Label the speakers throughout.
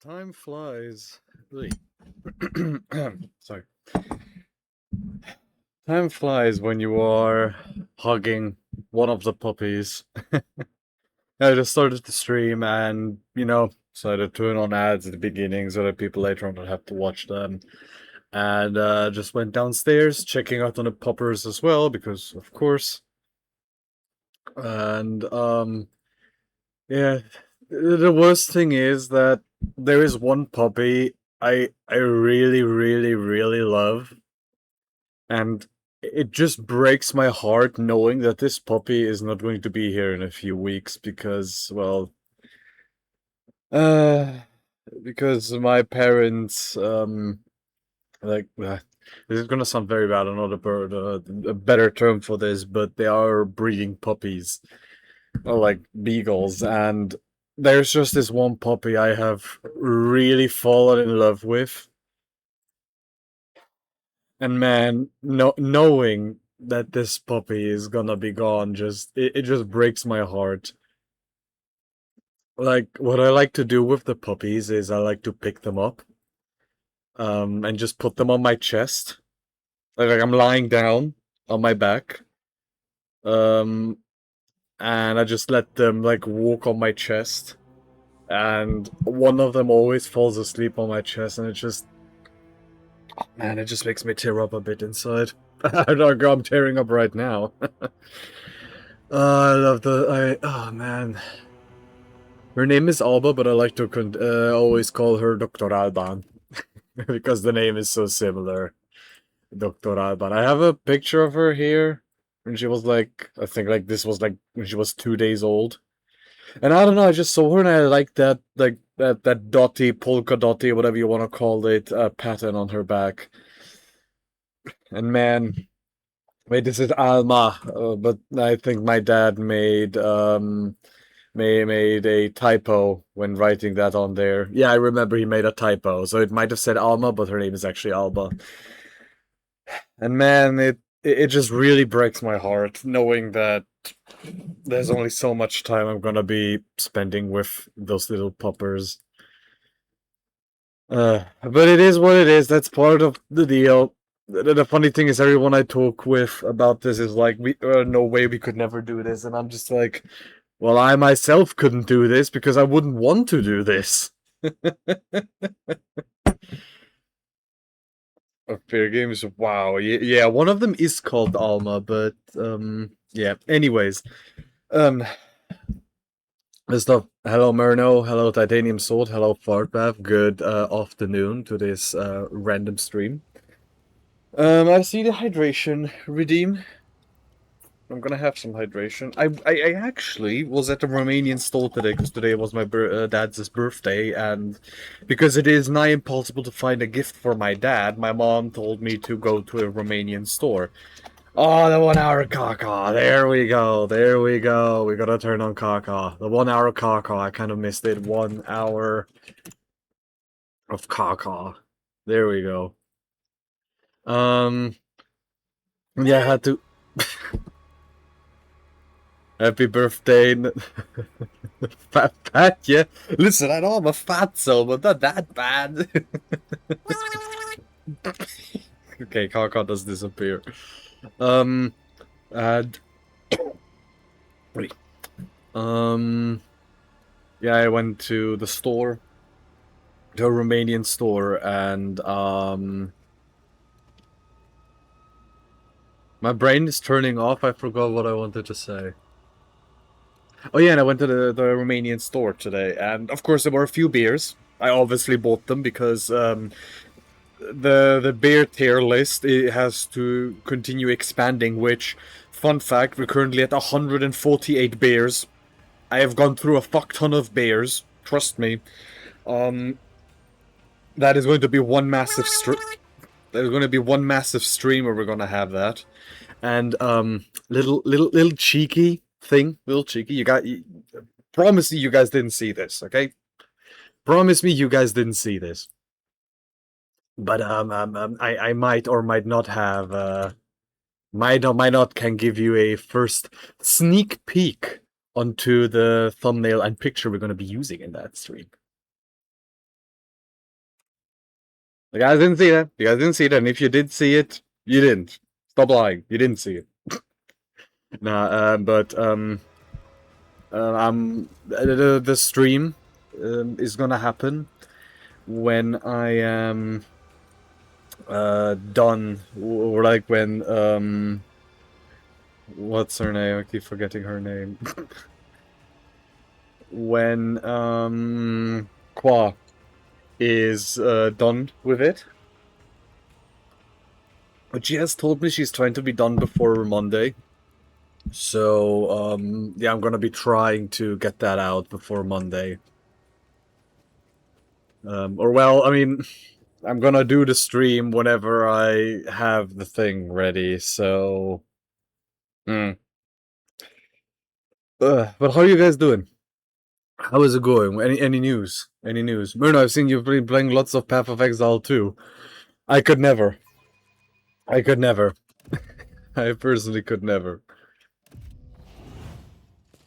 Speaker 1: Time flies. Ui. Sorry. Time flies when you are hugging one of the puppies. I just started the stream and, decided to turn on ads at the beginning so that people later on don't have to watch them. And just went downstairs, checking out on the puppers as well, because of course. And yeah, the worst thing is that there is one puppy I really, really, really love. And it just breaks my heart knowing that this puppy is not going to be here in a few weeks because, well, uh, because my parents, like, this is gonna sound very bad. I know a better term for this, but they are breeding puppies, or like beagles, and there's just this one puppy I have really fallen in love with. And man, knowing that this puppy is gonna be gone, it just breaks my heart. Like what I like to do with the puppies is I like to pick them up, and just put them on my chest. Like I'm lying down on my back, um, and I just let them like walk on my chest. And one of them always falls asleep on my chest, and man, it just makes me tear up a bit inside. I'm tearing up right now. I love oh man. Her name is Alba, but I like to always call her Dr. Alban. Because the name is so similar. Dr. Alban. I have a picture of her here. When she was like, I think like this was like when she was 2 days old. And I don't know, I just saw her and I like that, like that dotty, polka dotty, whatever you want to call it, pattern on her back. And man, wait, this is Alma, but I think my dad made a typo when writing that on there. Yeah, I remember he made a typo, so it might have said Alma, but her name is actually Alba. And man, it just really breaks my heart knowing that there's only so much time I'm gonna be spending with those little puppers. But it is what it is. That's part of the deal. The funny thing is, everyone I talk with about this is like, no way we could never do this, and I'm just like, well, I myself couldn't do this because I wouldn't want to do this. Fair games, wow, yeah, one of them is called Alma, but yeah. Anyways, um, stuff. Hello, Myrno. Hello, Titanium Sword. Hello, Fartbath. Good afternoon to this random stream. I see the hydration redeem. I'm gonna have some hydration. I actually was at the Romanian store today because today was my dad's birthday, and because it is nigh impossible to find a gift for my dad, my mom told me to go to a Romanian store. Oh, the 1 hour caca. There we go. There we go. We gotta turn on caca. The 1 hour caca. I kind of missed it. 1 hour of caca. There we go. Yeah, I had to. Happy birthday, fat, yeah. Listen, I know I'm a fatso, but not that bad. Okay, Kaka does disappear. And wait. Yeah, I went to the store, to a Romanian store, and my brain is turning off. I forgot what I wanted to say. Oh yeah, and I went to the Romanian store today, and of course there were a few beers. I obviously bought them because the beer tier list, it has to continue expanding. Which, fun fact, we're currently at 148 beers. I have gone through a fuck ton of beers. Trust me. Um, that is going to be one massive There's going to be one massive stream where we're going to have that. And little cheeky thing, little cheeky. Promise me you guys didn't see this, okay? Promise me you guys didn't see this. But I might or might not have might or might not can give you a first sneak peek onto the thumbnail and picture we're going to be using in that stream. You guys didn't see that. You guys didn't see it, and if you did see it, you didn't. Stop lying. You didn't see it. Nah, the stream is gonna happen when I am done, or like when what's her name? I keep forgetting her name. When Qua is done with it. But she has told me she's trying to be done before Monday. So, yeah, I'm gonna be trying to get that out before Monday. Or well, I mean, I'm gonna do the stream whenever I have the thing ready, so... But how are you guys doing? How is it going? Any news? Any news? Myrna, I've seen you've been playing lots of Path of Exile too. I could never. I could never. I personally could never.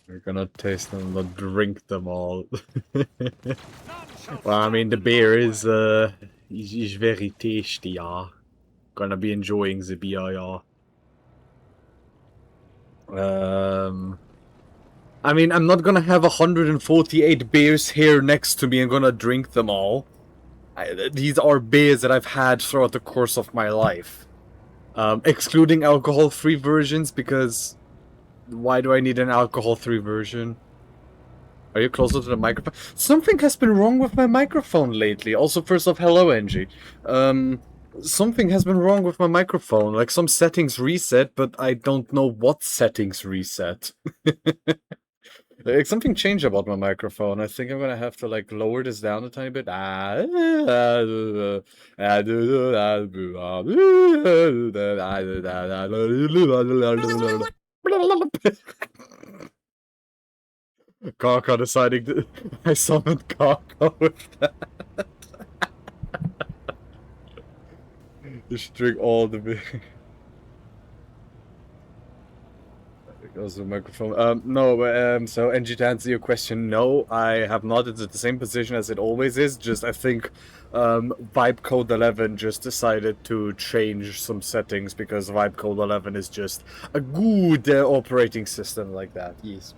Speaker 1: We're gonna taste them, not drink them all. Well, I mean, the beer is very tasty, yeah. Gonna be enjoying the beer, yeah. I mean, I'm not gonna have 148 beers here next to me and gonna drink them all. These are beers that I've had throughout the course of my life. Excluding alcohol-free versions, because why do I need an alcohol-free version? Are you closer to the microphone? Something has been wrong with my microphone lately. Also, first off, hello, Angie. Something has been wrong with my microphone. Like, some settings reset, but I don't know what settings reset. Like, something changed about my microphone. I think I'm gonna have to, like, lower this down a tiny bit. Kaka deciding to... I summoned Kaka with that. Just drink all the beer. There goes the microphone. No, so NG, to answer your question, no, I have not. It's at the same position as it always is. Just, I think, Vibe Code 11 just decided to change some settings because Vibe Code 11 is just a good operating system like that. Yes.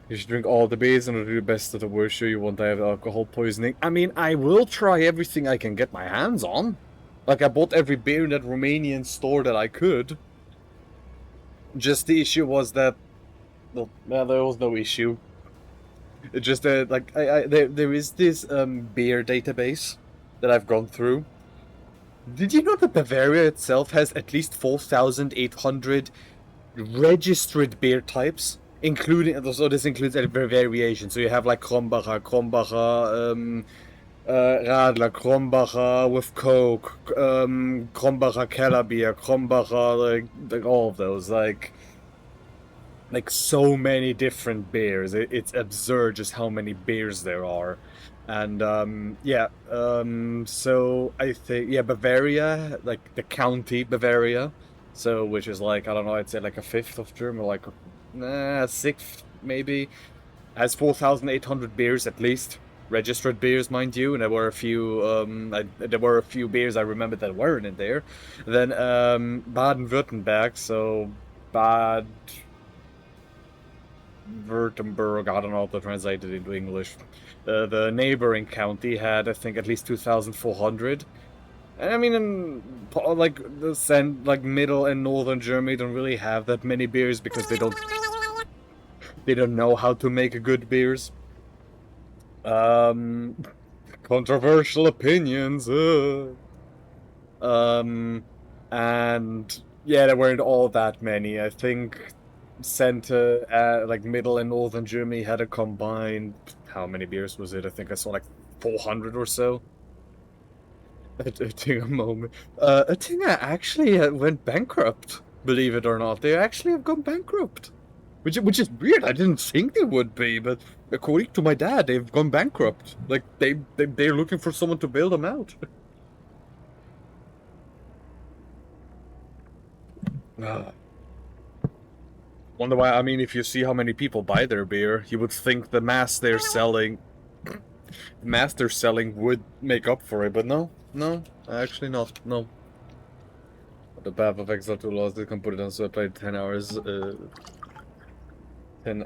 Speaker 1: You should drink all the beers and do the best of the worst. Sure, you won't die of alcohol poisoning. I mean, I will try everything I can get my hands on. Like, I bought every beer in that Romanian store that I could. Just the issue was that... Well, there was no issue. It just, like, there is this, beer database that I've gone through. Did you know that Bavaria itself has at least 4,800 registered beer types? Including, so this includes every variation. So you have like Krombacher, Radler, Krombacher with Coke, Krombacher Keller beer, Krombacher, like all of those, like so many different beers. It's absurd just how many beers there are. And yeah, so I think, yeah, Bavaria, like the county Bavaria, so which is like, I don't know, I'd say like a fifth of Germany, like a sixth maybe, has 4,800 beers at least, registered beers, mind you, and there were a few there were a few beers I remember that weren't in there. Then Baden-Württemberg, so Bad Württemberg, I don't know how to translate it into English. The neighboring county had, I think, at least 2,400. And I mean, like like middle and northern Germany don't really have that many beers because they don't know how to make good beers. Controversial opinions. And yeah, there weren't all that many. I think center, like middle and northern Germany had a combined, how many beers was it? I think I saw like 400 or so. Tinga actually went bankrupt, believe it or not. They actually have gone bankrupt. Which is weird. I didn't think they would be, but according to my dad, they've gone bankrupt. Like they're looking for someone to bail them out. Wonder why. I mean, if you see how many people buy their beer, you would think the mass they're selling Master selling would make up for it, but no, actually not, no. The Path of Exile 2 lost, I can put it on, so I played 10 hours, 10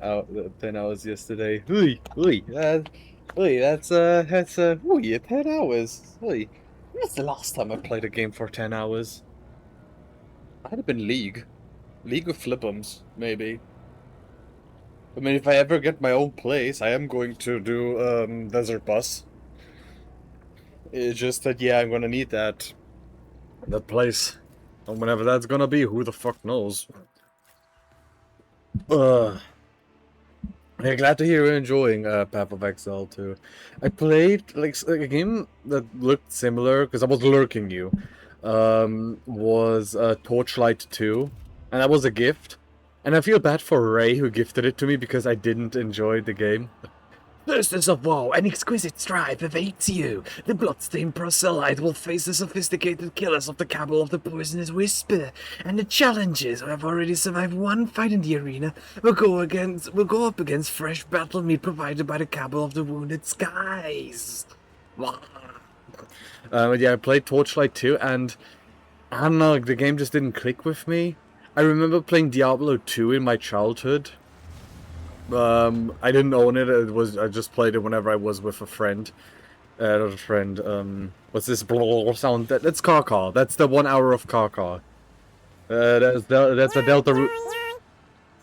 Speaker 1: hours yesterday. Ooh, that's 10 hours. When's the last time I played a game for 10 hours? I'd have been League. League of Flippums, maybe. I mean, if I ever get my own place, I am going to do, Desert Bus. It's just that, yeah, I'm gonna need that place. And whenever that's gonna be, who the fuck knows? Yeah, glad to hear you're enjoying Path of Exile too. I played like a game that looked similar because I was lurking you. Was Torchlight 2, and that was a gift. And I feel bad for Ray who gifted it to me because I didn't enjoy the game. Thirsters of war, an exquisite strife awaits you. The bloodstained proselyte will face the sophisticated killers of the cabal of the poisonous whisper, and the challengers who have already survived one fight in the arena will go up against fresh battle meat provided by the cabal of the wounded skies. Yeah, I played Torchlight 2, and I don't know, like, the game just didn't click with me. I remember playing Diablo 2 in my childhood. I didn't own it. I just played it whenever I was with a friend. Not a friend. What's this sound? That's Karkar. That's the 1 hour of Karkar. That's a Delta root.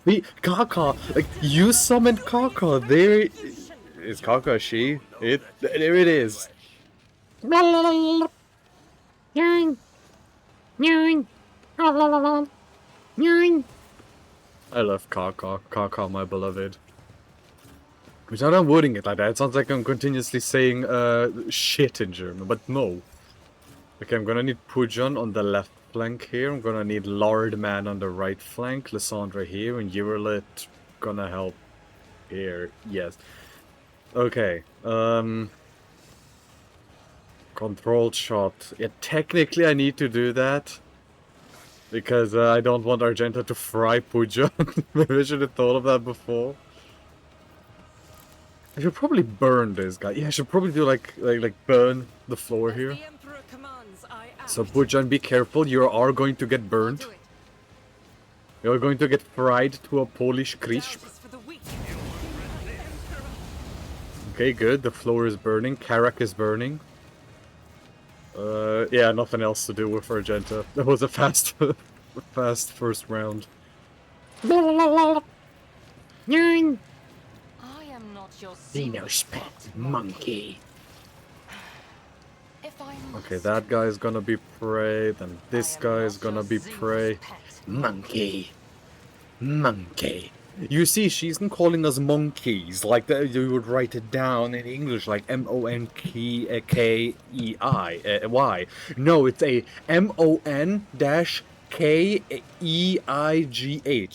Speaker 1: See, Karkar. Like, you summoned Karkar. There is Karkar. She. There it is. I love Karkar. Karkar, my beloved. Which I'm not wording it like that. It sounds like I'm continuously saying shit in German, but no. Okay, I'm gonna need Pujan on the left flank here. I'm gonna need Lardman on the right flank. Lysandra here, and Urilet gonna help here. Yes. Okay. Controlled shot. Yeah, technically I need to do that. Because I don't want Argenta to fry Pujan. Maybe I should have thought of that before. I should probably burn this guy. Yeah, I should probably do like burn the floor here. So Pujan, be careful. You are going to get burned. You're going to get fried to a Polish crisp. Okay, good. The floor is burning. Karak is burning. Yeah, nothing else to do with Argenta. That was a fast, fast first round. Xeno's pet monkey. Okay, that guy is gonna be prey, then this guy is gonna be prey. Monkey. Monkey. You see, she's not calling us monkeys, like that you would write it down in English, like M-O-N-K-E-I-Y. No, it's a M-O-N-K-E-I-G-H.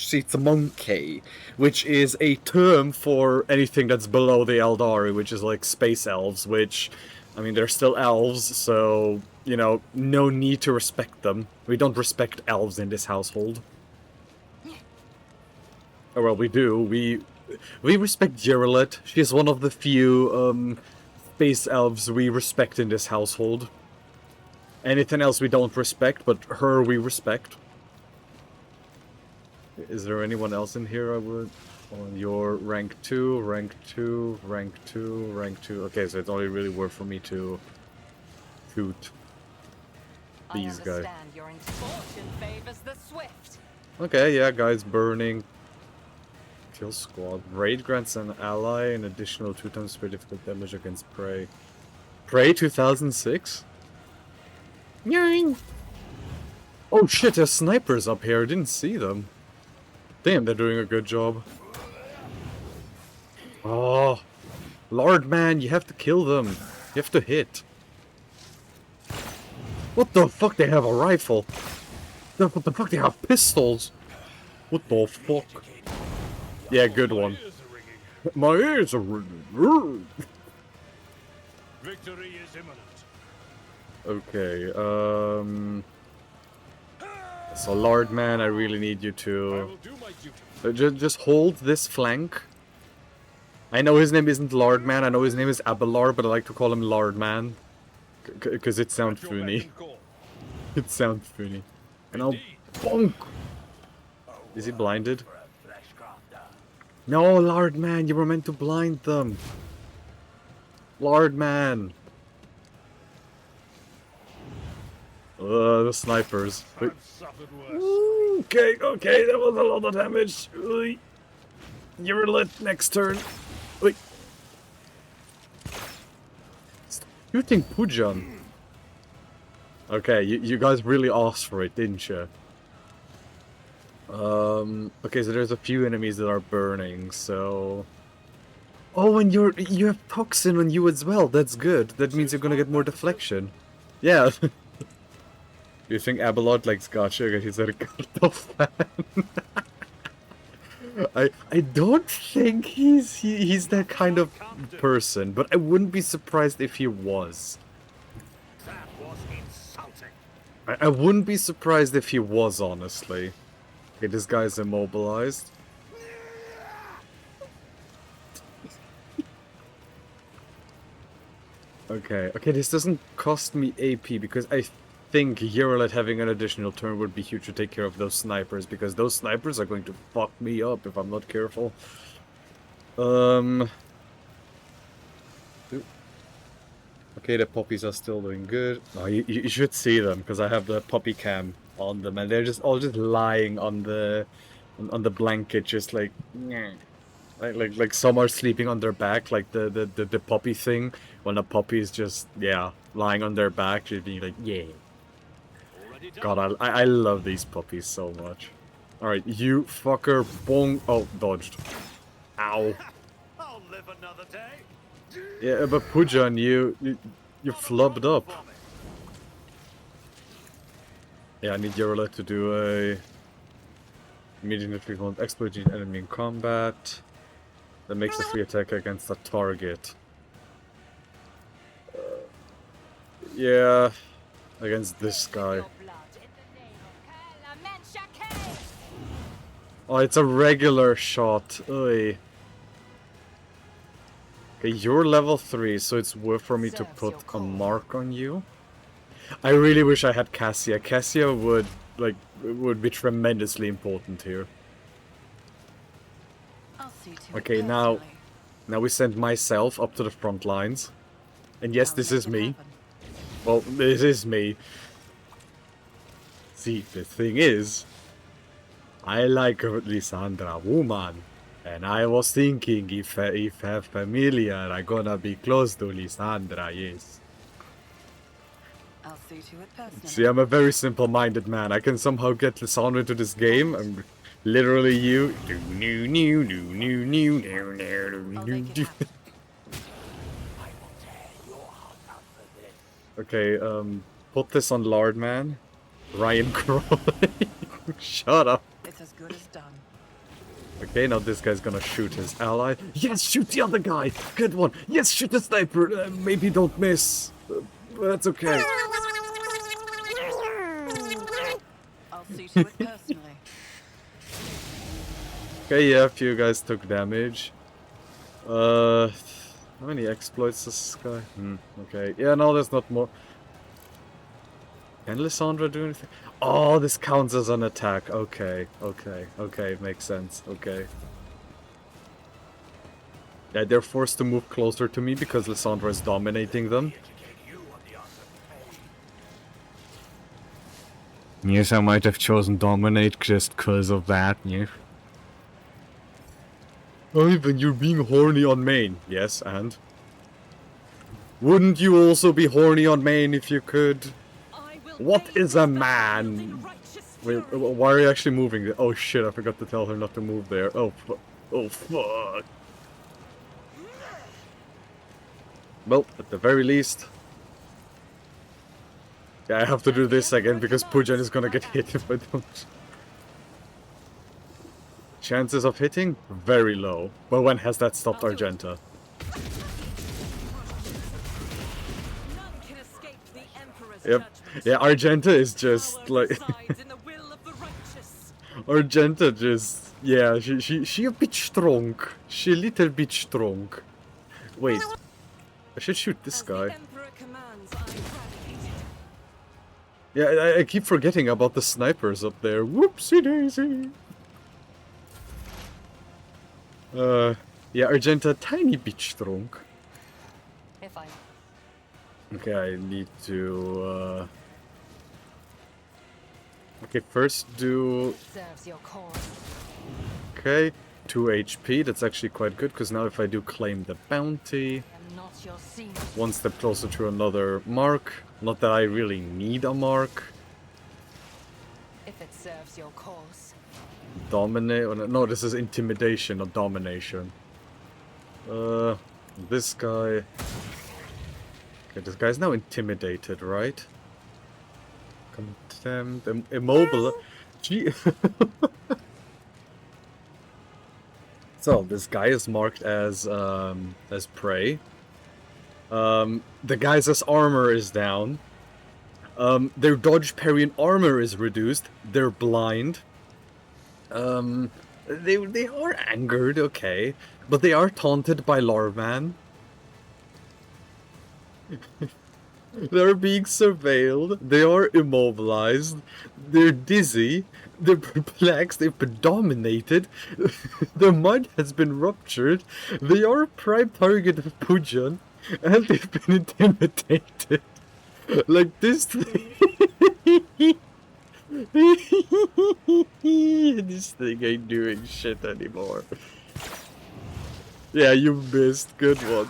Speaker 1: See, it's a monkey, which is a term for anything that's below the Eldari, which is like space elves, which, I mean, they're still elves, so, you know, no need to respect them. We don't respect elves in this household. Oh, well, we do. We respect Urilet. She's one of the few, space elves we respect in this household. Anything else we don't respect, but her we respect. Is there anyone else in here I would... On your rank 2, rank 2, rank 2, rank 2... Okay, so it's only really worth for me to... shoot these guys. Okay, yeah, guys burning. Kill squad. Raid grants an ally an additional 2 times per difficult damage against prey. Prey 2006? 9. Oh shit, there's snipers up here. I didn't see them. Damn, they're doing a good job. Oh, Lord man, you have to kill them. You have to hit. What the fuck? They have a rifle. What the fuck? They have pistols. What the fuck? Yeah, good one. My ears are ringing.
Speaker 2: Victory is imminent.
Speaker 1: Okay, so Lord man, I really need you to... just hold this flank. I know his name isn't Lordman, I know his name is Abelard, but I like to call him Lordman. Because it sounds funny. It sounds funny. And I'll bonk! Is he blinded? No, Lordman, you were meant to blind them. Lordman. The snipers. Wait. Okay, okay, that was a lot of damage. You're lit next turn. Wait. Shooting Pujan. Okay, you guys really asked for it, didn't you? Okay, so there's a few enemies that are burning, so... Oh, and you have toxin on you as well, that's good. That means you're gonna get more deflection. Yeah. You think Abelard likes gacha? He's a Ricardo fan. I don't think he's that kind of person, but I wouldn't be surprised if he was.
Speaker 2: That was insulting.
Speaker 1: I wouldn't be surprised if he was, honestly. Okay, this guy's immobilized. Okay, this doesn't cost me AP because I think Hierolet having an additional turn would be huge to take care of those snipers, because those snipers are going to fuck me up if I'm not careful. Okay, the poppies are still doing good. Oh, you should see them, because I have the poppy cam on them, and they're just all just lying on the blanket, just like like some are sleeping on their back, like the poppy thing, when a poppy is just lying on their back, just being like God, I love these puppies so much. All right, you fucker, bong. Oh, dodged. Ow.
Speaker 2: I'll live another day.
Speaker 1: Yeah, but Pujan, you flubbed up. Yeah, I need Hierolet to do a immediate frequent exploit enemy in combat. That makes a free attack against a target. Yeah, against this guy. Oh, it's a regular shot. Oy. Okay, you're level 3, so it's worth for me to put a mark on you. I really wish I had Cassia. Cassia would be tremendously important here. Okay, now we send myself up to the front lines. And yes, this is me. Well, this is me. See, the thing is, I like Lysandra, woman. And I was thinking, if her familiar are gonna be close to Lysandra, yes.
Speaker 3: I'll see to it personally.
Speaker 1: See, I'm a very simple-minded man. I can somehow get Lysandra into this game, and literally you... Okay, put this on Lordman. Ryan Crowley. Shut up.
Speaker 3: It's as good as done.
Speaker 1: Okay, now this guy's gonna shoot his ally. Yes, shoot the other guy! Good one! Yes, shoot the sniper! Maybe don't miss. But that's okay.
Speaker 3: I'll see to it personally.
Speaker 1: Okay, yeah, a few guys took damage. How many exploits does this guy? Okay. Yeah, no, there's not more. Can Lysandra do anything? Oh, this counts as an attack. Okay, makes sense. Okay. Yeah, they're forced to move closer to me because Lysandra is dominating them. Yes, I might have chosen dominate just because of that, yeah. Ivan, you're being horny on main. Yes, and? Wouldn't you also be horny on main if you could? What is a man? Wait, why are you actually moving? Oh shit, I forgot to tell her not to move there. Oh fuck. Well, at the very least... Yeah, I have to do this again because Pujan is gonna get hit if I don't. Chances of hitting? Very low. But when has that stopped Argenta? Yep. Yeah, Argenta is just like... Argenta just Yeah, she a bit strong. She a little bit strong. Wait, I should shoot this guy.
Speaker 4: Emperor commands, I eradicate it.
Speaker 1: Yeah, I keep forgetting about the snipers up there. Whoopsie daisy. Yeah, Argenta, tiny bit strong.
Speaker 4: If I
Speaker 1: Okay, I need to, Okay, first do...
Speaker 4: serves your cause.
Speaker 1: Okay, 2 HP, that's actually quite good, because now if I do claim the bounty,
Speaker 4: I'm not your scene.
Speaker 1: one step closer to another mark. Not that I really need a mark.
Speaker 4: If it serves your cause.
Speaker 1: Dominate... No, this is intimidation, not domination. This guy... Okay, this guy's now intimidated, right? Contempt... Immobile... Gee... So, this guy is marked as prey. The guy's armor is down. Their dodge, parry, and armor is reduced. They're blind. They are angered, okay. But they are taunted by Larvan. They're being surveilled. They are immobilized. They're dizzy. They're perplexed. They've been dominated. Their mind has been ruptured. They are a prime target of Pujan. And they've been intimidated. Like this thing. This thing ain't doing shit anymore. Yeah, you missed. Good one.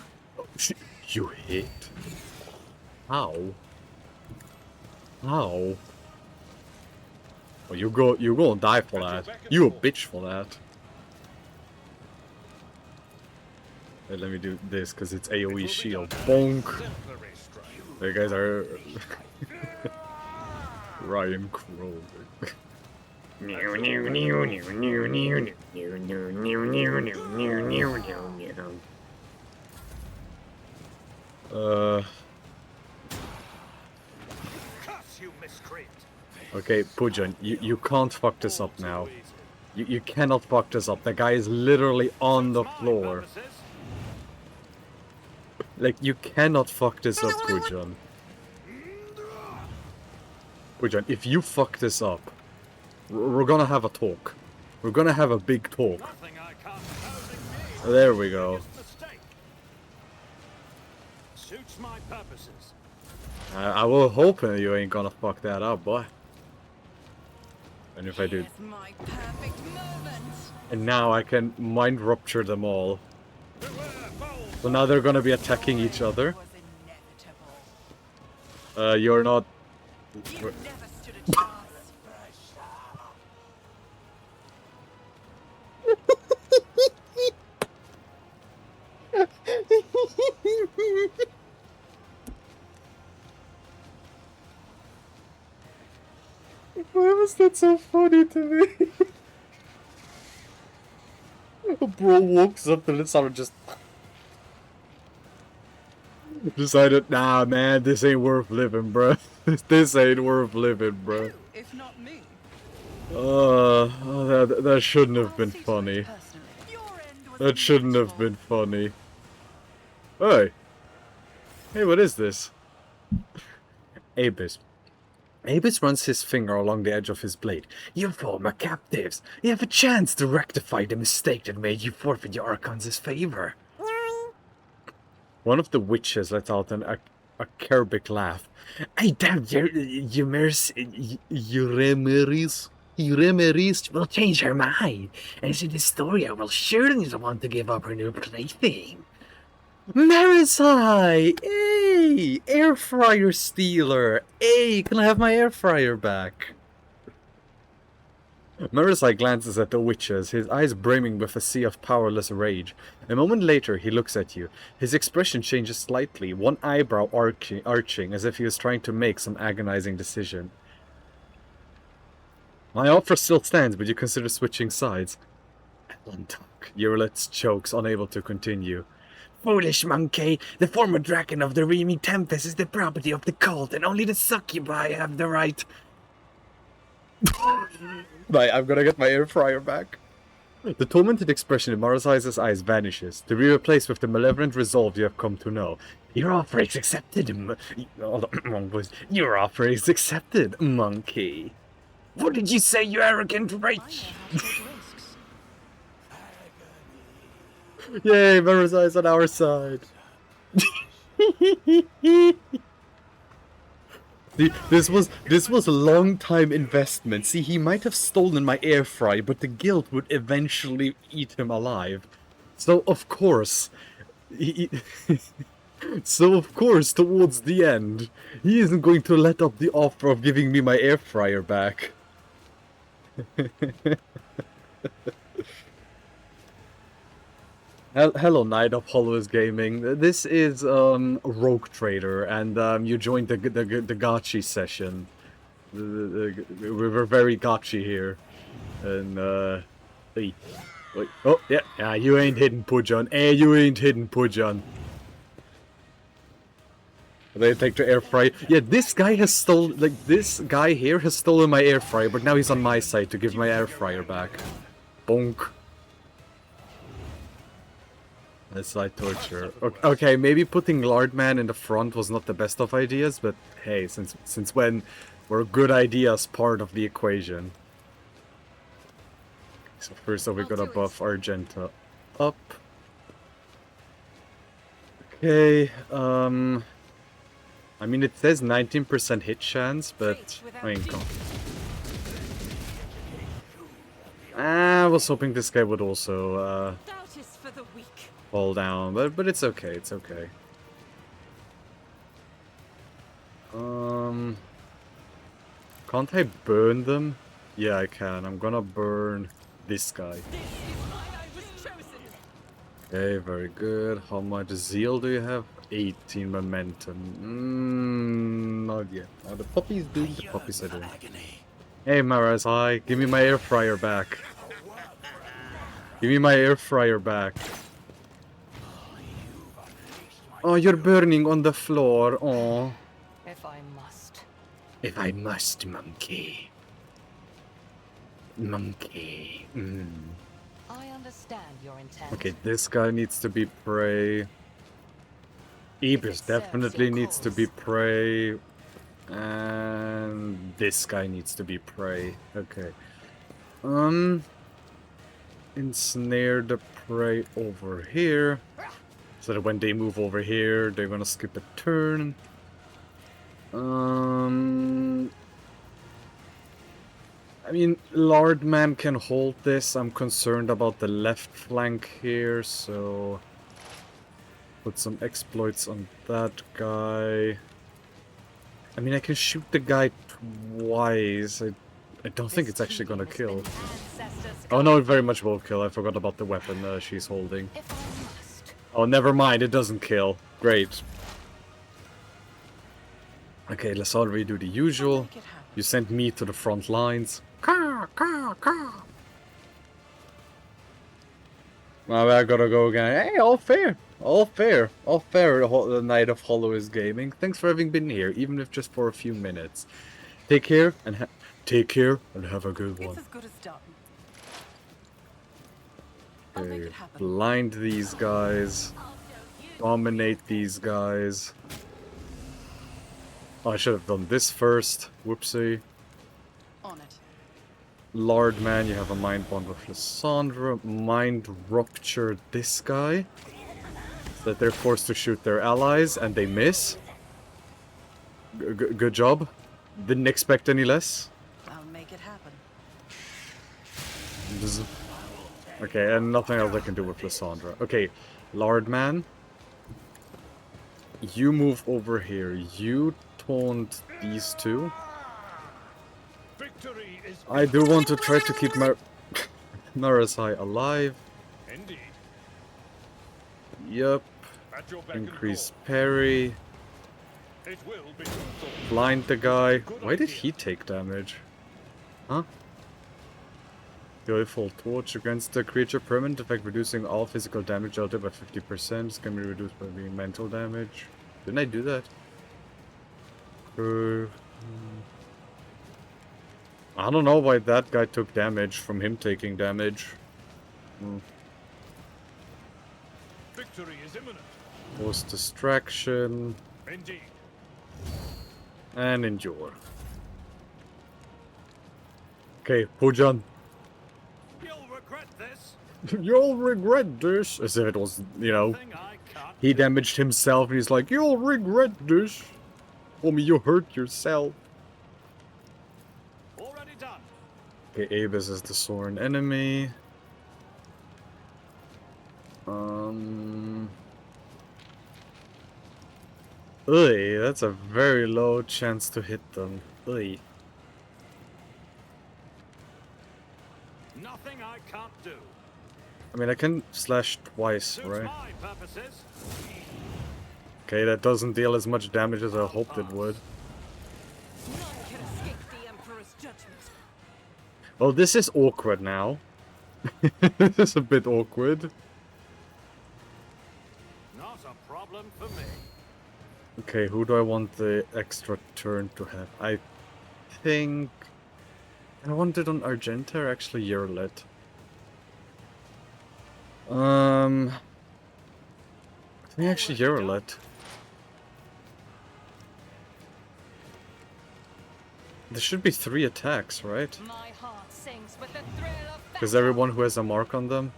Speaker 1: You hit. How? How? Well, you're gonna die for that. You a bitch for that. Wait, let me do this because it's AoE shield. Bonk. There, guys are Ryan Crow.
Speaker 2: Curse you, miscreant!
Speaker 1: Okay, Pujan, you can't fuck this up now. You cannot fuck this up. The guy is literally on the floor. Like, you cannot fuck this up, Pujan. Pujan, if you fuck this up, we're gonna have a talk. We're gonna have a big talk.
Speaker 2: Nothing I can't housing me.
Speaker 1: There we go.
Speaker 2: Mistake. Suits my purposes.
Speaker 1: I will hope you ain't gonna fuck that up, boy. And if I do...
Speaker 3: Here's my perfect moment.
Speaker 1: And now I can mind rupture them all.
Speaker 2: Beware, bold.
Speaker 1: So now they're gonna be attacking each other.
Speaker 3: It was inevitable.
Speaker 1: You're not...
Speaker 3: You never stood a chance.
Speaker 1: Why was that so funny to me? Bro walks up to the summer just... Decided, nah man, this ain't worth living, bro. This ain't worth living, bro.
Speaker 3: If not me.
Speaker 1: That shouldn't have been
Speaker 3: I'll see to it
Speaker 1: funny.
Speaker 3: personally. Your end was
Speaker 1: That shouldn't have been funny. Hey! Hey, what is this? Abis. Abis runs his finger along the edge of his blade. You former captives, you have a chance to rectify the mistake that made you forfeit your Archon's favor. One of the witches lets out a Kerbic laugh. I doubt Euremeris will change her mind. As in Historia will surely want to give up her new plaything. Marisai! Hey! Air fryer stealer! Hey, can I have my air fryer back? Marisai glances at the witches, his eyes brimming with a sea of powerless rage. A moment later, he looks at you. His expression changes slightly, one eyebrow arching as if he was trying to make some agonizing decision. My offer still stands, but you consider switching sides. Atlantok. Eurlitz chokes, unable to continue. Foolish monkey! The former dragon of the Remy Tempest is the property of the cult, and only the succubi have the right... Right, I'm gonna get my air fryer back. The tormented expression in Marasai's eyes vanishes, to be replaced with the malevolent resolve you have come to know. Your offer is accepted, wrong voice. Your offer is accepted, monkey. What did you say, you arrogant wretch?
Speaker 3: I know how to take risks.
Speaker 1: Yay, Marasai's on our side. See, this was a long time investment. See, he might have stolen my air fry, but the guild would eventually eat him alive. So of course, so of course, towards the end, he isn't going to let up the offer of giving me my air fryer back. Hello, Knight of Hollows Gaming. This is Rogue Trader, and you joined the gachi session. We were very gachi here, and hey, wait, oh yeah, you ain't hidden Pujan. You ain't hidden Pujan. They take the air fryer. Yeah, this guy has stolen. Like this guy here has stolen my air fryer, but now he's on my side to give my air fryer back. Bonk. That's like torture. Okay, maybe putting Lardman in the front was not the best of ideas, but hey, since when were good ideas part of the equation? So first off, we gotta buff Argenta up. Okay, I mean it says 19% hit chance, but I mean, come on. I was hoping this guy would also
Speaker 3: Doubt is for the weak.
Speaker 1: fall down, but it's okay, it's okay. Can't I burn them? Yeah, I can. I'm gonna burn this guy.
Speaker 3: This is why I was chosen.
Speaker 1: Okay, very good. How much zeal do you have? 18 momentum. Not yet. Now the puppies do. The puppies are doing. Hey, Marasai, give me my air fryer back. Give me my air fryer back. Oh, you're burning on the floor. Oh.
Speaker 4: If I must.
Speaker 1: If I must, monkey. Monkey.
Speaker 4: I understand your intent.
Speaker 1: Okay, this guy needs to be prey. Ibis definitely needs to be prey. And this guy needs to be prey. Okay. Ensnare the prey over here. So that when they move over here, they're gonna skip a turn. I mean, Lardman can hold this. I'm concerned about the left flank here, so put some exploits on that guy. I mean, I can shoot the guy twice. I don't think it's actually gonna kill. Oh no, it very much will kill. I forgot about the weapon she's holding.
Speaker 4: If I must.
Speaker 1: Oh, never mind. It doesn't kill. Great. Okay, let's already do the usual.
Speaker 3: Make it happen.
Speaker 1: You sent me to the front lines. Caw, caw, caw. Now I gotta go again. Hey, all fair. All fair. All fair, the Knight of Hollows Gaming. Thanks for having been here, even if just for a few minutes. Take care and have a good
Speaker 3: It's
Speaker 1: one.
Speaker 3: as good as done. I'll make
Speaker 1: Okay,
Speaker 3: it happen.
Speaker 1: blind these guys. Dominate these guys. Oh, I should have done this first. Whoopsie.
Speaker 3: On it.
Speaker 1: Lardman, you have a mind bond with Lysandra. Mind rupture this guy. So that they're forced to shoot their allies and they miss. Good job. Didn't expect any less.
Speaker 3: I'll make it happen.
Speaker 1: Okay, and nothing else I can do with Lysandra. Okay, Lardman. You move over here. You taunt these two.
Speaker 2: Victory is
Speaker 1: I do want to try to keep Marasai alive.
Speaker 2: indeed
Speaker 1: Yup.
Speaker 2: at your beck and
Speaker 1: Increase parry.
Speaker 2: call. It will be so.
Speaker 1: Blind the guy. Why did he take damage? Huh? Joyful Torch against the creature. Permanent effect reducing all physical damage dealt by 50%. This can be reduced by being mental damage. Didn't I do that? I don't know why that guy took damage from him taking damage.
Speaker 2: Victory is imminent.
Speaker 1: Force distraction.
Speaker 2: Indeed.
Speaker 1: And endure. Okay, Pujan.
Speaker 2: You'll regret this.
Speaker 1: You'll regret this. As if it was, you know,
Speaker 2: Thing I can't
Speaker 1: he
Speaker 2: do.
Speaker 1: damaged himself and he's like, you'll regret this. Homie, you hurt yourself.
Speaker 2: Already done.
Speaker 1: Okay, Avis is the sworn enemy. Ugh, that's a very low chance to hit them. Ugh.
Speaker 2: Nothing I can't do.
Speaker 1: I mean, I can slash twice,
Speaker 2: Suits
Speaker 1: right?
Speaker 2: my purposes.
Speaker 1: Okay, that doesn't deal as much damage as I hoped it would.
Speaker 3: None can escape the Emperor's judgment.
Speaker 1: Well, this is awkward now. This is a bit awkward.
Speaker 2: Not a problem for me.
Speaker 1: Okay, who do I want the extra turn to have? I think... I want it on Argenta or actually Yerlet. I think actually Yerlet. There should be 3 attacks, right?
Speaker 4: My heart sings with the thrill of
Speaker 1: Because
Speaker 4: battle.
Speaker 1: everyone who has a mark on them.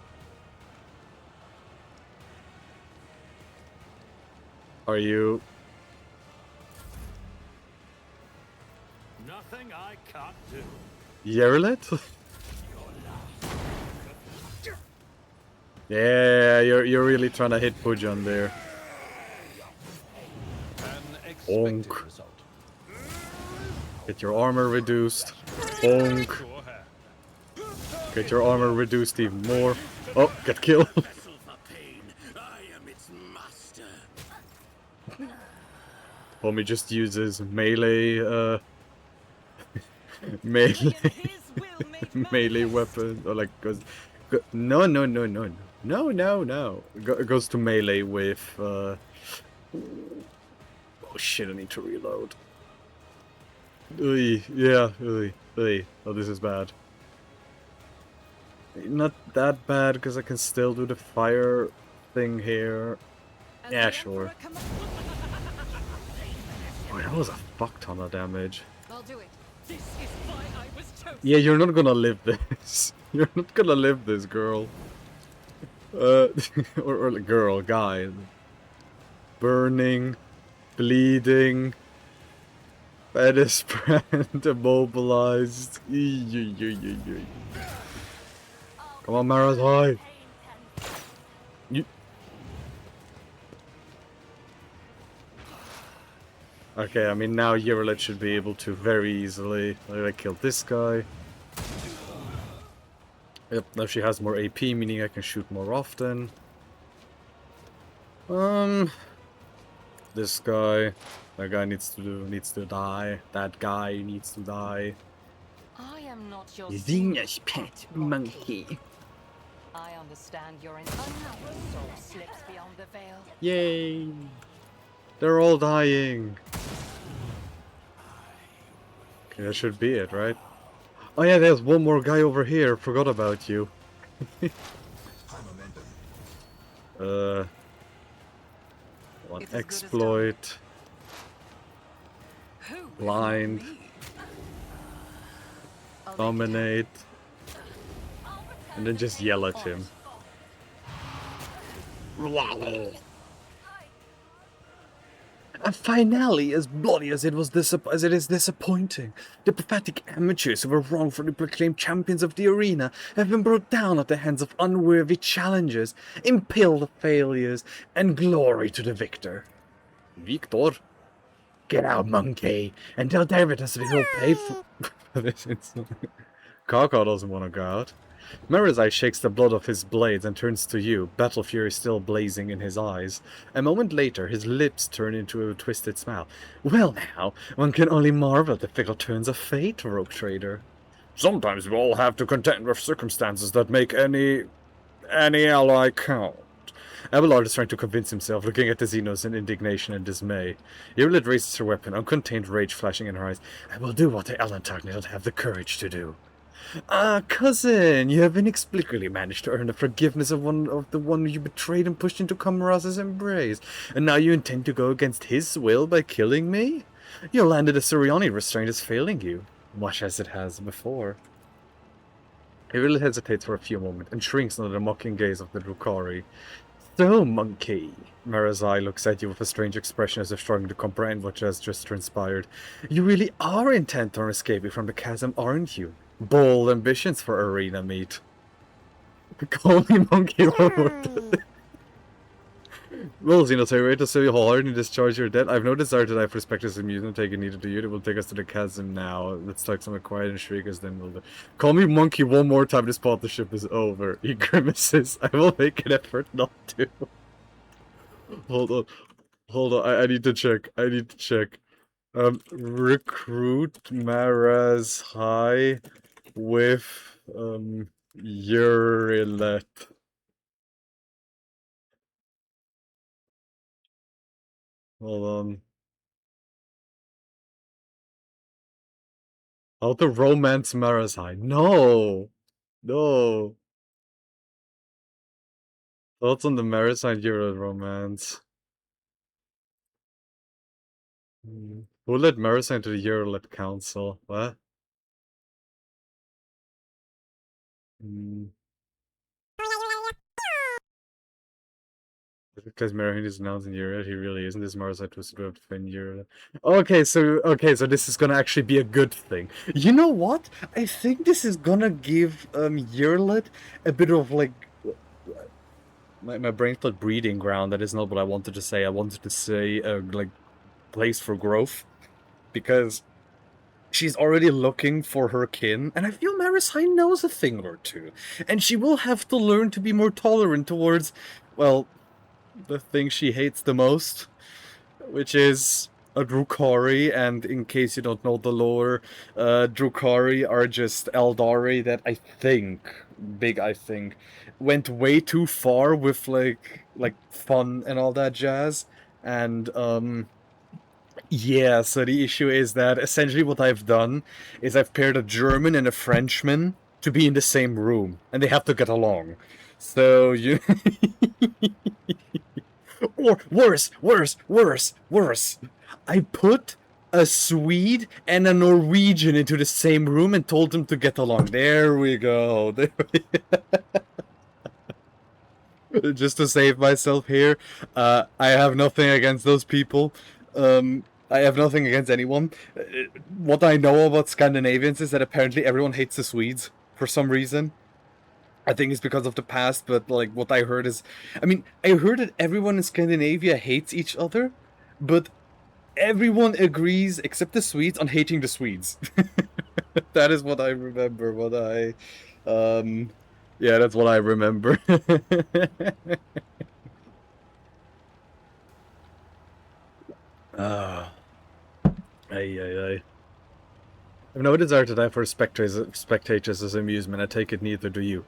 Speaker 1: Are you...
Speaker 2: Nothing I can't do.
Speaker 1: Yerlet? Yeah, you're really trying to hit Pujan there.
Speaker 2: An
Speaker 1: Bonk.
Speaker 2: expected result.
Speaker 1: Get your armor reduced. Bonk.
Speaker 2: Sure have.
Speaker 1: Get your armor reduced even more. Oh, get killed.
Speaker 5: Vessel for pain. I am its master.
Speaker 1: Homie just uses melee, melee,
Speaker 3: His will made
Speaker 1: melee
Speaker 3: manifest.
Speaker 1: weapon, or like goes, no, goes to melee with, oh shit, I need to reload. Ui, yeah, ui. Oh, this is bad. Not that bad, because I can still do the fire thing here.
Speaker 3: As
Speaker 1: Yeah,
Speaker 3: the
Speaker 1: sure.
Speaker 3: Emperor commands.
Speaker 1: Oh, that was a fuck ton of damage.
Speaker 4: I'll do it.
Speaker 3: This is why I was chosen.
Speaker 1: Yeah, you're not gonna live this. You're not gonna live this, girl. Or like, girl, guy. Burning, bleeding, fetish brand, immobilized. Come on, Mara's high. You. Okay, I mean now Yerlet should be able to very easily. I killed this guy. Yep, now she has more AP, meaning I can shoot more often. This guy. That guy needs to die. That guy needs to die.
Speaker 4: I am not your
Speaker 1: Xena's pet monkey.
Speaker 4: I understand your another soul slips beyond the veil.
Speaker 1: Yay! They're all dying. Okay, that should be it, right? Oh yeah, there's one more guy over here. Forgot about you. One
Speaker 3: It's as good as
Speaker 1: exploit.
Speaker 3: Who will
Speaker 1: Blind.
Speaker 3: me?
Speaker 4: I'll make it
Speaker 1: Dominate. And then just yell at him. A finale as bloody as it is disappointing. The pathetic amateurs who were wrongfully proclaimed champions of the arena have been brought down at the hands of unworthy challengers, impaled failures, and glory to the victor. Victor? Get out, monkey, and tell David that he'll pay for this insult. Kaka doesn't want to go out. Merazai shakes the blood off his blades and turns to you, battle fury still blazing in his eyes. A moment later, his lips turn into a twisted smile. Well now, one can only marvel at the fickle turns of fate, Rogue Trader. Sometimes we all have to contend with circumstances that make any ally count. Abelard is trying to convince himself, looking at the Xenos in indignation and dismay. Yerlit raises her weapon, uncontained rage flashing in her eyes. I will do what the Elantag don't have the courage to do. Ah, cousin, you have inexplicably managed to earn the forgiveness of the one you betrayed and pushed into Kamaraz's embrace, and now you intend to go against his will by killing me? Your land of the Suriani restraint is failing you, much as it has before. He really hesitates for a few moments and shrinks under the mocking gaze of the Drukari. So, monkey! Marazai looks at you with a strange expression as if struggling to comprehend what has just transpired. You really are intent on escaping from the chasm, aren't you? Bold ambitions for arena meat. Call me monkey one more time. Well, Xenosaurus, to say you wholeheartedly discharge your debt. I've no desire to die for Spectre's amusement, taking neither to you. It will take us to the chasm now. Let's talk somewhere quiet and shriek as then we'll do. Call me monkey one more time, this partnership is over. He grimaces. I will make an effort not to. Hold on. Hold on, I need to check. I need to check. Recruit Maraz High with, Urilet. Hold on. How to romance Maraz High. No! No! Thoughts on the Marazine Euro romance. Who led Marazine to the Eurolet Council? What? Because Marazine is announced in Eurolet, he really isn't. This Marazine was to defend Eurolet. Okay, so this is gonna actually be a good thing. You know what? I think this is gonna give Eurolet a bit of like my brain thought breeding ground. That is not what I wanted to say. I wanted to say like place for growth, because she's already looking for her kin, and I feel Marisine knows a thing or two, and she will have to learn to be more tolerant towards, well, the thing she hates the most, which is a Drukari. And in case you don't know the lore, Drukari are just Eldari that I think, went way too far with like fun and all that jazz, and yeah, so the issue is that essentially what I've done is I've paired a German and a Frenchman to be in the same room, and they have to get along. So you... Or worse! I put a Swede and a Norwegian into the same room and told them to get along. There we go. Just to save myself here, I have nothing against those people. I have nothing against anyone. What I know about Scandinavians is that apparently everyone hates the Swedes for some reason. I think it's because of the past, but like what I heard is, I mean, I heard that everyone in Scandinavia hates each other, but everyone agrees except the Swedes on hating the Swedes. That is what I remember. Yeah, that's what I remember. Ah. Ay. I've no desire to die for spectators' amusement. I take it neither do you.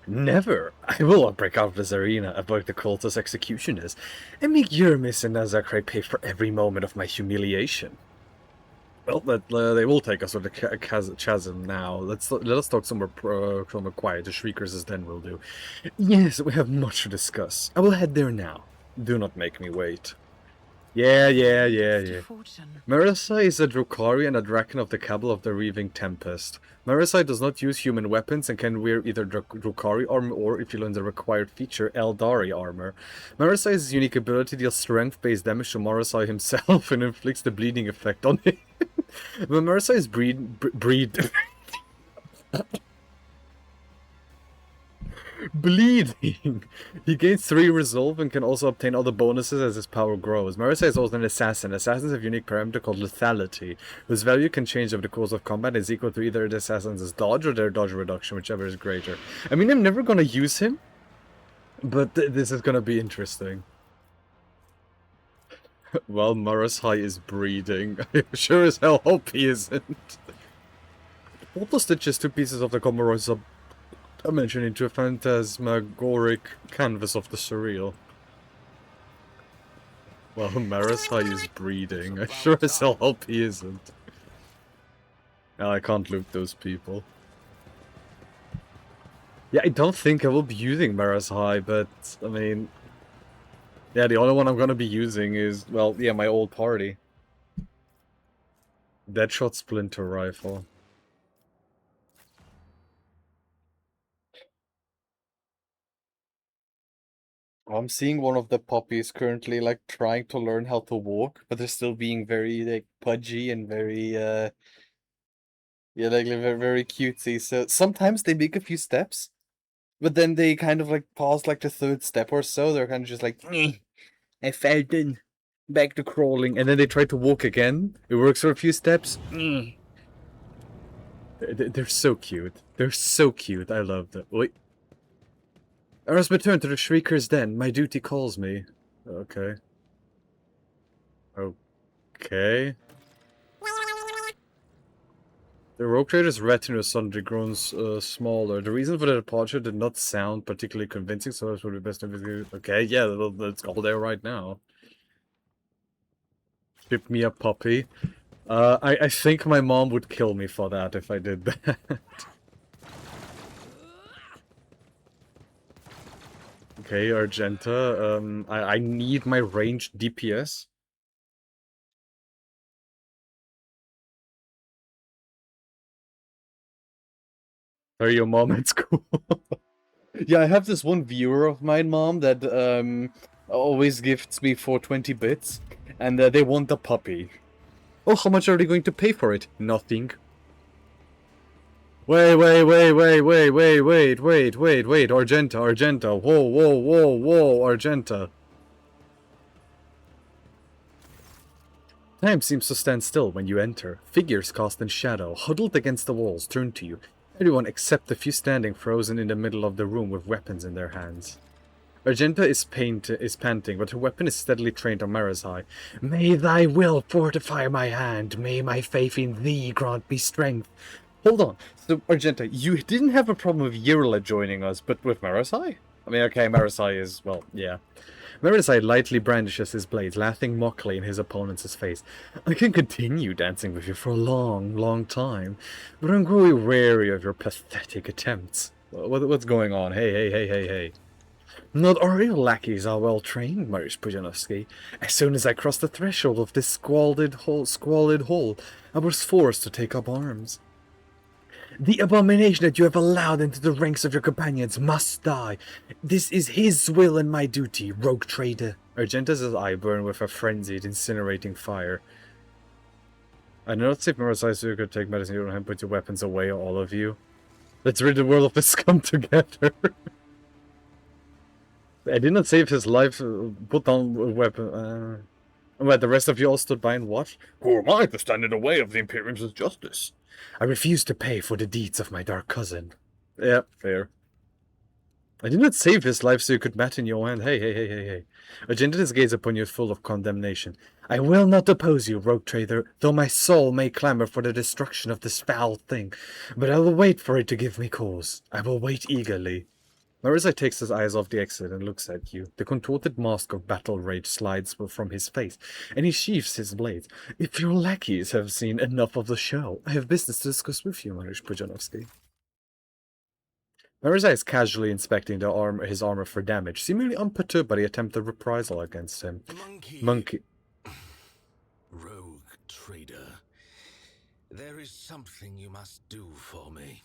Speaker 1: Never! I will not break out of this arena, avoid the cult's executioners, and make Uramis and Nazakrai pay for every moment of my humiliation. Well, they will take us to the chasm now. Let us talk somewhere quiet. The Shriekers as then will do. Yes, we have much to discuss. I will head there now. Do not make me wait. Yeah. Marasai is a Drukari and a Draken of the Cabal of the Reaving Tempest. Marasai does not use human weapons and can wear either Drukari armor or, if you learn the required feature, Eldari armor. Marasai's unique ability deals strength-based damage to Marasai himself and inflicts the bleeding effect on him. When Marasai's bleeding. He gains 3 resolve and can also obtain other bonuses as his power grows. Marasai is also an assassin. Assassins have a unique parameter called lethality, whose value can change over the course of combat and is equal to either the assassin's dodge or their dodge reduction, whichever is greater. I mean, I'm never gonna use him, but this is gonna be interesting. Well, Marasai is breeding. I sure as hell hope he isn't. Auto stitches 2 pieces of the Comoros dimension into a phantasmagoric canvas of the surreal. Well, Marasai is breeding. I sure as hell hope he isn't. Now I can't loot those people. Yeah, I don't think I will be using Mara's High, but I mean, yeah, the only one I'm gonna be using is, well, yeah, my old party. Deadshot Splinter Rifle. I'm seeing one of the puppies currently like trying to learn how to walk, but they're still being very like pudgy and very yeah, like very, very cutesy. So sometimes they make a few steps, but then they kind of like pause like the third step or so. They're kind of just like, I fell in, back to crawling, and then they try to walk again. It works for a few steps. They're so cute. They're so cute. I love them. Wait. I must return to the Shrieker's Den. My duty calls me. Okay. Okay. The Rogue Trader's retinue has suddenly grown smaller. The reason for the departure did not sound particularly convincing, so that's would be best investigate. Okay, yeah, let's go there right now. Ship me a puppy. I think my mom would kill me for that if I did that. Okay, Argenta. I need my ranged DPS. Tell your mom it's cool. Yeah, I have this one viewer of mine, mom, that always gifts me for 20 bits, and they want a puppy. Oh, how much are they going to pay for it? Nothing. Wait, Argenta, whoa, Argenta. Time seems to stand still when you enter. Figures cast in shadow, huddled against the walls, turn to you. Everyone except the few standing frozen in the middle of the room with weapons in their hands. Argenta is panting, but her weapon is steadily trained on Mara's High. May thy will fortify my hand, may my faith in thee grant me strength. Hold on, so Argenta, you didn't have a problem with Yirla joining us, but with Marasai? I mean, okay, Marasai is, well, yeah. Marasai lightly brandishes his blade, laughing mockingly in his opponent's face. I can continue dancing with you for a long time, but I'm growing wary of your pathetic attempts. What's going on? Hey. Not all your lackeys are well trained, Morepierogivanya. As soon as I crossed the threshold of this squalid hall, I was forced to take up arms. The abomination that you have allowed into the ranks of your companions must die. This is his will and my duty, rogue trader. Argenta's eye burned with a frenzied, incinerating fire. I know not safe Marasai, so you could take medicine, you don't have to put your weapons away, all of you. Let's rid the world of the scum together. I did not save his life, put down a weapon, Well, the rest of you all stood by and watched? Who am I to stand in the way of the Imperium's justice? I refuse to pay for the deeds of my dark cousin. Yeah, fair. I did not save his life so you could mat in your hand. Hey. Argenta's gaze upon you full of condemnation. I will not oppose you, rogue trader, though my soul may clamor for the destruction of this foul thing. But I will wait for it to give me cause. I will wait eagerly. Marisa takes his eyes off the exit and looks at you. The contorted mask of battle rage slides from his face, and he sheaths his blade. If your lackeys have seen enough of the show, I have business to discuss with you, Morepierogivanya. Marisa is casually inspecting his armor for damage, seemingly unperturbed by the attempted reprisal against him. Monkey.
Speaker 5: Rogue trader. There is something you must do for me.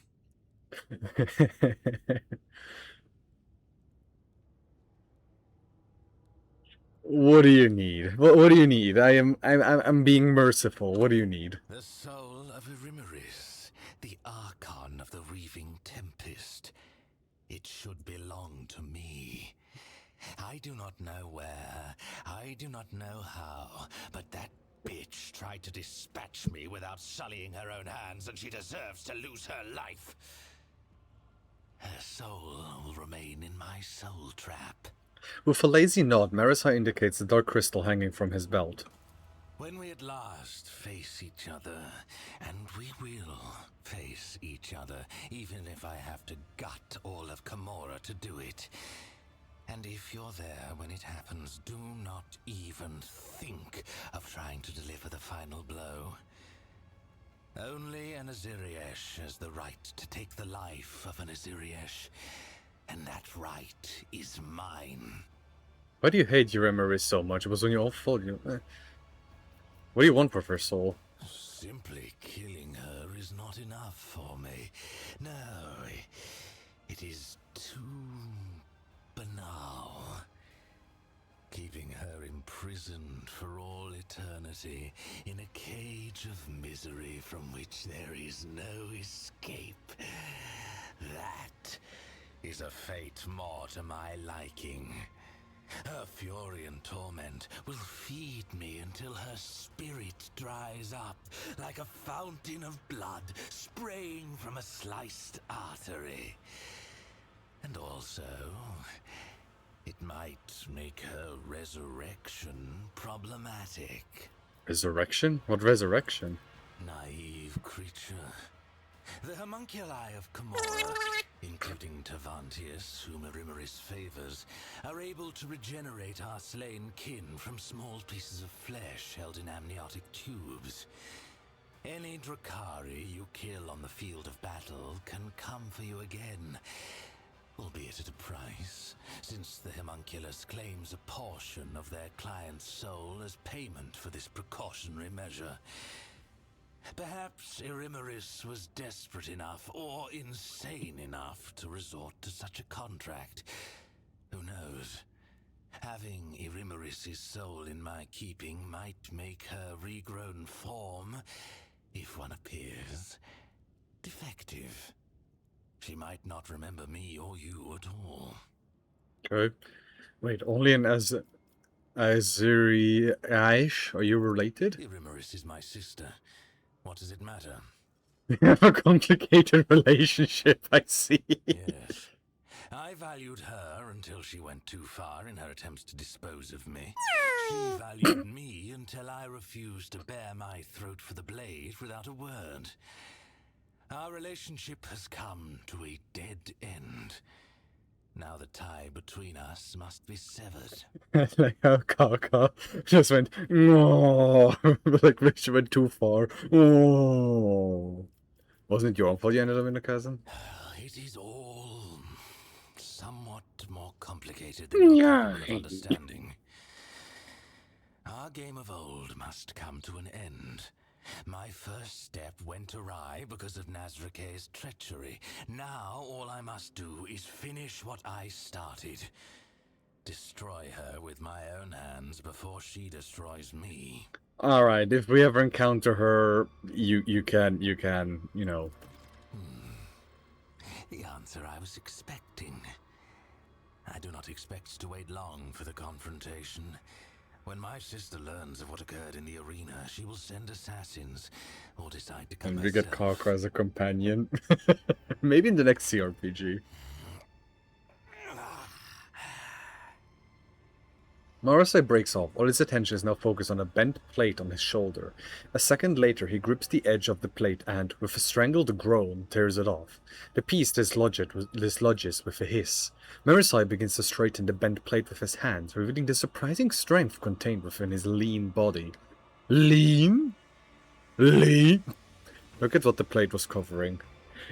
Speaker 1: What do you need? What do you need? I'm being merciful. What do you need?
Speaker 5: The soul of Irimaris, the archon of the Reaving Tempest. It should belong to me. I do not know where, I do not know how, but that bitch tried to dispatch me without sullying her own hands, and she deserves to lose her life. Her soul will remain in my soul trap.
Speaker 1: With a lazy nod, Marisa indicates the dark crystal hanging from his belt.
Speaker 5: When we at last face each other, and we will face each other, even if I have to gut all of Camorra to do it. And if you're there when it happens, do not even think of trying to deliver the final blow. Only an Aziriesh has the right to take the life of an Aziriesh, and that right is mine.
Speaker 1: Why do you hate Urimeris so much? It was on your own fault. What do you want with her soul?
Speaker 5: Simply killing her is not enough for me. No, it is too banal. Keeping her imprisoned for all eternity in a cage of misery from which there is no escape. That is a fate more to my liking. Her fury and torment will feed me until her spirit dries up like a fountain of blood spraying from a sliced artery. And also, it might make her resurrection problematic.
Speaker 1: Resurrection? What resurrection?
Speaker 5: Naive creature. The homunculi of Camorra, including Tavantius, whom Irimeris favors, are able to regenerate our slain kin from small pieces of flesh held in amniotic tubes. Any Drakari you kill on the field of battle can come for you again, albeit at a price, since the homunculus claims a portion of their client's soul as payment for this precautionary measure. Perhaps Irimeris was desperate enough or insane enough to resort to such a contract. Who knows? Having Irimeris' soul in my keeping might make her regrown form, if one appears, defective. She might not remember me or you at all.
Speaker 1: Okay. Wait, only an Aziri-Aish? Are you related?
Speaker 5: Irimeris is my sister. What does it matter?
Speaker 1: We have a complicated relationship, I see.
Speaker 5: Yes. I valued her until she went too far in her attempts to dispose of me. She valued me until I refused to bare my throat for the blade without a word. Our relationship has come to a dead end. Now the tie between us must be severed.
Speaker 1: Like how Kaka just went, no, like she went too far. Oh, wasn't it your own fault you ended up in a chasm?
Speaker 5: It is all somewhat more complicated than you're capable of understanding. Our game of old must come to an end. My first step went awry because of Nazrake's treachery. Now all I must do is finish what I started. Destroy her with my own hands before she destroys me.
Speaker 1: All right, if we ever encounter her, you can, you know.
Speaker 5: The answer I was expecting. I do not expect to wait long for the confrontation. When my sister learns of what occurred in the arena, she will send assassins, or decide to come
Speaker 1: And we
Speaker 5: herself.
Speaker 1: get Kaka as a companion. Maybe in the next CRPG. Marasai breaks off. All his attention is now focused on a bent plate on his shoulder. A second later, he grips the edge of the plate and, with a strangled groan, tears it off. The piece dislodges with a hiss. Marasai begins to straighten the bent plate with his hands, revealing the surprising strength contained within his lean body. Lean? Lean? Look at what the plate was covering.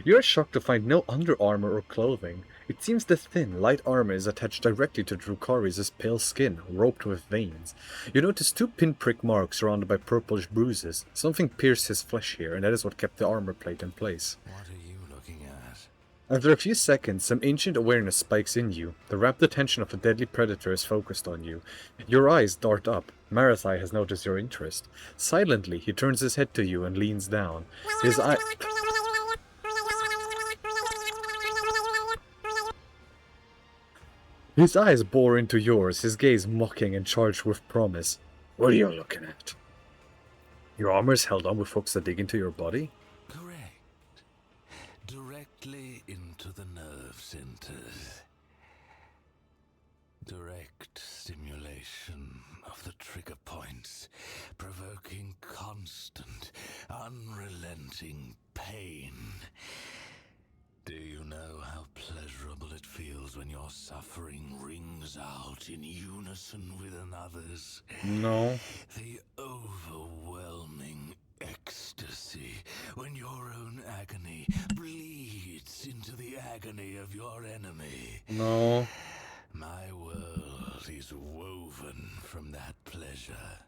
Speaker 1: You are shocked to find no under armor or clothing. It seems the thin, light armor is attached directly to Drukari's pale skin, roped with veins. You notice 2 pinprick marks surrounded by purplish bruises. Something pierced his flesh here, and that is what kept the armor plate in place.
Speaker 5: What are you looking at?
Speaker 1: After a few seconds, some ancient awareness spikes in you. The rapt attention of a deadly predator is focused on you. Your eyes dart up. Marathai has noticed your interest. Silently, he turns his head to you and leans down. His eyes bore into yours, his gaze mocking and charged with promise. What are you looking at? Your armor is held on with hooks that dig into your body?
Speaker 5: Correct. Directly into the nerve centers. Direct stimulation of the trigger points, provoking constant, unrelenting pain. Do you know how pleasurable it feels when your suffering rings out in unison with another's?
Speaker 1: No.
Speaker 5: The overwhelming ecstasy agony bleeds into the agony of your enemy.
Speaker 1: No.
Speaker 5: My world is woven from that pleasure.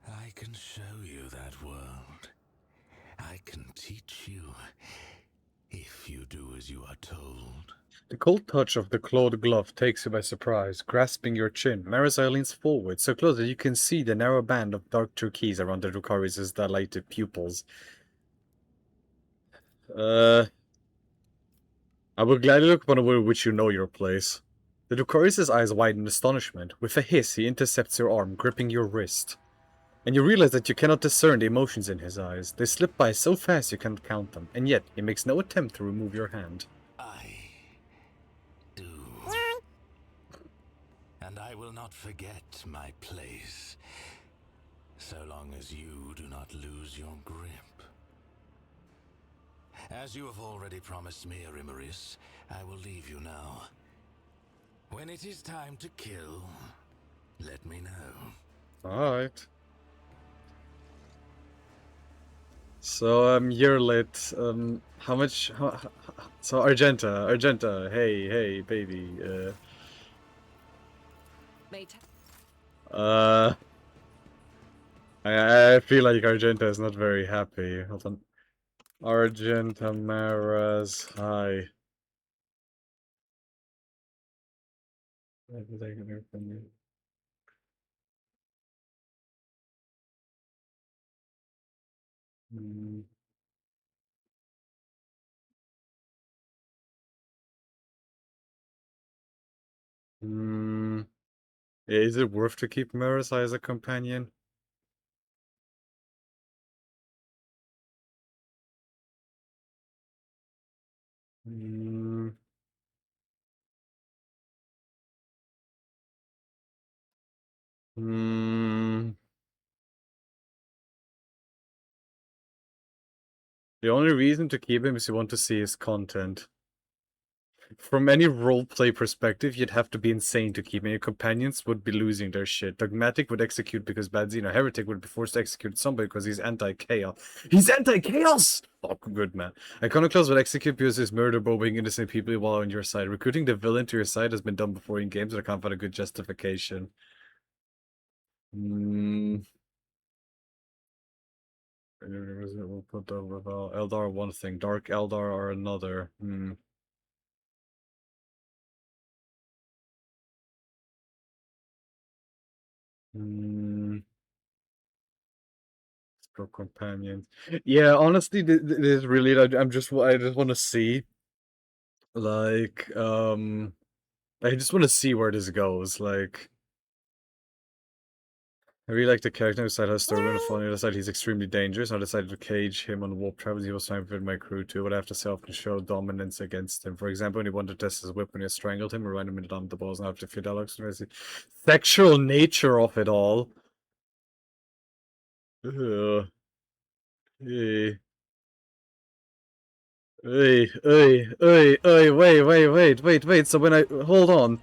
Speaker 5: I can show you that world. I can teach you, if you do as you are told.
Speaker 1: The cold touch of the clawed glove takes you by surprise, grasping your chin. Marazai leans forward, so close that you can see the narrow band of dark turquoise around the Drukhari's dilated pupils. I will gladly look upon a way in which you know your place. The Drukhari's eyes widen in astonishment. With a hiss, he intercepts your arm, gripping your wrist. And you realize that you cannot discern the emotions in his eyes. They slip by so fast you cannot count them, and yet he makes no attempt to remove your hand.
Speaker 5: I do. And I will not forget my place, so long as you do not lose your grip. As you have already promised me, Rimaris, I will leave you now. When it is time to kill, let me know.
Speaker 1: Alright. So, year late, so Argenta, hey, baby,
Speaker 3: Mate.
Speaker 1: I feel like Argenta is not very happy. Hold on. Argenta Maras, hi. Mm. Yeah, is it worth to keep Marisa as a companion? Mm. Mm. The only reason to keep him is you want to see his content. From any roleplay perspective, you'd have to be insane to keep him. Your companions would be losing their shit. Dogmatic would execute because Badzino. Heretic would be forced to execute somebody because he's anti-chaos. He's anti-chaos! Oh, good man. Iconoclast would execute because he's murder-bombing innocent people while on your side. Recruiting the villain to your side has been done before in games, but I can't find a good justification. We'll put over Eldar one thing, Dark Eldar are another. Pro companions. Yeah, honestly, this really, I just want to see, like, I just want to see where this goes. Like, I really like the character. On the side has story and fun. On the other side, he's extremely dangerous. I decided to cage him on warp travels. He was trying to fit my crew too, but I have to self and show dominance against him. For example, when he wanted to test his whip when he strangled him, or ran him into the balls, and after a few dialogues, the sexual nature of it all. Ugh. Hey. Wait. So hold on.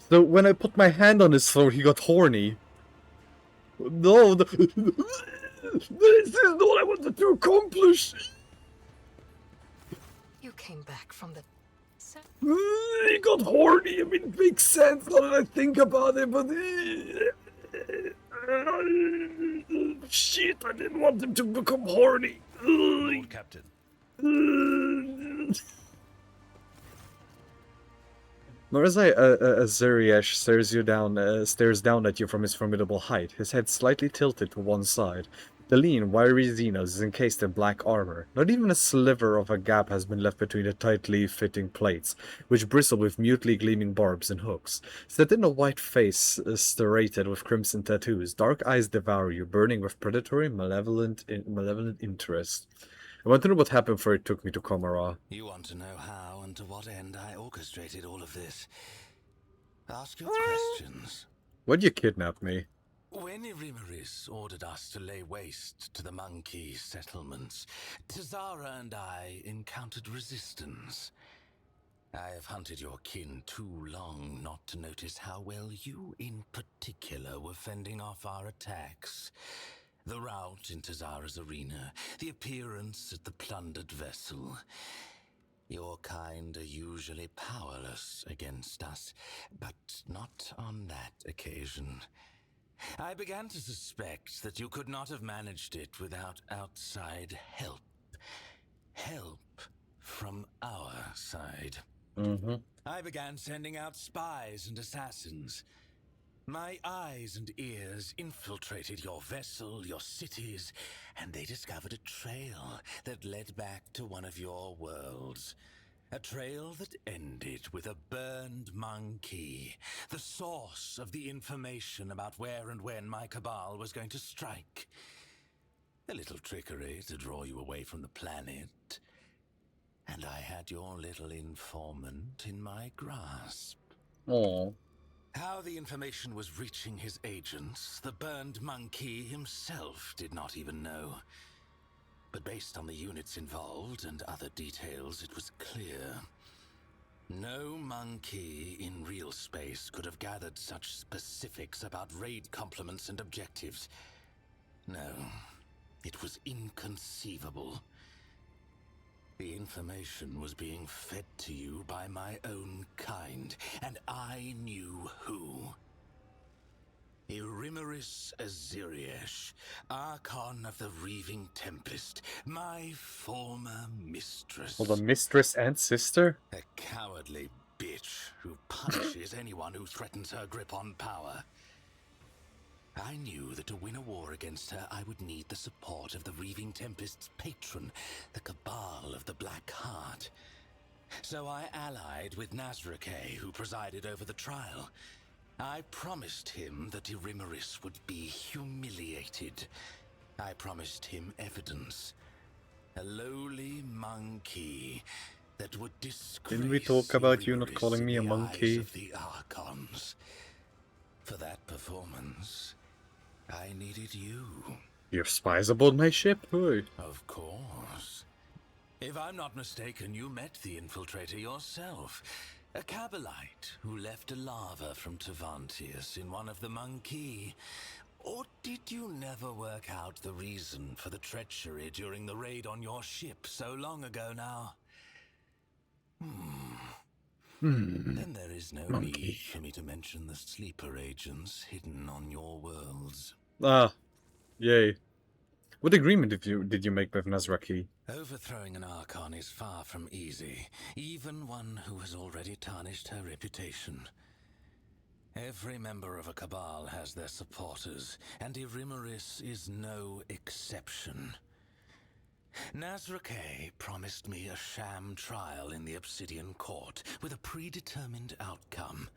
Speaker 1: So when I put my hand on his throat, he got horny. No, this is not what I wanted to accomplish.
Speaker 3: You came back from the...
Speaker 1: He got horny. I mean, it makes sense now that I think about it, but... Shit, I didn't want him to become horny.
Speaker 2: Lord Captain.
Speaker 1: Morazai Azuriash stares down at you from his formidable height, his head slightly tilted to one side. The lean, wiry Xenos is encased in black armor. Not even a sliver of a gap has been left between the tightly fitting plates, which bristle with mutely gleaming barbs and hooks. Set in a white face serrated with crimson tattoos, dark eyes devour you, burning with predatory, malevolent interest. I want to know what happened before it took me to Komara.
Speaker 5: You want to know how and to what end I orchestrated all of this? Ask your questions.
Speaker 1: Why'd you kidnap me?
Speaker 5: When Irimaris ordered us to lay waste to the monkey settlements, Tazara and I encountered resistance. I have hunted your kin too long not to notice how well you in particular were fending off our attacks. The rout into Zara's arena, the appearance at the plundered vessel. Your kind are usually powerless against us, but not on that occasion. I began to suspect that you could not have managed it without outside help. Help from our side.
Speaker 1: Mm-hmm.
Speaker 5: I began sending out spies and assassins. My eyes and ears infiltrated your vessel, your cities, and they discovered a trail that led back to one of your worlds. A trail that ended with a burned monkey, the source of the information about where and when my cabal was going to strike. A little trickery to draw you away from the planet. And I had your little informant in my grasp.
Speaker 1: Oh.
Speaker 5: How the information was reaching his agents, the burned monkey himself did not even know. But based on the units involved and other details, it was clear. No monkey in real space could have gathered such specifics about raid complements and objectives. No, it was inconceivable. The information was being fed to you by my own kind, and I knew who. Irimeris Aziriesh, Archon of the Reaving Tempest, my former mistress.
Speaker 1: Well, the mistress and sister?
Speaker 5: A cowardly bitch who punishes anyone who threatens her grip on power. I knew that to win a war against her, I would need the support of the Reaving Tempest's patron, the Cabal of the Black Heart. So I allied with Nazrake, who presided over the trial. I promised him that Irimeris would be humiliated. I promised him evidence. A lowly monkey that would disgrace
Speaker 1: Didn't we talk about you not
Speaker 5: Irimeris
Speaker 1: calling me a
Speaker 5: in the
Speaker 1: monkey?
Speaker 5: eyes of the Archons. For that performance, I needed you.
Speaker 1: You have spies aboard my ship? Hey.
Speaker 5: Of course. If I'm not mistaken, you met the infiltrator yourself. A Cabalite who left a lava from Tavantius in one of the monkey. Or did you never work out the reason for the treachery during the raid on your ship so long ago now? Then there is no
Speaker 1: Monkey.
Speaker 5: need for me to mention the sleeper agents hidden on your worlds.
Speaker 1: Ah, yay. What agreement did you make with Nazraki?
Speaker 5: Overthrowing an Archon is far from easy, even one who has already tarnished her reputation. Every member of a Cabal has their supporters, and Irimeris is no exception. Nazrake promised me a sham trial in the Obsidian Court with a predetermined outcome.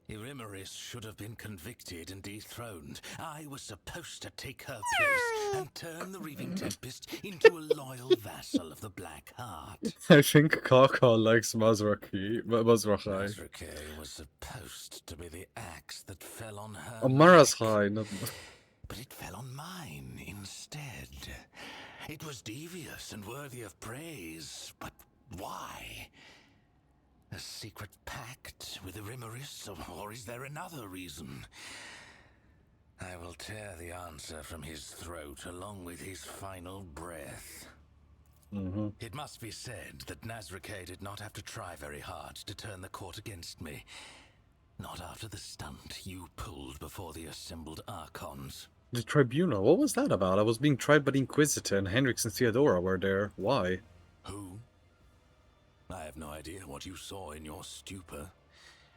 Speaker 5: Irimeris should have been convicted and dethroned. I was supposed to take her place and turn the Reaving Tempest into a loyal vassal of the Black Heart.
Speaker 1: I think Kaka likes Mazraki. Mazrachai.
Speaker 5: Nazrake was supposed to be the axe that fell on her
Speaker 1: Amara's
Speaker 5: neck,
Speaker 1: high, not...
Speaker 5: but it fell on mine instead. It was devious and worthy of praise, but why? A secret pact with Irimeris, or is there another reason? I will tear the answer from his throat along with his final breath. It must be said that Nazrake did not have to try very hard to turn the court against me. Not after the stunt you pulled before the assembled Archons.
Speaker 1: The tribunal, what was that about? I was being tried by the Inquisitor and Hendrix and Theodora were there. Why?
Speaker 5: Who? I have no idea what you saw in your stupor.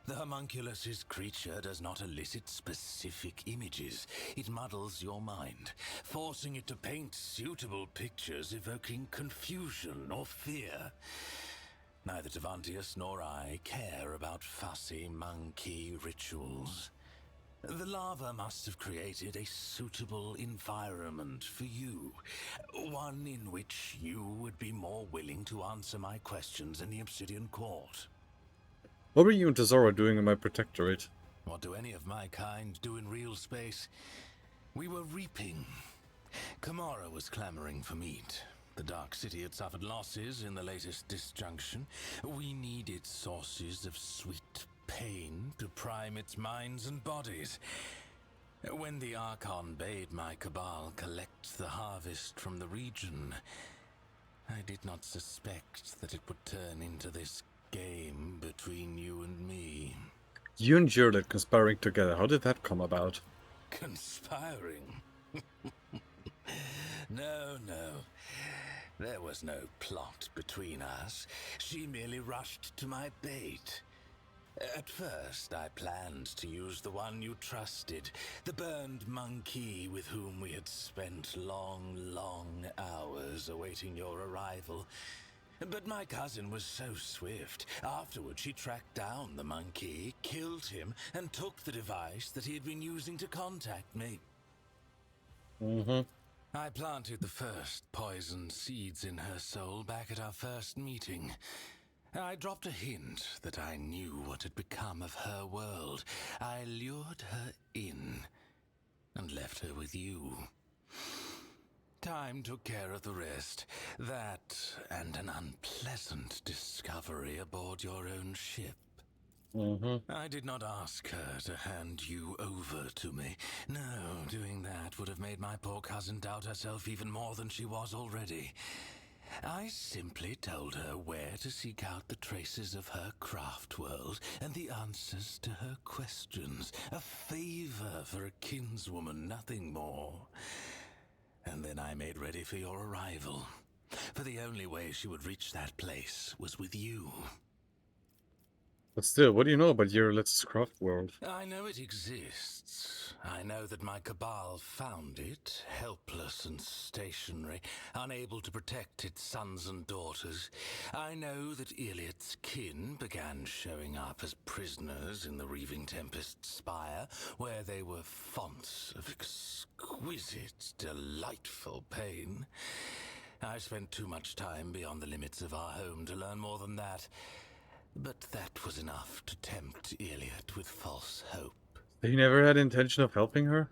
Speaker 5: The homunculus' creature does not elicit specific images. It muddles your mind, forcing it to paint suitable pictures evoking confusion or fear. Neither Tavantius nor I care about fussy monkey rituals. The lava must have created a suitable environment for you. One in which you would be more willing to answer my questions in the Obsidian Court.
Speaker 1: What were you and Tesoro doing in my protectorate?
Speaker 5: What do any of my kind do in real space? We were reaping. Kamara was clamoring for meat. The Dark City had suffered losses in the latest disjunction. We needed sources of sweet pain to prime its minds and bodies. When the Archon bade my cabal collect the harvest from the region, I did not suspect that it would turn into this game between you and me.
Speaker 1: You and Jurlet conspiring together. How did that come about?
Speaker 5: Conspiring? No, no. There was no plot between us. She merely rushed to my bait. At first, I planned to use the one you trusted, the burned monkey with whom we had spent long, long hours awaiting your arrival. But my cousin was so swift. Afterward, she tracked down the monkey, killed him, and took the device that he had been using to contact me. I planted the first poisoned seeds in her soul back at our first meeting. I dropped a hint that I knew what had become of her world. I lured her in and left her with you. Time took care of the rest. That and an unpleasant discovery aboard your own ship. I did not ask her to hand you over to me. No, doing that would have made my poor cousin doubt herself even more than she was already. I simply told her where to seek out the traces of her craft world and the answers to her questions. A favor for a kinswoman, nothing more. And then I made ready for your arrival. For the only way she would reach that place was with you.
Speaker 1: But still, what do you know about Jurlet's craft world?
Speaker 5: I know it exists. I know that my cabal found it, helpless and stationary, unable to protect its sons and daughters. I know that Iliad's kin began showing up as prisoners in the Reaving Tempest's spire, where they were fonts of exquisite, delightful pain. I spent too much time beyond the limits of our home to learn more than that. But that was enough to tempt Iliad with false hope.
Speaker 1: He never had intention of helping her?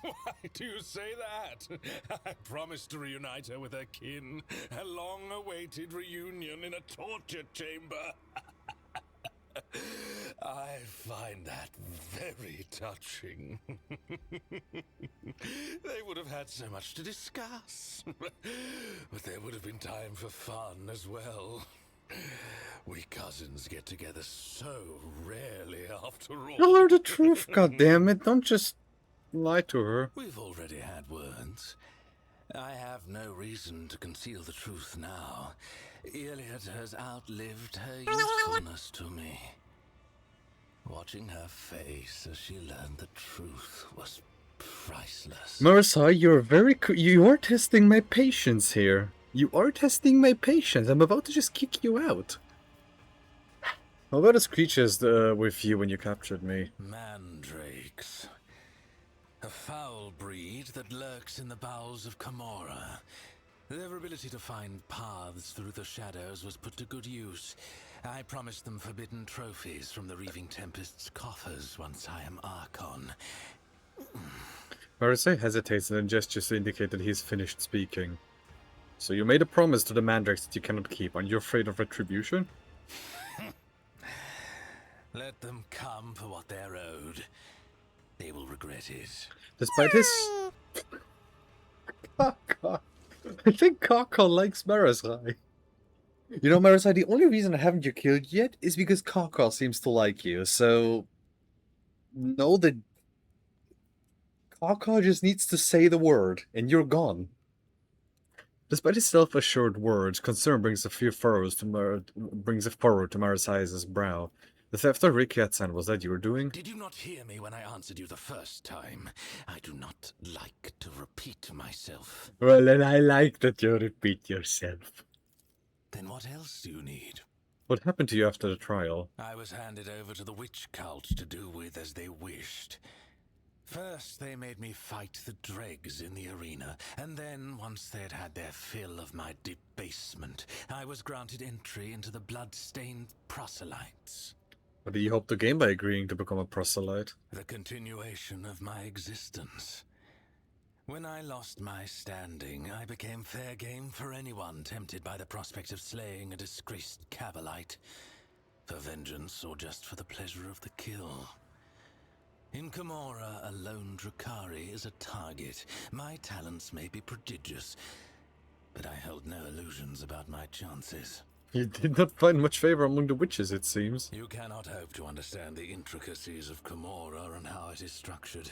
Speaker 5: Why do you say that? I promised to reunite her with her kin. A long-awaited reunion in a torture chamber. I find that very touching. They would have had so much to discuss. But there would have been time for fun as well. We cousins get together so rarely after all.
Speaker 1: Tell her the truth, goddammit. Don't just lie to her.
Speaker 5: We've already had words. I have no reason to conceal the truth now. Iliad has outlived her usefulness to me. Watching her face as she learned the truth was priceless.
Speaker 1: Marissa, you're very you are testing my patience here. You are testing my patience. I'm about to just kick you out. How about those creatures with you when you captured me?
Speaker 5: Mandrakes. A foul breed that lurks in the bowels of Camorra. Their ability to find paths through the shadows was put to good use. I promised them forbidden trophies from the Reaving Tempest's coffers once I am Archon.
Speaker 1: Marissa hesitates and then gestures to indicate that he's finished speaking. So you made a promise to the Mandrakes that you cannot keep. Aren't you afraid of retribution?
Speaker 5: Let them come for what they're owed. They will regret it.
Speaker 1: Despite his... Kaka. I think Kaka likes Marissa. You know, Marissa, the only reason I haven't you killed yet is because Kaka seems to like you, so... Know that... Kaka just needs to say the word, and you're gone. Despite his self-assured words, concern brings a furrow to Marisai's brow. The theft of Rikiatsan, was that you were doing?
Speaker 5: Did you not hear me when I answered you the first time? I do not like to repeat myself.
Speaker 1: Well, then I like that you repeat yourself.
Speaker 5: Then what else do you need?
Speaker 1: What happened to you after the trial?
Speaker 5: I was handed over to the witch cult to do with as they wished. First, they made me fight the dregs in the arena, and then, once they had had their fill of my debasement, I was granted entry into the blood-stained proselytes.
Speaker 1: What do you hope to gain by agreeing to become a proselyte?
Speaker 5: The continuation of my existence. When I lost my standing, I became fair game for anyone tempted by the prospect of slaying a disgraced Cabalite. For vengeance or just for the pleasure of the kill? In Camorra, a lone Drukhari is a target. My talents may be prodigious, but I held no illusions about my chances.
Speaker 1: You did not find much favor among the witches, it seems.
Speaker 5: You cannot hope to understand the intricacies of Camorra and how it is structured.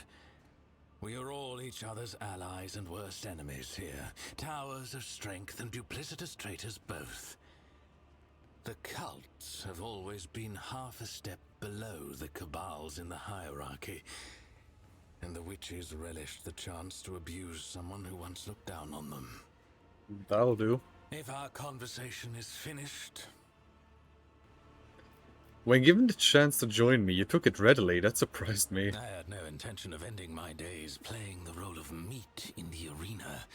Speaker 5: We are all each other's allies and worst enemies here. Towers of strength and duplicitous traitors both. The cults have always been half a step below the cabals in the hierarchy, and the witches relished the chance to abuse someone who once looked down on them.
Speaker 1: That'll do.
Speaker 5: If our conversation is finished...
Speaker 1: When given the chance to join me, you took it readily. That surprised me.
Speaker 5: I had no intention of ending my days playing the role of meat in the arena.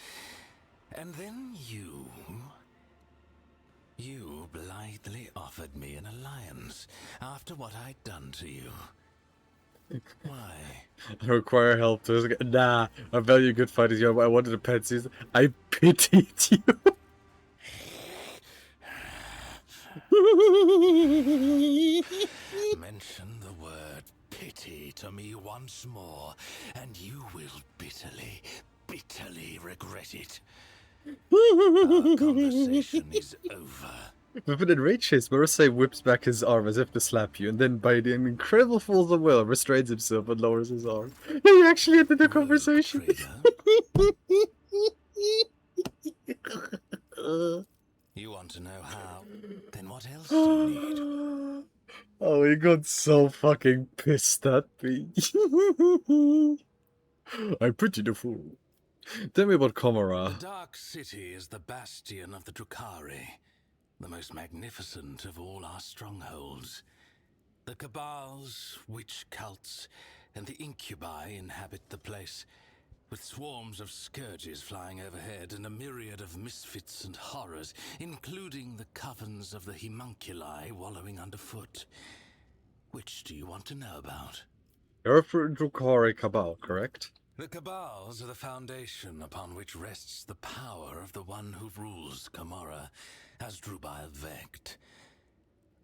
Speaker 5: And then you blithely offered me an alliance after what I'd done to you. Why?
Speaker 1: I require help. Nah, I value good fighters. I wanted a pet season. I pitied you.
Speaker 5: Mention the word pity to me once more, and you will bitterly, bitterly regret it. Our conversation is over.
Speaker 1: With an enraged chase, Marseille whips back his arm as if to slap you, and then, by the incredible force of will, restrains himself and lowers his arm. He actually ended the conversation.
Speaker 5: You want to know how? Then what else do you need?
Speaker 1: Oh, he got so fucking pissed at me. I pity the fool. Tell me about
Speaker 5: The
Speaker 1: Camorra.
Speaker 5: Dark City is the bastion of the Drukhari, the most magnificent of all our strongholds. The cabals, witch cults, and the incubi inhabit the place, with swarms of scourges flying overhead and a myriad of misfits and horrors, including the covens of the homunculi wallowing underfoot. Which do you want to know about?
Speaker 1: You're a Drukhari Cabal, correct?
Speaker 5: The cabals are the foundation upon which rests the power of the one who rules Camorra, as Drubile Vect.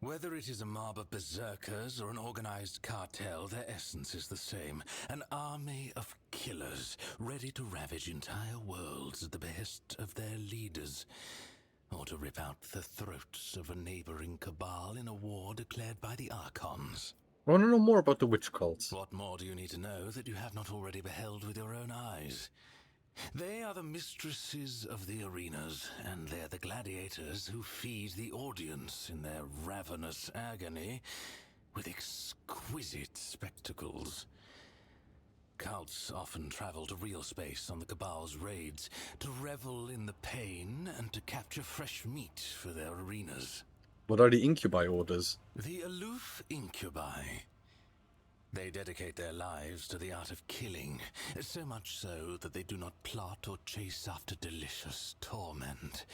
Speaker 5: Whether it is a mob of berserkers or an organized cartel, their essence is the same. An army of killers, ready to ravage entire worlds at the behest of their leaders, or to rip out the throats of a neighboring cabal in a war declared by the Archons.
Speaker 1: I want to know more about the witch cults.
Speaker 5: What more do you need to know that you have not already beheld with your own eyes? They are the mistresses of the arenas, and they're the gladiators who feed the audience in their ravenous agony with exquisite spectacles. Cults often travel to real space on the Cabal's raids to revel in the pain and to capture fresh meat for their arenas.
Speaker 1: What are the incubi orders?
Speaker 5: The aloof incubi. They dedicate their lives to the art of killing, so much so that they do not plot or chase after delicious torment.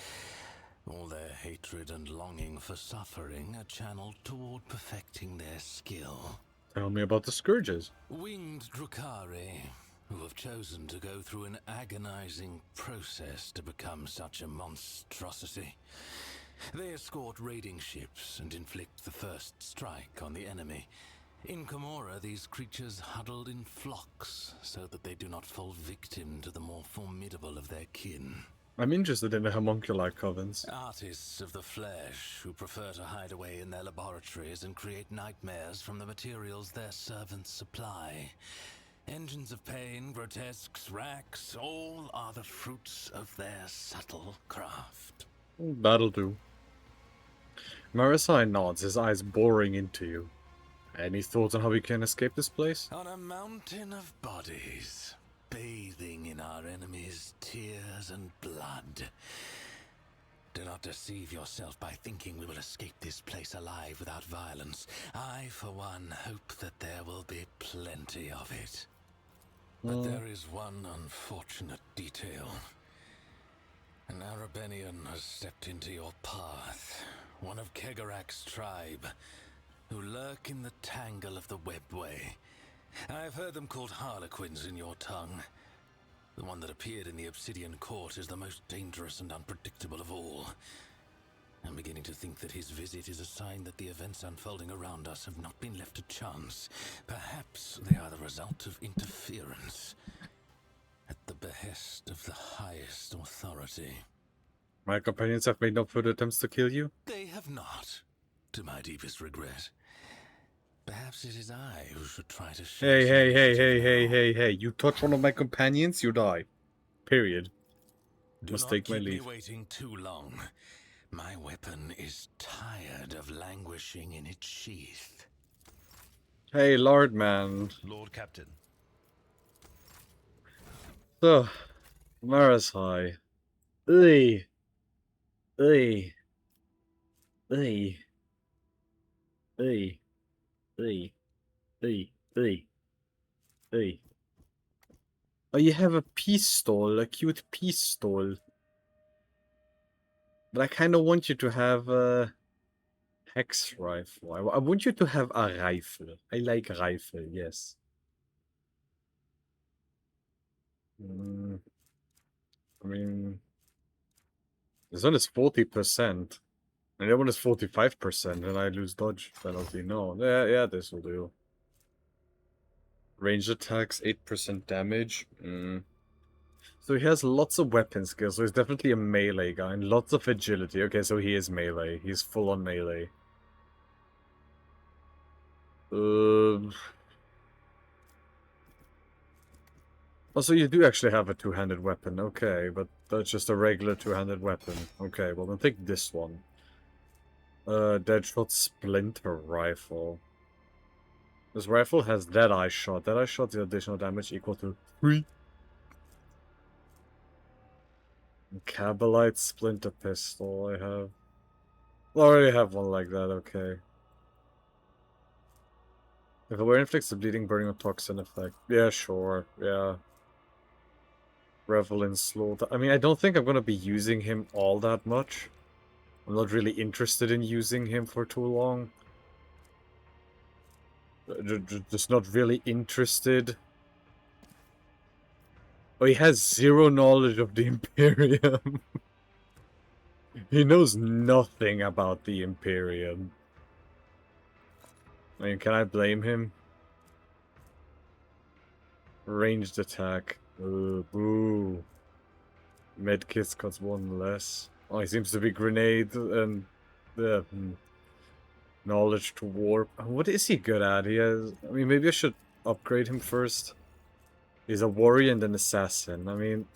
Speaker 5: All their hatred and longing for suffering are channeled toward perfecting their skill.
Speaker 1: Tell me about the scourges.
Speaker 5: Winged Drukhari, who have chosen to go through an agonizing process to become such a monstrosity. They escort raiding ships and inflict the first strike on the enemy. In Camorra, these creatures huddled in flocks so that they do not fall victim to the more formidable of their kin.
Speaker 1: I'm interested in the homunculi covens.
Speaker 5: Artists of the flesh who prefer to hide away in their laboratories and create nightmares from the materials their servants supply. Engines of pain, grotesques, racks, all are the fruits of their subtle craft.
Speaker 1: That'll do. Marasai nods, his eyes boring into you. Any thoughts on how we can escape this place?
Speaker 5: On a mountain of bodies, bathing in our enemies' tears and blood. Do not deceive yourself by thinking we will escape this place alive without violence. I, for one, hope that there will be plenty of it. But there is one unfortunate detail. An Arabenian has stepped into your path, one of Kegarak's tribe, who lurk in the tangle of the webway. I've heard them called harlequins in your tongue. The one that appeared in the Obsidian Court is the most dangerous and unpredictable of all. I'm beginning to think that his visit is a sign that the events unfolding around us have not been left to chance. Perhaps they are the result of interference at the behest of the highest authority.
Speaker 1: My companions have made no further attempts to kill you?
Speaker 5: They have not, to my deepest regret. Perhaps it is I who should try to show
Speaker 1: Hey,
Speaker 5: some
Speaker 1: hey, hey,
Speaker 5: initiative
Speaker 1: hey, hey,
Speaker 5: now.
Speaker 1: hey, hey. You touch one of my companions, you die. Period.
Speaker 5: Do
Speaker 1: Must
Speaker 5: not
Speaker 1: take my
Speaker 5: keep me
Speaker 1: leave.
Speaker 5: waiting too long. My weapon is tired of languishing in its sheath.
Speaker 1: Hey, Lord man.
Speaker 2: Lord Captain.
Speaker 1: So, Mara's high. Ey. Ey. Ey. Ey. Ey. Ey. Ey. Ey. Oh, you have a pistol, a cute pistol. But I kind of want you to have a hex rifle. I want you to have a rifle. I like rifle, yes. I mean, this one is 40%. And the other one is 45%, and I lose dodge penalty. No, yeah, this will do. Range attacks, 8% damage. So he has lots of weapon skills, so he's definitely a melee guy, and lots of agility. Okay, so he is melee. He's full on melee. Also, you do actually have a two-handed weapon. Okay, but that's just a regular two-handed weapon. Okay, well then take this one. Deadshot Splinter Rifle. This rifle has Deadeye Shot. Deadeye Shot is additional damage equal to 3. Cabalite Splinter Pistol I have. I already have one like that, okay. If a wear inflicts a bleeding, burning, or toxin effect. Yeah, sure, yeah. Revel in Slaughter. I mean, I don't think I'm gonna be using him all that much. I'm not really interested in using him for too long. Just not really interested. Oh, he has zero knowledge of the Imperium. He knows nothing about the Imperium. I mean, can I blame him? Ranged attack. Boo. Medkits costs 1 less. Oh, he seems to be grenade and knowledge to warp. What is he good at? He has. I mean, maybe I should upgrade him first. He's a warrior and an assassin. I mean,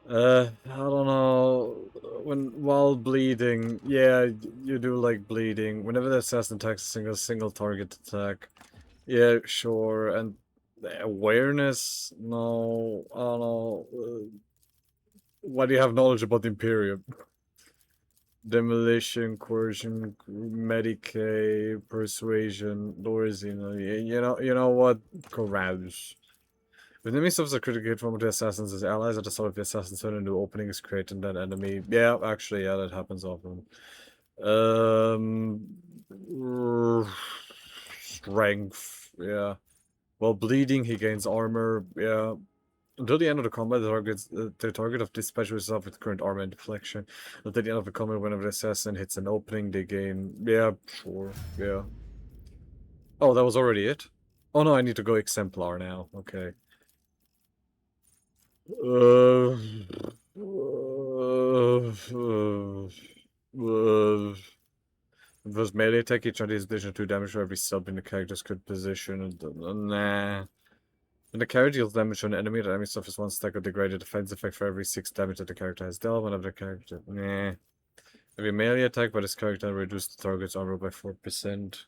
Speaker 1: I don't know. While bleeding, yeah, you do like bleeding. Whenever the assassin attacks a single target attack, yeah, sure. And the awareness, no, I don't know. Why do you have knowledge about the Imperium? Demolition, coercion, Medicaid, persuasion, Lorzina. You know what? Carouse. If the enemy suffers a critical hit from the assassins, his allies at the start of the assassin's turn into opening is created and that enemy. Yeah, actually, yeah, that happens often. Strength, yeah. While bleeding, he gains armor, yeah. Until the end of the combat, the target of this special is off with current armor and deflection. Until the end of the combat, whenever the assassin hits an opening, they gain. Yeah, sure, yeah. Oh, that was already it? Oh no, I need to go Exemplar now. Okay. Uh, With melee attack, each of these additional 2 damage for every sub in the character's good position. Nah. When the character deals damage to an enemy, the enemy suffers 1 stack of degraded defense effect for every 6 damage that the character has dealt. Whenever the character. Nah. Every melee attack by this character reduces the target's armor by 4%.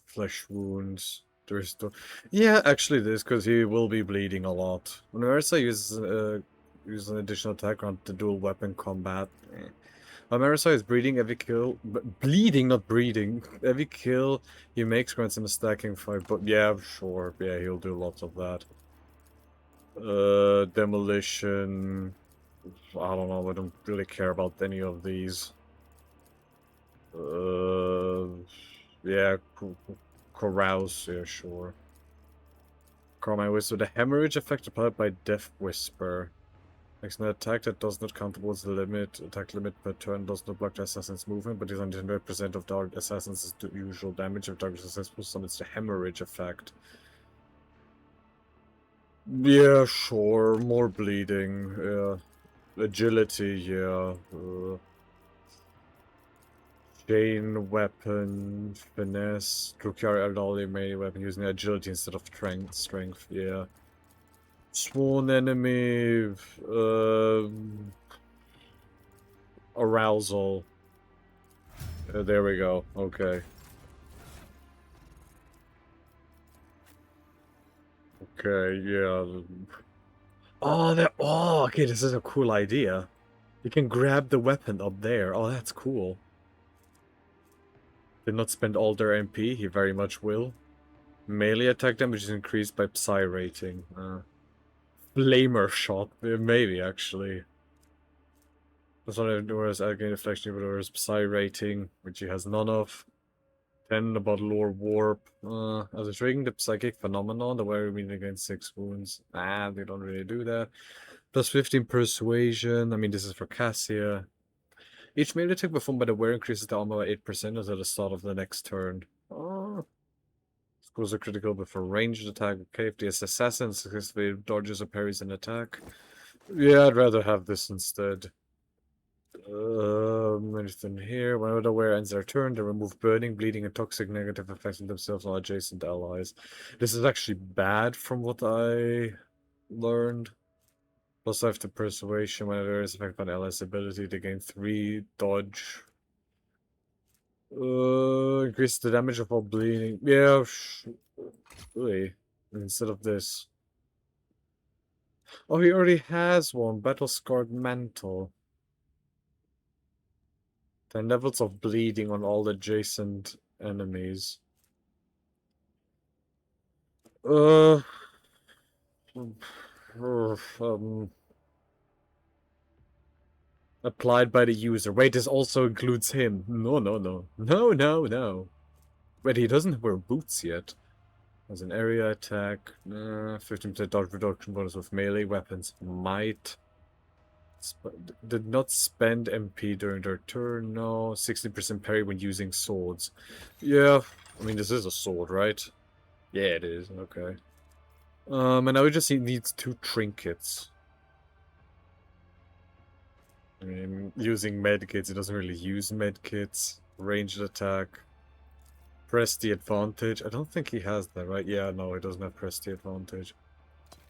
Speaker 1: Flesh wounds. Yeah, actually this, because he will be bleeding a lot. Whenever I use an additional attack on the dual weapon combat. Marisa is bleeding every kill, bleeding, not breeding. Every kill he makes grants him a stacking fight, but yeah, sure, yeah, he'll do lots of that. Demolition. I don't know, I don't really care about any of these. Yeah, Carouse, yeah, sure. Carmine Whisper, the hemorrhage effect applied by Death Whisper. Makes an attack that does not count towards the limit. Attack limit per turn does not block the assassin's movement, but is on 100% of target assassin's usual damage. If target successful summons the hemorrhage effect. Yeah, sure. More bleeding. Yeah. Agility, yeah. Chain weapon, finesse, Drukari Ardali melee weapon using agility instead of strength, yeah. Sworn enemy, arousal. There we go, okay. Okay, yeah. Oh, okay, this is a cool idea. You can grab the weapon up there. Oh, that's cool. Did not spend all their MP, he very much will. Melee attack damage is increased by Psy rating. Flamer shot, maybe actually. That's what I do as again deflection, but there's Psy rating, which he has none of. 10 about lore warp. As a triggering the psychic phenomenon, the wearer mean against 6 wounds. They don't really do that. Plus 15 persuasion. I mean, this is for Cassia. Each melee attack performed by the wearer increases the armor by 8% until the start of the next turn. Scores are critical but for ranged attack. Okay, if the assassin successfully dodges or parries an attack. Yeah, I'd rather have this instead. Anything here? Whenever the wearer ends their turn, they remove burning, bleeding, and toxic negative effects on themselves or adjacent allies. This is actually bad from what I learned. Plus I have the persuasion. Whenever there is effect on allies' ability to gain 3 dodge. Increase the damage of all bleeding. Yeah, wait. Instead of this. Oh, he already has one. Battle Scarred Mantle. 10 levels of bleeding on all adjacent enemies. Applied by the user. Wait, this also includes him. No, no, no. No, no, no. Wait, he doesn't wear boots yet. As an area attack. 15% dodge reduction bonus with melee weapons. Might. Did not spend MP during their turn. No. 60% parry when using swords. Yeah. I mean, this is a sword, right? Yeah, it is. Okay. And now he just needs 2 trinkets. I mean, using medkits, he doesn't really use medkits. Ranged attack. Press the advantage. I don't think he has that, right? Yeah, no, he doesn't have press the advantage.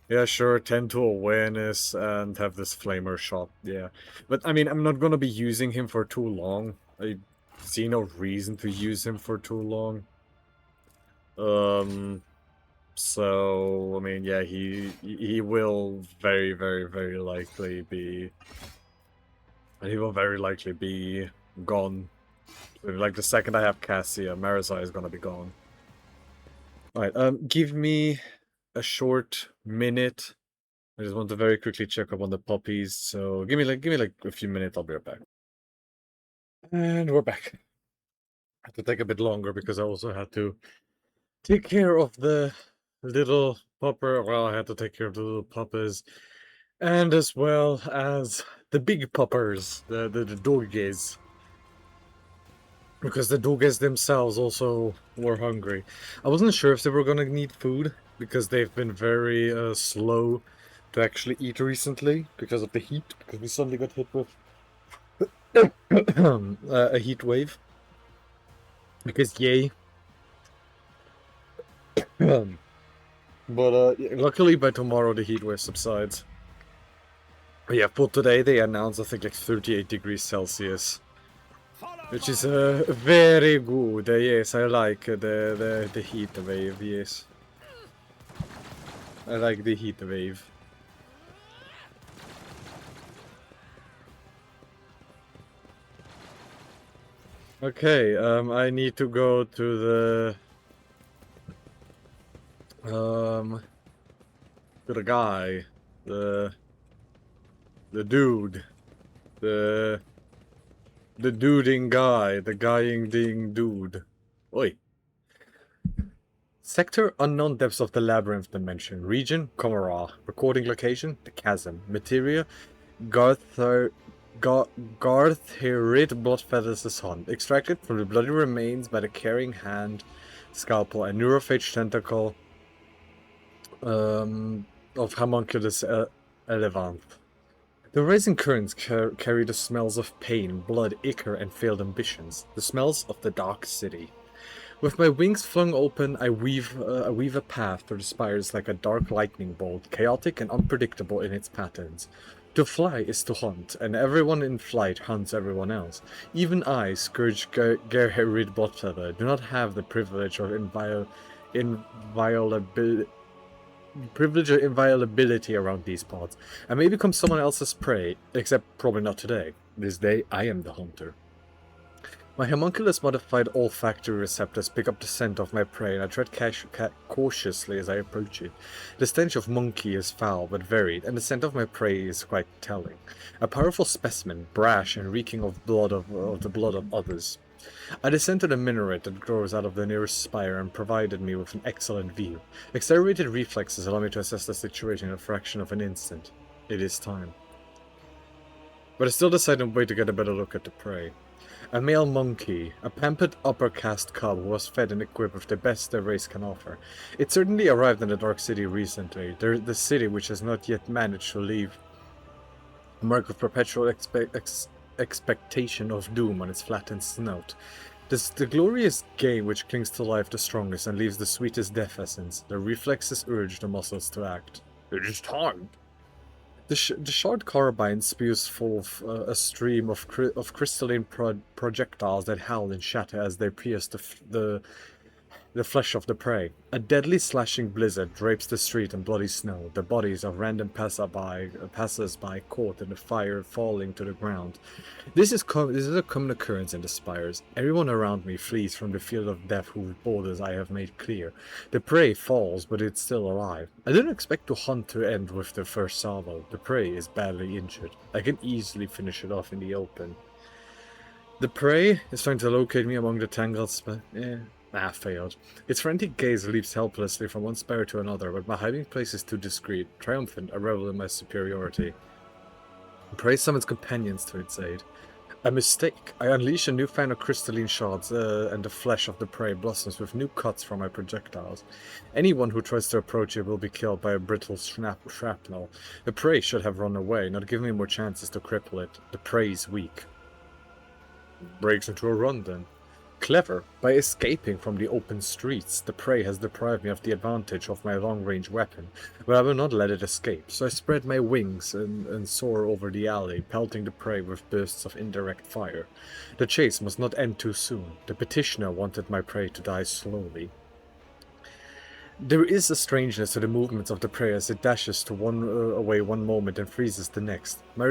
Speaker 1: Yeah, sure, 10 to awareness and have this flamer shot, yeah. But, I mean, I'm not gonna be using him for too long. I see no reason to use him for too long. So, I mean, yeah, he will very, very, very likely be... He will very likely be gone. Like, the second I have Cassia, Marisai is gonna be gone. Alright, give me a short minute. I just want to very quickly check up on the puppies, so give me like a few minutes, I'll be right back. And we're back. I had to take a bit longer because I also had to take care of the little pupper. Well, I had to take care of the little puppers. And as well as the big puppers, the doggies. Because the doggies themselves also were hungry. I wasn't sure if they were gonna need food, because they've been very slow to actually eat recently, because of the heat, because we suddenly got hit with a heat wave. Because yay. But luckily by tomorrow the heat wave subsides. But yeah, for today they announced I think like 38 degrees Celsius. Which is very good. Yes, I like the heat wave. Yes, I like the heat wave. Okay, I need to go to the guy, the dude, the duding guy, the guying ding dude. Oi. Sector unknown depths of the labyrinth dimension. Region Komara. Recording location The Chasm. Materia Garther... Gartherid Bloodfeathers' hunt, extracted from the bloody remains by the carrying hand, scalpel, and neurophage tentacle of Homunculus elevanth. The rising currents carry the smells of pain, blood, ichor, and failed ambitions, the smells of the dark city. With my wings flung open, I weave a path through the spires like a dark lightning bolt, chaotic and unpredictable in its patterns. To fly is to hunt, and everyone in flight hunts everyone else. Even I, Scourge Gerherid Bloodfeather, do not have the privilege of inviolability around these parts. I may become someone else's prey, except probably not today. This day, I am the hunter. My homunculus modified olfactory receptors pick up the scent of my prey, and I tread cautiously as I approach it. The stench of monkey is foul but varied, and the scent of my prey is quite telling. A powerful specimen, brash and reeking of the blood of others. I descend to the minaret that grows out of the nearest spire and provided me with an excellent view. Accelerated reflexes allow me to assess the situation in a fraction of an instant. It is time. But I still decide on a way to get a better look at the prey. A male monkey, a pampered upper caste cub who was fed and equipped with the best their race can offer. It certainly arrived in the Dark City recently, the city which has not yet managed to leave a mark of perpetual expectation of doom on its flattened snout. The glorious game which clings to life the strongest and leaves the sweetest death essence. The reflexes urge the muscles to act. It is time! The short carbine spews forth a stream of crystalline projectiles that howl and shatter as they pierce the flesh of the prey. A deadly slashing blizzard drapes the street in bloody snow, the bodies of random passers-by caught in the fire falling to the ground. This is a common occurrence in the spires. Everyone around me flees from the field of death whose borders I have made clear. The prey falls, but it's still alive. I didn't expect the hunt to end with the first salvo. The prey is badly injured. I can easily finish it off in the open. The prey is trying to locate me among the tangled failed. Its frantic gaze leaps helplessly from one spire to another, but my hiding place is too discreet. Triumphant, I revel in my superiority. Prey summons companions to its aid. A mistake. I unleash a new fan of crystalline shards, and the flesh of the prey blossoms with new cuts from my projectiles. Anyone who tries to approach it will be killed by a brittle shrapnel. The prey should have run away, not giving me more chances to cripple it. The prey is weak. Breaks into a run then. Clever. By escaping from the open streets, the prey has deprived me of the advantage of my long-range weapon, but I will not let it escape, so I spread my wings and soar over the alley, pelting the prey with bursts of indirect fire. The chase must not end too soon. The petitioner wanted my prey to die slowly. There is a strangeness to the movements of the prey as it dashes to away one moment and freezes the next. My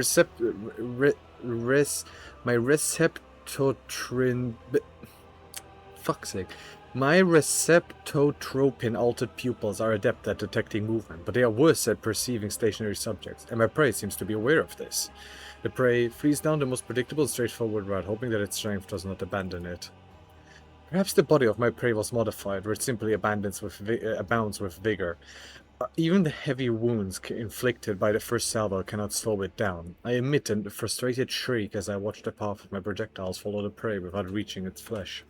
Speaker 1: receptotropin-altered pupils are adept at detecting movement, but they are worse at perceiving stationary subjects, and my prey seems to be aware of this. The prey flees down the most predictable and straightforward route, hoping that its strength does not abandon it. Perhaps the body of my prey was modified, or it simply abounds with vigor. Even the heavy wounds inflicted by the first salvo cannot slow it down. I emit a frustrated shriek as I watch the path of my projectiles follow the prey without reaching its flesh.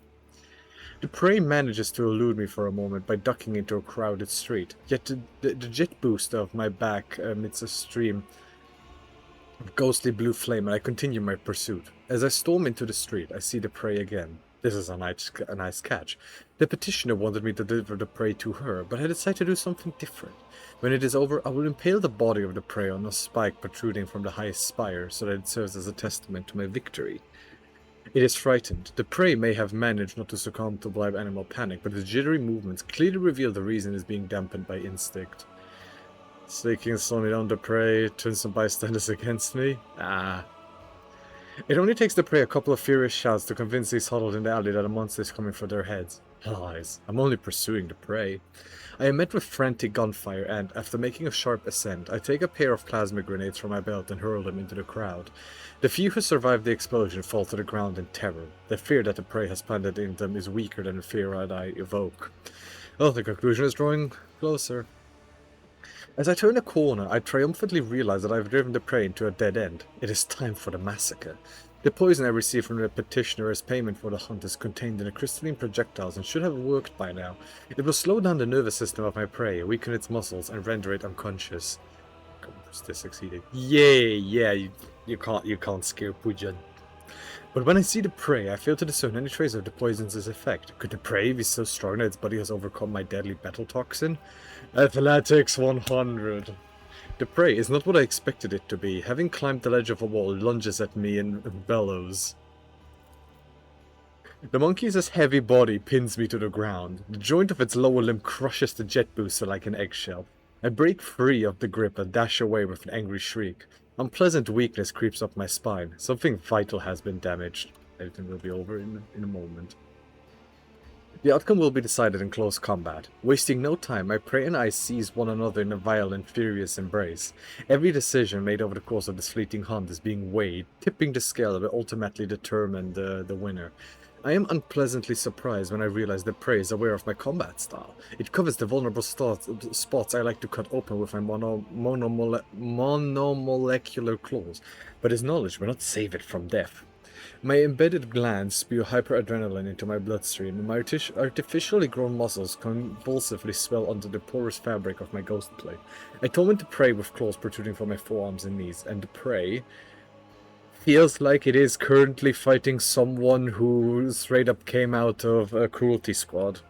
Speaker 1: The prey manages to elude me for a moment by ducking into a crowded street, yet the jet boost of my back emits a stream of ghostly blue flame, and I continue my pursuit. As I storm into the street, I see the prey again. This is a nice catch. The petitioner wanted me to deliver the prey to her, but I decided to do something different. When it is over, I will impale the body of the prey on a spike protruding from the highest spire, so that it serves as a testament to my victory. It is frightened. The prey may have managed not to succumb to blind animal panic, but its jittery movements clearly reveal the reason is being dampened by instinct. Slaking slowly down the prey, turn some bystanders against me? It only takes the prey a couple of furious shouts to convince these huddled in the alley that a monster is coming for their heads. Lies. I'm only pursuing the prey. I am met with frantic gunfire and, after making a sharp ascent, I take a pair of plasma grenades from my belt and hurl them into the crowd. The few who survive the explosion fall to the ground in terror. The fear that the prey has planted in them is weaker than the fear that I evoke. Well, the conclusion is drawing closer. As I turn a corner, I triumphantly realize that I've driven the prey into a dead end. It is time for the massacre. The poison I received from the petitioner as payment for the hunt is contained in the crystalline projectiles and should have worked by now. It will slow down the nervous system of my prey, weaken its muscles, and render it unconscious. They succeeded. Yay! Yeah, you can't scare Pujan. But when I see the prey, I fail to discern any trace of the poison's effect. Could the prey be so strong that its body has overcome my deadly battle toxin? Athletics 100. The prey is not what I expected it to be. Having climbed the ledge of a wall, it lunges at me and bellows. The monkey's heavy body pins me to the ground. The joint of its lower limb crushes the jet booster like an eggshell. I break free of the grip and dash away with an angry shriek. Unpleasant weakness creeps up my spine. Something vital has been damaged. Everything will be over in a moment. The outcome will be decided in close combat. Wasting no time, my prey and I seize one another in a violent, furious embrace. Every decision made over the course of this fleeting hunt is being weighed, tipping the scale that will ultimately determine the winner. I am unpleasantly surprised when I realize the prey is aware of my combat style. It covers the vulnerable spots I like to cut open with my monomolecular claws, but his knowledge will not save it from death. My embedded glands spew hyperadrenaline into my bloodstream, and my artificially grown muscles convulsively swell under the porous fabric of my ghost plate. I torment the prey with claws protruding from my forearms and knees, and the prey feels like it is currently fighting someone who straight up came out of a cruelty squad.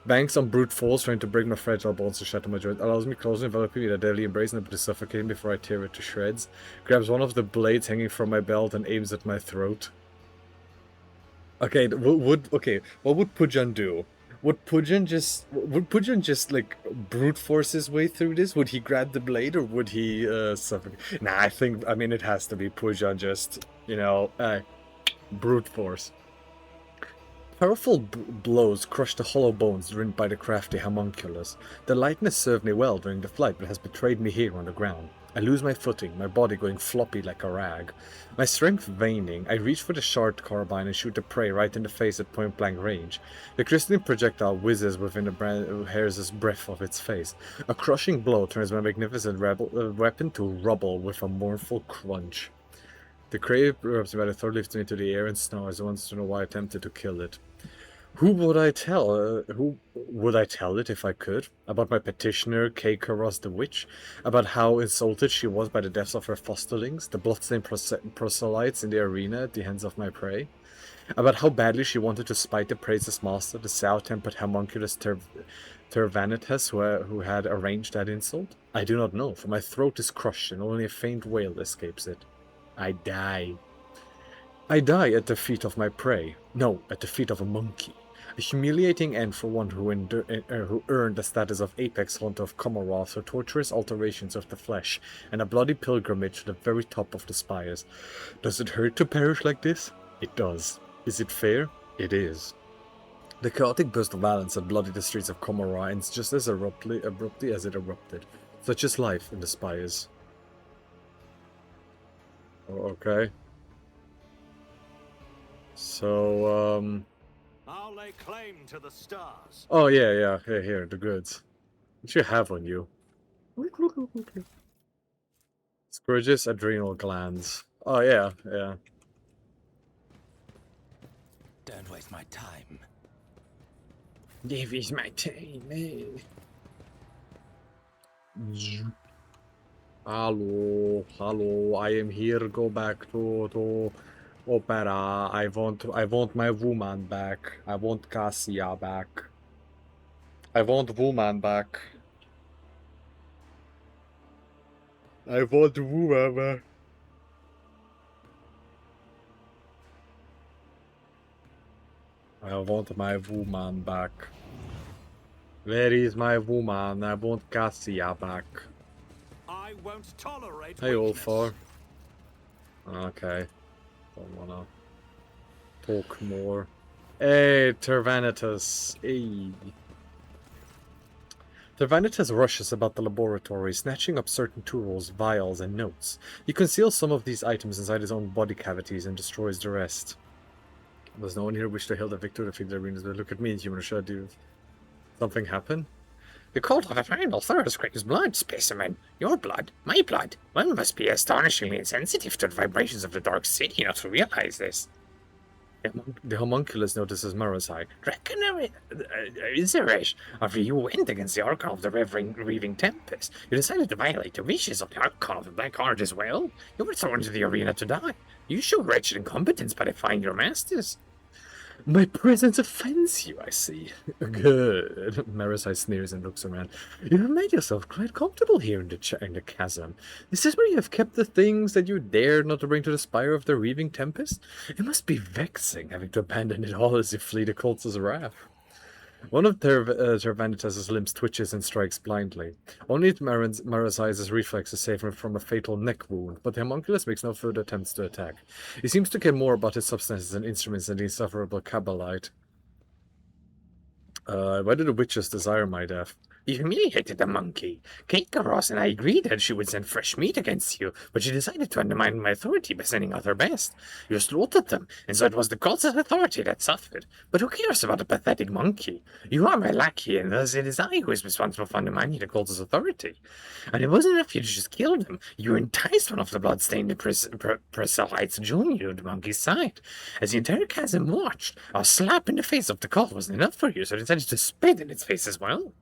Speaker 1: Banks on brute force trying to break my fragile bones to shatter my joint, allows me close enveloping me with a deadly embrace and to suffocate me before I tear it to shreds. Grabs one of the blades hanging from my belt and aims at my throat. Okay, what would Pujan do? Would Pujan just like brute force his way through this? Would he grab the blade or would he suffocate? Nah, I mean it has to be Pujan just, brute force. Powerful blows crush the hollow bones driven by the crafty homunculus. The lightness served me well during the flight, but has betrayed me here on the ground. I lose my footing, my body going floppy like a rag. My strength waning, I reach for the shard carbine and shoot the prey right in the face at point-blank range. The crystalline projectile whizzes within the hair's breath of its face. A crushing blow turns my magnificent weapon to rubble with a mournful crunch. The prey rubs me by the throat, lifts me into the air and snarls. Wants to know why I attempted to kill it. Who would I tell? Who would I tell it if I could? About my petitioner, Kaikaros the Witch? About how insulted she was by the deaths of her fosterlings, the bloodstained proselytes in the arena at the hands of my prey? About how badly she wanted to spite the praise's master, the sour-tempered homunculus Tervanitas, who had arranged that insult? I do not know, for my throat is crushed and only a faint wail escapes it. I die. I die at the feet of my prey. No, at the feet of a monkey. A humiliating end for one who earned the status of apex hunter of Komarov through torturous alterations of the flesh, and a bloody pilgrimage to the very top of the spires. Does it hurt to perish like this? It does. Is it fair? It is. The chaotic burst of violence that bloodied the streets of Komarov ends just as abruptly as it erupted. Such is life in the spires. Okay. So,
Speaker 2: I'll lay claim to the stars.
Speaker 1: oh, yeah, here, the goods. What you have on you? Scourges, adrenal glands. Oh, yeah.
Speaker 5: Don't waste my time.
Speaker 1: Give is my time, eh? Hello, I am here, go back to Opera. I want my woman back. I want Cassia back. I want woman back. I want woman back. I want my woman back. Where is my woman? I want Cassia back.
Speaker 2: I won't tolerate
Speaker 1: Hey,
Speaker 2: weakness.
Speaker 1: Ulfar. Okay. Don't wanna talk more. Hey, Tervanitas. Hey. Tervanitas rushes about the laboratory, snatching up certain tools, vials, and notes. He conceals some of these items inside his own body cavities and destroys the rest. Does no one here wish to hail the victor to feed the arenas? Look at me, human. Should I do something happen?
Speaker 6: The cult of the final thirst craves blood, specimen. Your blood, my blood. One must be astonishingly insensitive to the vibrations of the Dark City not to realize this.
Speaker 1: The homunculus notices Marasai.
Speaker 6: Is there it? After you went against the Archon of the Reaving Tempest, you decided to violate the wishes of the Archon of the Black Art as well? You were thrown into the arena to die. You show wretched incompetence by defying your masters.
Speaker 1: My presence offends you, I see. Good. Marasai sneers and looks around. You have made yourself quite comfortable here in the chasm. Is this where you have kept the things that you dared not to bring to the spire of the Reaving Tempest? It must be vexing having to abandon it all as you flee the cult's wrath. One of Tervanitas' limbs twitches and strikes blindly. Only Marasai's reflexes save him from a fatal neck wound, but the homunculus makes no further attempts to attack. He seems to care more about his substances and instruments than the insufferable Kabbalite. Why do the witches desire my death?
Speaker 6: You humiliated the monkey. Kaikaros and I agreed that she would send fresh meat against you, but she decided to undermine my authority by sending out her best. You slaughtered them, and so it was the cult's authority that suffered. But who cares about a pathetic monkey? You are my lackey, and thus it is I who is responsible for undermining the cult's authority. And it wasn't enough you just killed him. You enticed one of the blood-stained proselytes to join you on the monkey's side. As the entire chasm watched, a slap in the face of the cult wasn't enough for you, so you decided to spit in its face as well.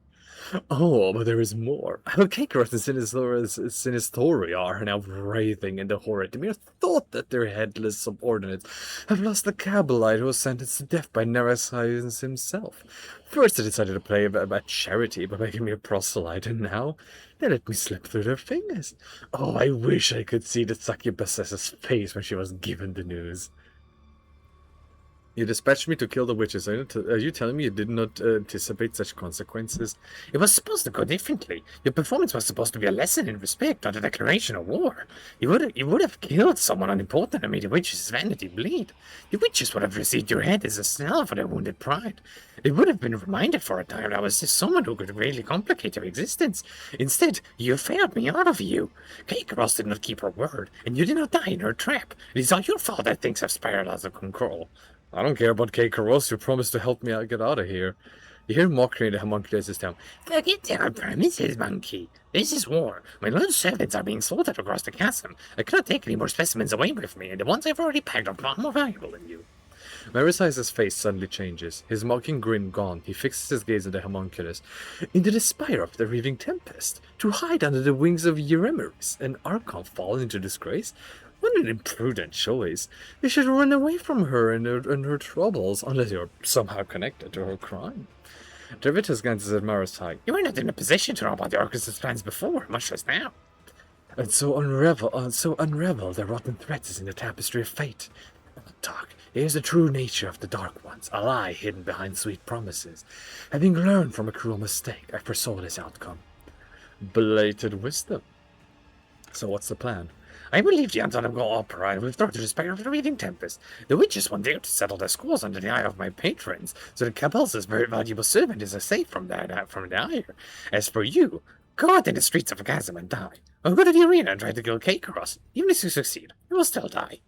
Speaker 1: Oh, but there is more. Kaikaros and Sinistori are now writhing in the horror. The mere thought that their headless subordinates have lost the Kabbalite who was sentenced to death by Narascius himself. First they decided to play about charity by making me a proselyte, and now they let me slip through their fingers. Oh, I wish I could see the succubus's face when she was given the news. You dispatched me to kill the witches. Are you telling me you did not anticipate such consequences?
Speaker 6: It was supposed to go differently. Your performance was supposed to be a lesson in respect, not a declaration of war. You would have killed someone unimportant and made the witches' vanity bleed. The witches would have received your head as a salve for their wounded pride. They would have been reminded for a time that I was just someone who could greatly complicate their existence. Instead, you failed me out of you. Kaikaros did not keep her word, and you did not die in her trap. It is all your fault that things have spiraled out of control.
Speaker 1: I don't care about Kaikaros, who promised to help me get out of here. You hear mockery in the homunculus' town.
Speaker 6: Forget our promises, monkey. This is war. My little servants are being slaughtered across the chasm. I cannot take any more specimens away with me, and the ones I've already packed are far more valuable than you.
Speaker 1: Marasai's face suddenly changes. His mocking grin gone, he fixes his gaze at the homunculus. Into the spire of the Reaving Tempest, to hide under the wings of Euremeris, and Archon fall into disgrace? What an imprudent choice. You should run away from her and her troubles, unless you're somehow connected to her crime. Trevitas glances at Marasai.
Speaker 6: You were not in a position to know about the Archon's plans before, much less now.
Speaker 1: And so unravel the rotten threads in the tapestry of fate. Dark, here's the true nature of the Dark Ones, a lie hidden behind sweet promises. Having learned from a cruel mistake, I foresaw this outcome. Belated wisdom. So what's the plan?
Speaker 6: I will leave the Antonov Opera and withdraw to the spire of the Reaving Tempest. The witches won't dare to settle their scores under the eye of my patrons, so the Cabals' very valuable servant is safe from the ire. As for you, go out in the streets of the chasm and die. Or go to the arena and try to kill Kaikaros. Even if you succeed, you will still die.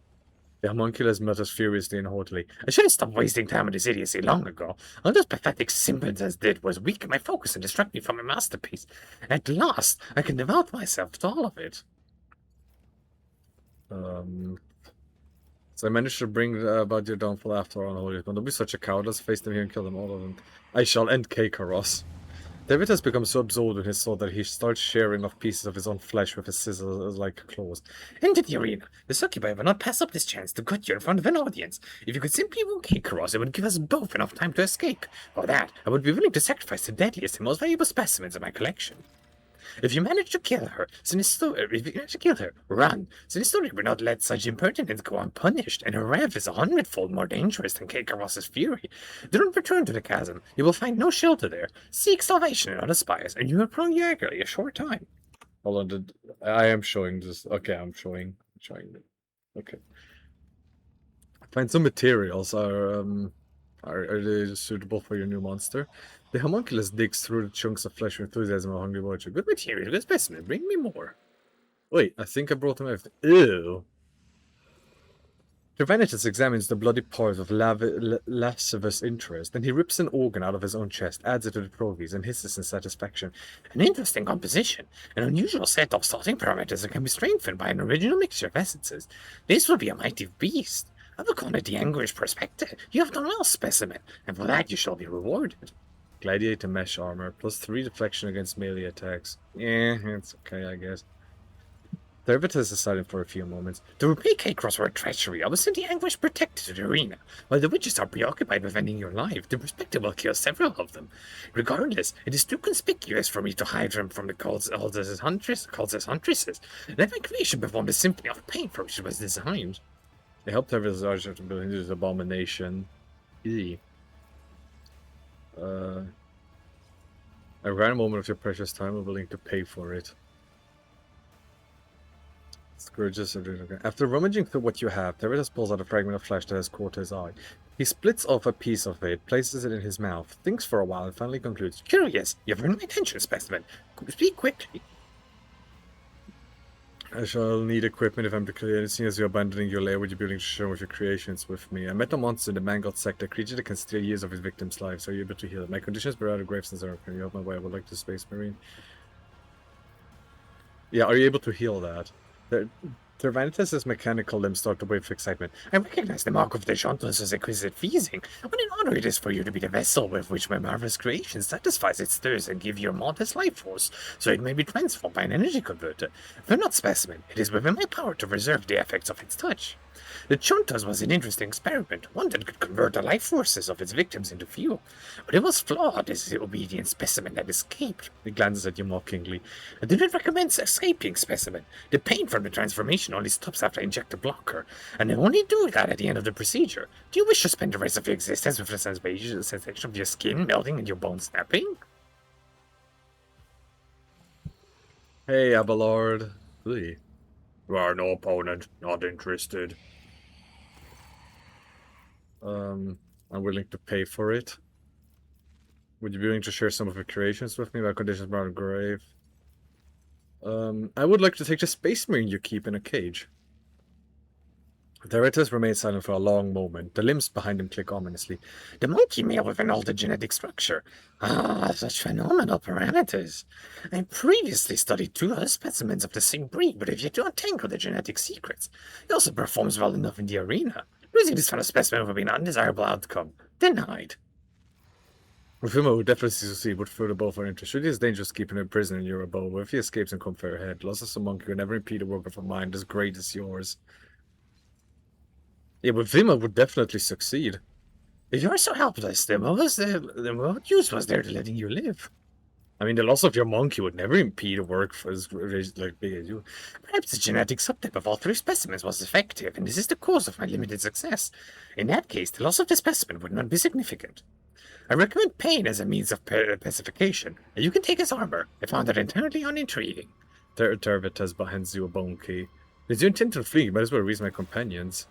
Speaker 1: The homunculus mutters furiously and haughtily.
Speaker 6: I should have stopped wasting time on this idiocy long ago. All those pathetic simpletons did was weaken my focus and distract me from my masterpiece. At last, I can devote myself to all of it.
Speaker 1: So I managed to bring about your downfall after all, Holy One. Don't be such a coward. Let's face them here and kill them, all of them. I shall end Kaikaros. David has become so absorbed in his soul that he starts sharing off pieces of his own flesh with his scissors-like claws.
Speaker 6: Into the arena. The succubi will not pass up this chance to gut you in front of an audience. If you could simply woo Kaikaros, it would give us both enough time to escape. For that, I would be willing to sacrifice the deadliest and most valuable specimens of my collection. If you manage to kill her, run. Sinistori will not let such impertinence go unpunished, and her wrath is 100-fold more dangerous than Kaikaros' fury. Do not return to the chasm. You will find no shelter there. Seek salvation in other spires, and you will prolong your agony a short time.
Speaker 1: Hold on, I am showing this. Okay, I'm showing. Okay. Find some materials. Are they suitable for your new monster? The homunculus digs through the chunks of flesh with enthusiasm of a hungry watcher. Good material, good specimen. Bring me more. Wait, I think I brought him everything. Ew. Tervanitas examines the bloody part of lascivious interest, then he rips an organ out of his own chest, adds it to the trophies, and hisses in satisfaction.
Speaker 6: An interesting composition, an unusual set of starting parameters that can be strengthened by an original mixture of essences. This will be a mighty beast. I will call it the Anguish Perspective. You have done well, specimen, and for that you shall be rewarded.
Speaker 1: Gladiator mesh armor, +3 deflection against melee attacks. It's okay, I guess. Tervitas is silent for a few moments.
Speaker 6: To repay K-Cross were treachery, I will send the Anguish Protector to the arena. While the witches are preoccupied with ending your life, the Perspective will kill several of them. Regardless, it is too conspicuous for me to hide them from the cults as huntresses. Let my creation perform the symphony of pain for which it was designed.
Speaker 1: They helped Tervitas archer to build his abomination. I ran a moment of your precious time, I'm willing to pay for it. Scourges. After rummaging through what you have, Tervitas pulls out a fragment of flesh that has caught his eye. He splits off a piece of it, places it in his mouth, thinks for a while, and finally concludes,
Speaker 6: Curious, you've earned my attention, specimen. Speak quickly.
Speaker 1: I shall need equipment if I'm to clear it. Seeing as you're abandoning your lair, would you be willing to share with your creations with me? I met a monster in the Mangold sector, a creature that can steal years of his victims' lives. Are you able to heal it? My conditions were out of grave since can you help my way? I would like to Space Marine. Yeah, are you able to heal that? Tervanitas' mechanical limbs start to wave with excitement.
Speaker 6: I recognize the mark of the Chantos as exquisite feasting. What an honor it is for you to be the vessel with which my marvelous creation satisfies its thirst and give your modest life force, so it may be transformed by an energy converter. Fear not, specimen, it is within my power to reserve the effects of its touch. The Chontas was an interesting experiment, one that could convert the life forces of its victims into fuel. But it was flawed as the obedient specimen that escaped.
Speaker 1: He glances at you mockingly.
Speaker 6: I do not recommend escaping, specimen. The pain from the transformation only stops after I inject a blocker, and I only do that at the end of the procedure. Do you wish to spend the rest of your existence with the sensation of your skin melting and your bones snapping?
Speaker 1: Hey, Abelard. Really?
Speaker 6: You are no opponent, not interested.
Speaker 1: I'm willing to pay for it. Would you be willing to share some of your creations with me by conditions around grave? I would like to take the Space Marine you keep in a cage. Tervitas remains silent for a long moment. The limbs behind him click ominously.
Speaker 6: The monkey male with an altered genetic structure. Ah, such phenomenal parameters. I previously studied 2 other specimens of the same breed, but have yet to untangle the genetic secrets. He also performs well enough in the arena. Losing this fellow specimen would be an undesirable outcome. Denied.
Speaker 1: Rufimo would definitely succeed, but further both are interested. It is dangerous keeping him a prisoner in your abode, but if he escapes and come fair ahead, loss of some monkey would never impede a work of a mind as great as yours. Yeah, but Vima would definitely succeed.
Speaker 6: If you are so helpless, then what use was there to letting you live?
Speaker 1: I mean, the loss of your monkey would never impede a work for as like big as you.
Speaker 6: Perhaps the genetic subtype of all 3 specimens was defective, and this is the cause of my limited success. In that case, the loss of the specimen would not be significant. I recommend pain as a means of pacification, and you can take his armor. I found it entirely unintriguing.
Speaker 1: Tervitas hands you a bone key. If you intend to flee, you might as well raise my companions.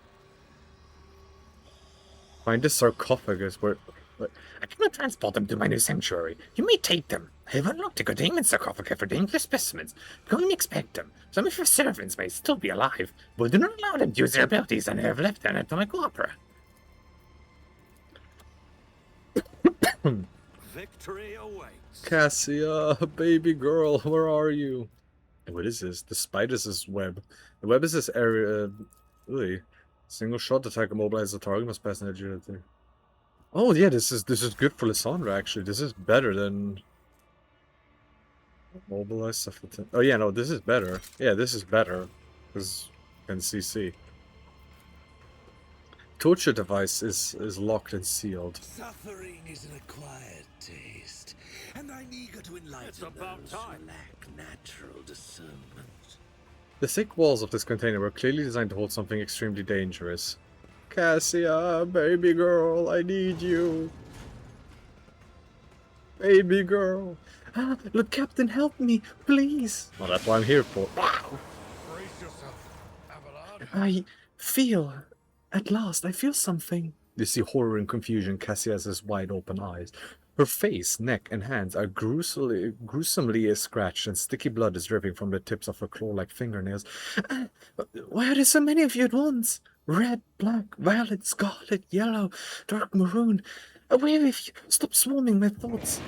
Speaker 1: Find the sarcophagus where...
Speaker 6: I cannot transport them to my new sanctuary. You may take them. I have unlocked a containment sarcophagus for dangerous specimens. Go and inspect them. Some of your servants may still be alive, but do not allow them to use their abilities and have left an anatomical opera.
Speaker 2: Victory awaits.
Speaker 1: Cassia, baby girl, where are you? And what is this? The spider's web. The web is this area... really... Single shot attack immobilize the target must pass an agility. Oh yeah, this is good for Lysandra actually. This is better than mobilize stuff. Oh yeah, no, this is better. Yeah, this is better because can CC. Torture device is locked and sealed.
Speaker 5: Suffering is an acquired taste, and I'm eager to enlighten
Speaker 2: It's about
Speaker 5: those
Speaker 2: time.
Speaker 5: who lack natural discernment.
Speaker 1: The thick walls of this container were clearly designed to hold something extremely dangerous. Cassia, baby girl, I need you. Baby girl. Ah, look, Captain, help me, please. Well, that's what I'm here for.
Speaker 2: Brace yourself, Abelard.
Speaker 1: I feel, at last, I feel something. You see horror and confusion Cassia's wide open eyes. Her face, neck, and hands are gruesomely scratched, and sticky blood is dripping from the tips of her claw-like fingernails. Why are there so many of you at once?
Speaker 6: Red, black, violet, scarlet, yellow, dark maroon. Away with you! Stop swarming my thoughts!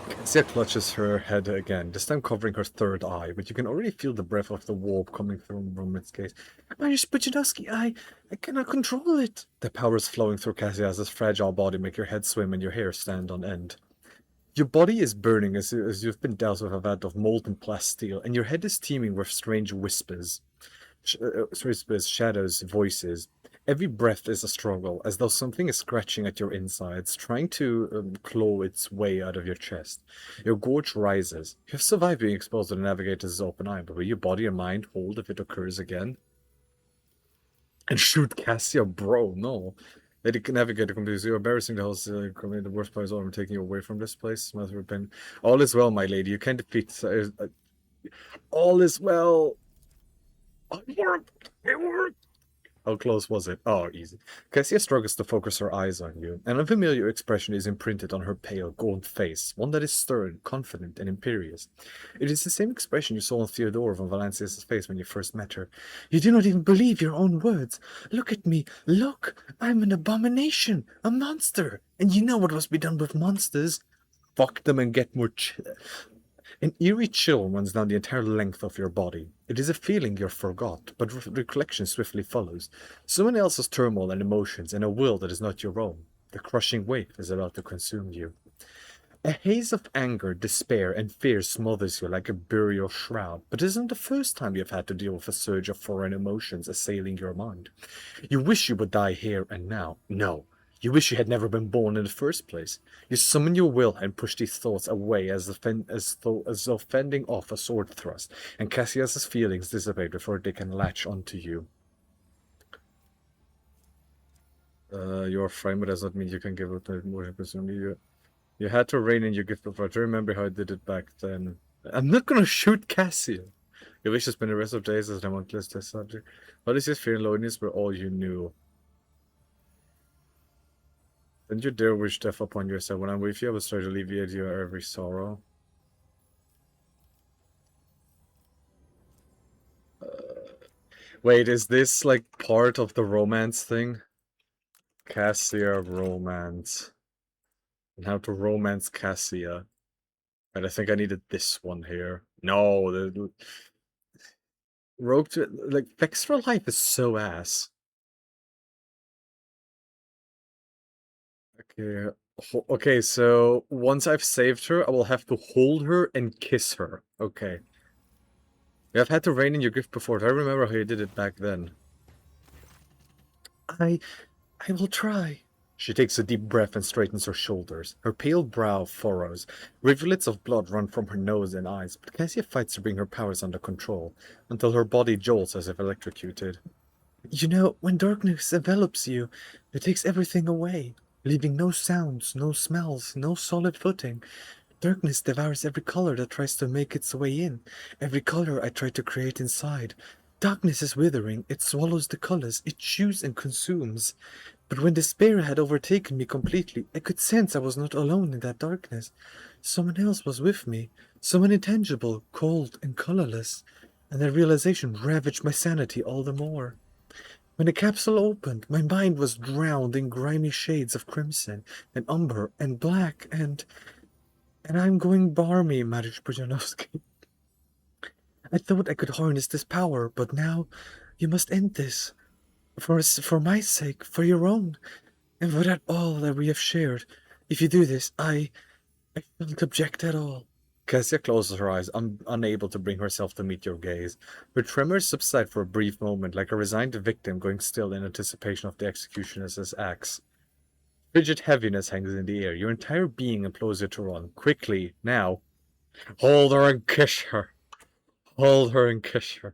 Speaker 1: Cassia clutches her head again, this time covering her third eye, but you can already feel the breath of the warp coming from its gaze.
Speaker 6: Mariusz Bujanowski, I cannot control it.
Speaker 1: The powers flowing through Cassia's fragile body make your head swim and your hair stand on end. Your body is burning as you've been doused with a vat of molten plasteel, and your head is teeming with strange whispers. Whispers, shadows, voices. Every breath is a struggle, as though something is scratching at your insides, trying to claw its way out of your chest. Your gorge rises. You have survived being exposed to the Navigator's open eye, but will your body and mind hold if it occurs again? And shoot Cassia, bro, no. Let the Navigator come to you. You're embarrassing the host. The worst part is all I'm taking you away from this place. All is well, my lady. You can defeat. All is well. It worked. It worked. How close was it? Oh, easy. Cassia struggles to focus her eyes on you. An unfamiliar expression is imprinted on her pale, gold face, one that is stern, confident, and imperious. It is the same expression you saw on Theodora von Valancius' face when you first met her.
Speaker 6: You do not even believe your own words. Look at me. Look. I'm an abomination. A monster. And you know what must be done with monsters.
Speaker 1: Fuck them and get more An eerie chill runs down the entire length of your body. It is a feeling you're forgot, but recollection swiftly follows. Someone else's turmoil and emotions in a will that is not your own. The crushing wave is about to consume you. A haze of anger, despair, and fear smothers you like a burial shroud, but it isn't the first time you've had to deal with a surge of foreign emotions assailing your mind. You wish you would die here and now. No. You wish you had never been born in the first place. You summon your will and push these thoughts away as though fending off a sword thrust, and Cassius's feelings dissipate before they can latch onto you. Your frame does not mean you can give up the emotion. Presumably you had to rein in your gift before. I remember how I did it back then. I'm not gonna shoot Cassia. You wish to spend the rest of days as an homunculus test subject. What is this fear and loneliness were all you knew? Don't you dare wish death upon yourself. When I'm with you, I will try to alleviate your every sorrow. Wait, is this like part of the romance thing? Cassia romance. And how to romance Cassia. And I think I needed this one here. No, the Rogue to like Extra Life is so ass. Okay. Okay, so once I've saved her, I will have to hold her and kiss her. Okay. Yeah, I've had to rein in your gift before. I remember how you did it back then.
Speaker 6: I will try.
Speaker 1: She takes a deep breath and straightens her shoulders. Her pale brow furrows. Rivulets of blood run from her nose and eyes, but Cassia fights to bring her powers under control, until her body jolts as if electrocuted.
Speaker 6: You know, when darkness envelops you, it takes everything away, leaving no sounds, no smells, no solid footing. Darkness devours every color that tries to make its way in, every color I try to create inside. Darkness is withering, it swallows the colors, it chews and consumes. But when despair had overtaken me completely, I could sense I was not alone in that darkness. Someone else was with me, someone intangible, cold and colorless, and that realization ravaged my sanity all the more. When the capsule opened, my mind was drowned in grimy shades of crimson and umber and black and I'm going barmy, Mariusz Bujanowski. I thought I could harness this power, but now you must end this. For my sake, for your own, and for that all that we have shared. If you do this, I don't object at all.
Speaker 1: Cassia closes her eyes, unable to bring herself to meet your gaze. Her tremors subside for a brief moment, like a resigned victim going still in anticipation of the executioner's axe. Frigid heaviness hangs in the air. Your entire being implores you to run. Quickly, now. Hold her and kiss her. Hold her and kiss her.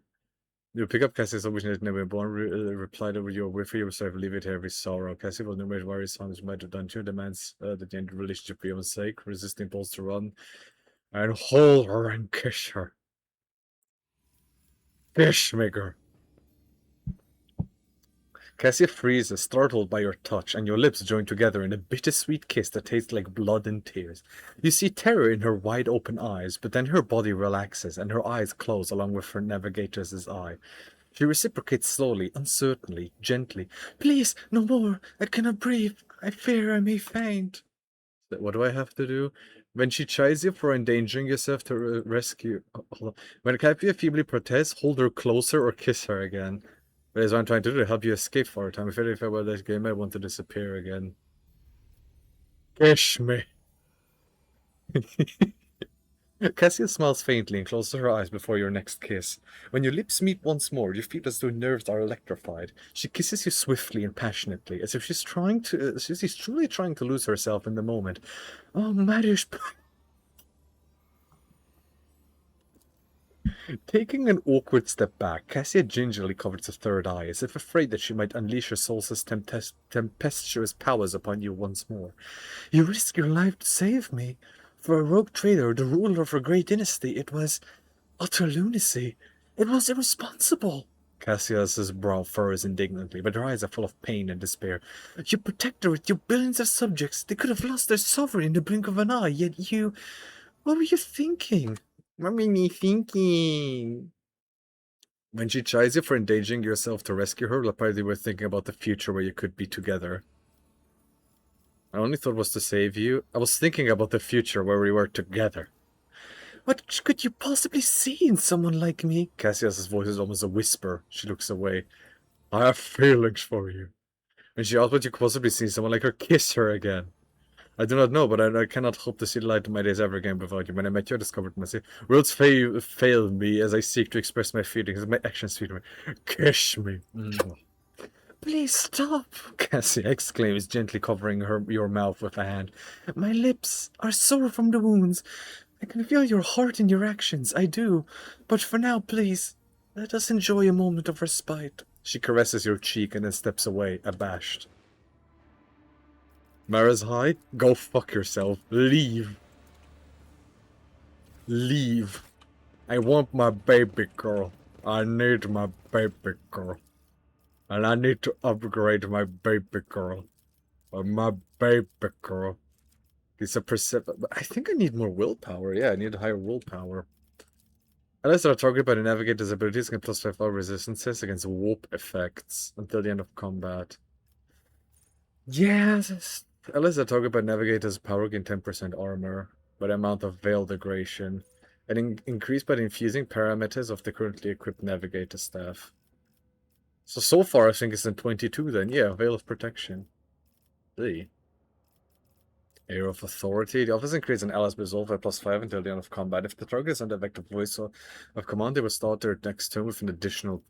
Speaker 1: You pick up Cassie's obligation has never been born, replied over your with her, you will serve alleviate every sorrow. Cassie will numerate various songs might have done to demands that the end of the relationship for your own sake, resisting impulse to run, and hold her and kiss her. Fishmaker. Cassia freezes, startled by your touch, and your lips join together in a bittersweet kiss that tastes like blood and tears. You see terror in her wide-open eyes, but then her body relaxes, and her eyes close along with her navigator's eye. She reciprocates slowly, uncertainly, gently. Please, no more. I cannot breathe. I fear I may faint. What do I have to do? When she chides you for endangering yourself to rescue... hold on. When Capia feebly protests, hold her closer or kiss her again. That is what I'm trying to do to help you escape for a time. If I were this game, I want to disappear again. Kiss me. Cassia smiles faintly and closes her eyes before your next kiss. When your lips meet once more, you feel as though nerves are electrified. She kisses you swiftly and passionately, as if she's truly trying to lose herself in the moment. Oh, Mariusz. Taking an awkward step back, Cassia gingerly covers her third eye, as if afraid that she might unleash her soul's tempestuous powers upon you once more. You risked your life to save me. For a rogue trader, the ruler of a great dynasty, it was utter lunacy. It was irresponsible. Cassius's brow furrows indignantly, but her eyes are full of pain and despair. You protect her with your billions of subjects. They could have lost their sovereign in the blink of an eye, yet you... What were you thinking? What were you thinking? When she chides you for endangering yourself to rescue her, probably were thinking about the future where you could be together. My only thought was to save you. I was thinking about the future where we were together. What could you possibly see in someone like me? Cassius's voice is almost a whisper. She looks away. I have feelings for you. And she asked what you could possibly see in someone like her. Kiss her again. I do not know, but I cannot hope to see the light of my days ever again without you. When I met you, I discovered myself. Words fail me as I seek to express my feelings, as my actions feed me. Kiss me. Please stop, Cassia exclaims, gently covering your mouth with a hand. My lips are sore from the wounds. I can feel your heart in your actions, I do. But for now, please, let us enjoy a moment of respite. She caresses your cheek and then steps away, abashed. Mara's high? Go fuck yourself. Leave. Leave. I want my baby girl. I need my baby girl. And I need to upgrade my baby girl. My baby girl. It's a I think I need more willpower. Yeah, I need higher willpower. Unless our target by the navigator's abilities can plus 5 resistances against warp effects until the end of combat. Yes. Unless the target by navigator's power gain 10% armor by the amount of veil degradation. And increased by the infusing parameters of the currently equipped navigator staff. So far I think it's in 22 then. Yeah, Veil of Protection. The Air of Authority. The officer creates an ally's resolve by +5 until the end of combat. If the target is under effective voice of command, they will start their next turn with an additional...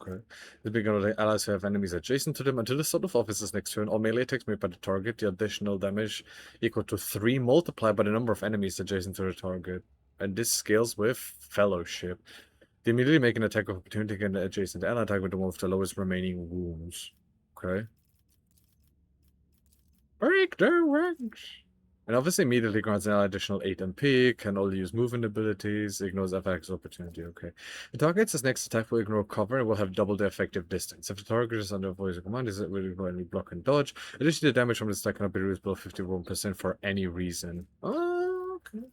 Speaker 1: Okay. The beginning of the allies who have enemies adjacent to them until the start of officer's next turn. All melee attacks made by the target, the additional damage equal to 3 multiplied by the number of enemies adjacent to the target. And this scales with Fellowship. They immediately make an attack of opportunity against the adjacent ally attack with the one with the lowest remaining wounds. Okay. Break their ranks! And obviously immediately grants an ally additional 8 MP, can only use movement abilities, ignores attacks opportunity, okay. The target's next attack will ignore cover and will have double the effective distance. If the target is under voice of command, it will go any block and dodge. Additionally, the damage from this attack cannot be reduced below 51% for any reason. Oh, okay.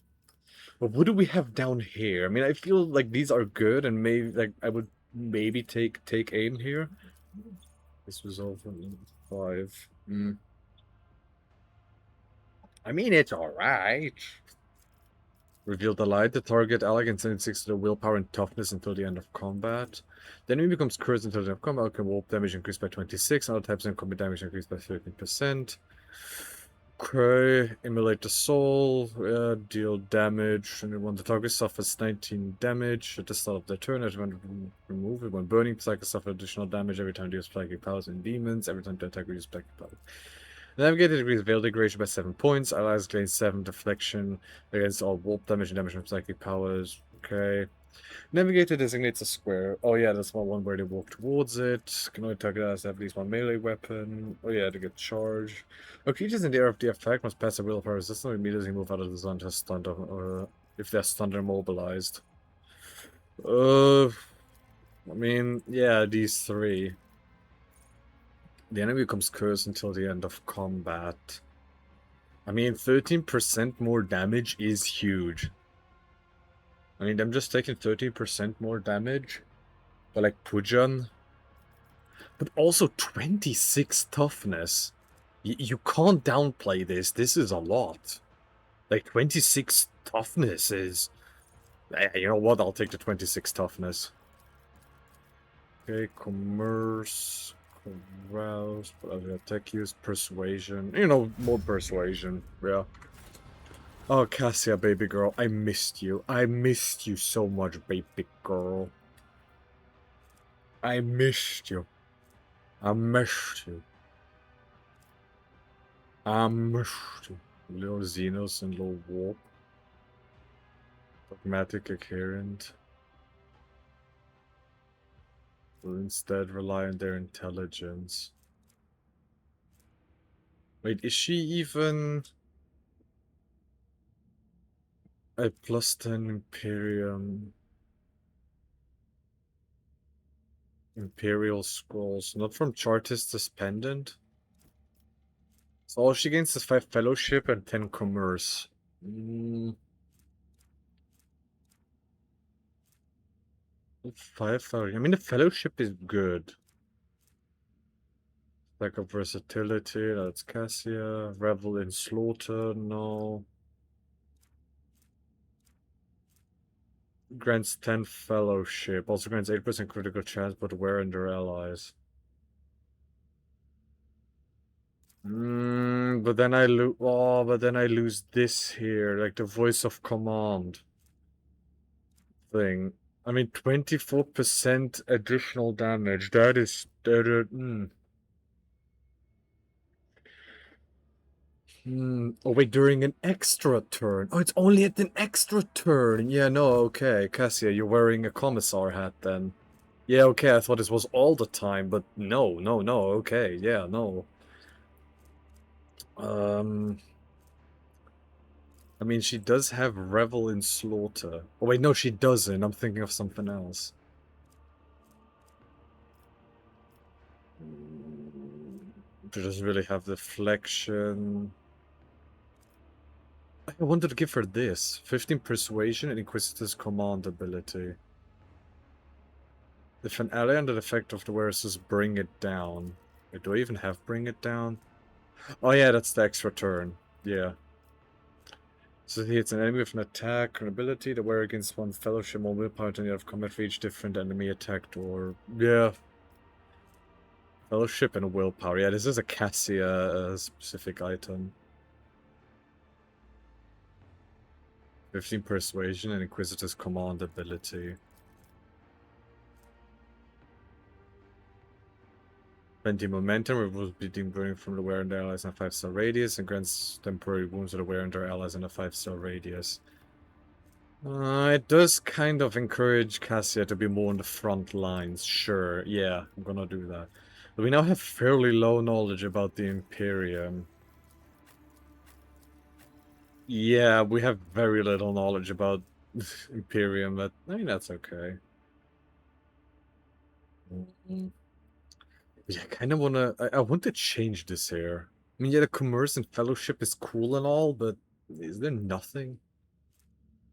Speaker 1: But what do we have down here? I mean, I feel like these are good, and maybe like I would maybe take aim here. This was all from 5. I mean, it's alright. Reveal the light. The target ally can send 6 to the willpower and toughness until the end of combat. The enemy becomes cursed until the end of combat. Can warp damage increased by 26. Other types and combat damage increased by 13%. Okay, emulate the soul, deal damage, and when the target suffers 19 damage at the start of the turn, everyone remove it. When burning, psychic suffer additional damage every time they use psychic powers and demons, every time the attacker uses psychic powers. The navigator decreases veil degradation by 7 points, allies gain 7 deflection against all warp damage and damage from psychic powers. Okay. Navigator designates a square. Oh yeah, that's one where they walk towards it. Can only target has at least one melee weapon. Oh yeah, to get charged. Creatures in the area of the effect must pass a willpower resistance or immediately move out of the zone to stunned or if they're stunned or immobilized. I mean, yeah, these 3. The enemy becomes cursed until the end of combat. I mean, 13% more damage is huge. I mean, I'm just taking 13% more damage. But like Pujan. But also 26 toughness. You can't downplay this. This is a lot. Like 26 toughness is... You know what? I'll take the 26 toughness. Okay, commerce, carouse, attack use, persuasion. You know, more persuasion. Yeah. Oh, Cassia, baby girl, I missed you. I missed you so much, baby girl. I missed you. I missed you. I missed you. Little Xenos and little Warp. Dogmatic adherent. Will instead rely on their intelligence. Wait, is she even a +10 Imperium? Imperial Scrolls, not from Chartist's Pendant? So all she gains is 5 Fellowship and 10 Commerce. 5, I mean, the Fellowship is good. Lack of versatility, that's Cassia. Revel in Slaughter, no. Grants 10 Fellowship, also grants 8% critical chance, but wear in their allies. But then I lose. Oh, but then I lose this here, like the voice of command thing. I mean, 24% additional damage. That is Oh wait, during an extra turn. Oh, it's only at an extra turn. Yeah, no, okay. Cassia, you're wearing a commissar hat then. Yeah, okay, I thought this was all the time, but no, okay, yeah, no. I mean, she does have Revel in Slaughter. Oh wait, no, she doesn't. I'm thinking of something else. She doesn't really have Deflection. I wanted to give her this. 15 Persuasion and Inquisitor's Command ability. If an ally under the effect of the wearer says bring it down. Wait, do I even have bring it down? Oh yeah, that's the extra turn. Yeah. So if it's an enemy with an attack or an ability, the wearer gains 1 fellowship more willpower than the of combat for each different enemy attacked or... Yeah. Fellowship and willpower. Yeah, this is a Cassia specific item. 15 Persuasion and Inquisitor's Command ability. 20 Momentum, removes bleeding burning from the wearer and their allies in a 5-star radius, and grants temporary wounds to the wearer and their allies in a 5-star radius. It does kind of encourage Cassia to be more on the front lines, sure, yeah, I'm gonna do that. But we now have fairly low knowledge about the Imperium. Yeah, we have very little knowledge about Imperium, but I mean, that's okay. Yeah, I kind of want to... I want to change this here. I mean, yeah, the Commerce and Fellowship is cool and all, but is there nothing?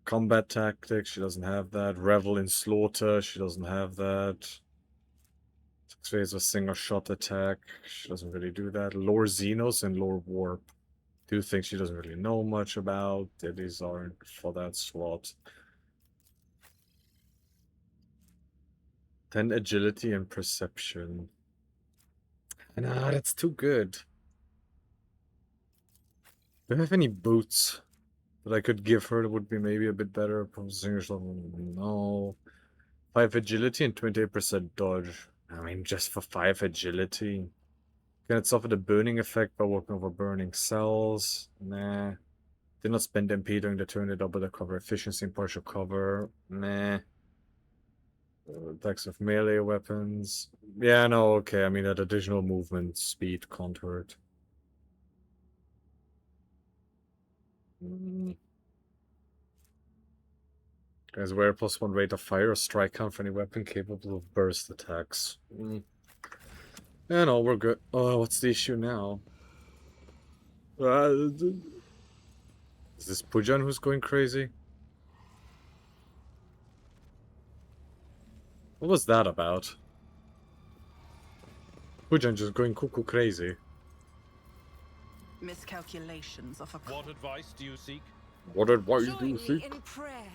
Speaker 1: Combat Tactics, she doesn't have that. Revel in Slaughter, she doesn't have that. Phase of Single Shot Attack, she doesn't really do that. Lore Xenos and Lore Warp. Two things she doesn't really know much about. These aren't for that slot. 10 Agility and Perception. Nah, that's too good. Do I have any boots that I could give her that would be maybe a bit better? No. 5 Agility and 28% Dodge. I mean, just for 5 Agility. Can it suffer the burning effect by walking over burning cells? Nah. Did not spend MP during the turn to double the cover efficiency and partial cover. Nah. Attacks of melee weapons. Yeah, no, okay. I mean, that additional movement speed can't hurt. Guys, wear +1 rate of fire or strike count for any weapon capable of burst attacks. Yeah, no, we're good. Oh, what's the issue now? Is this Pujan who's going crazy? What was that about? Pujan just going cuckoo crazy.
Speaker 3: Miscalculations of a
Speaker 2: What advice do you seek?
Speaker 1: What advice do
Speaker 3: Join
Speaker 1: you
Speaker 3: me
Speaker 1: seek?
Speaker 3: in prayer.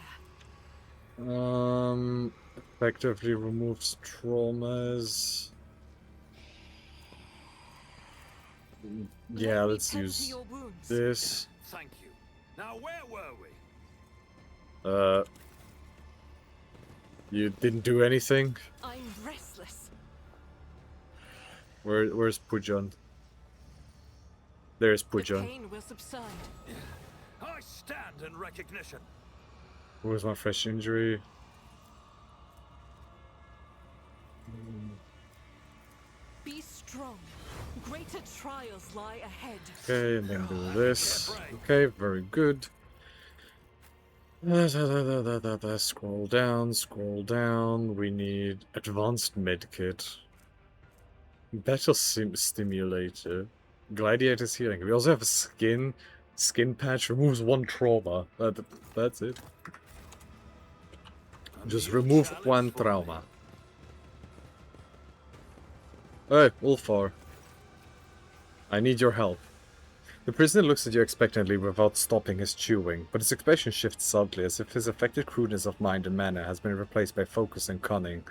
Speaker 1: Effectively removes traumas. Yeah,
Speaker 3: Let me
Speaker 1: let's
Speaker 3: tend to
Speaker 1: use
Speaker 3: your wounds.
Speaker 1: this.
Speaker 2: Thank you. Now where were we?
Speaker 1: You didn't do anything?
Speaker 3: I'm restless.
Speaker 1: Where's Pujan? There's
Speaker 3: The
Speaker 1: Pujan.
Speaker 3: pain will subside.
Speaker 2: I stand in recognition.
Speaker 1: Where's my fresh injury?
Speaker 3: Be strong. Greater trials lie ahead.
Speaker 1: Okay, and then do this. Okay, very good. Scroll down, scroll down. We need advanced medkit. Battle stimulator. Gladiator's healing. We also have a skin patch, removes 1 trauma. That's it. Just remove 1 trauma. Hey, Ulfar. I need your help. The prisoner looks at you expectantly without stopping his chewing, but his expression shifts subtly, as if his affected crudeness of mind and manner has been replaced by focus and cunning.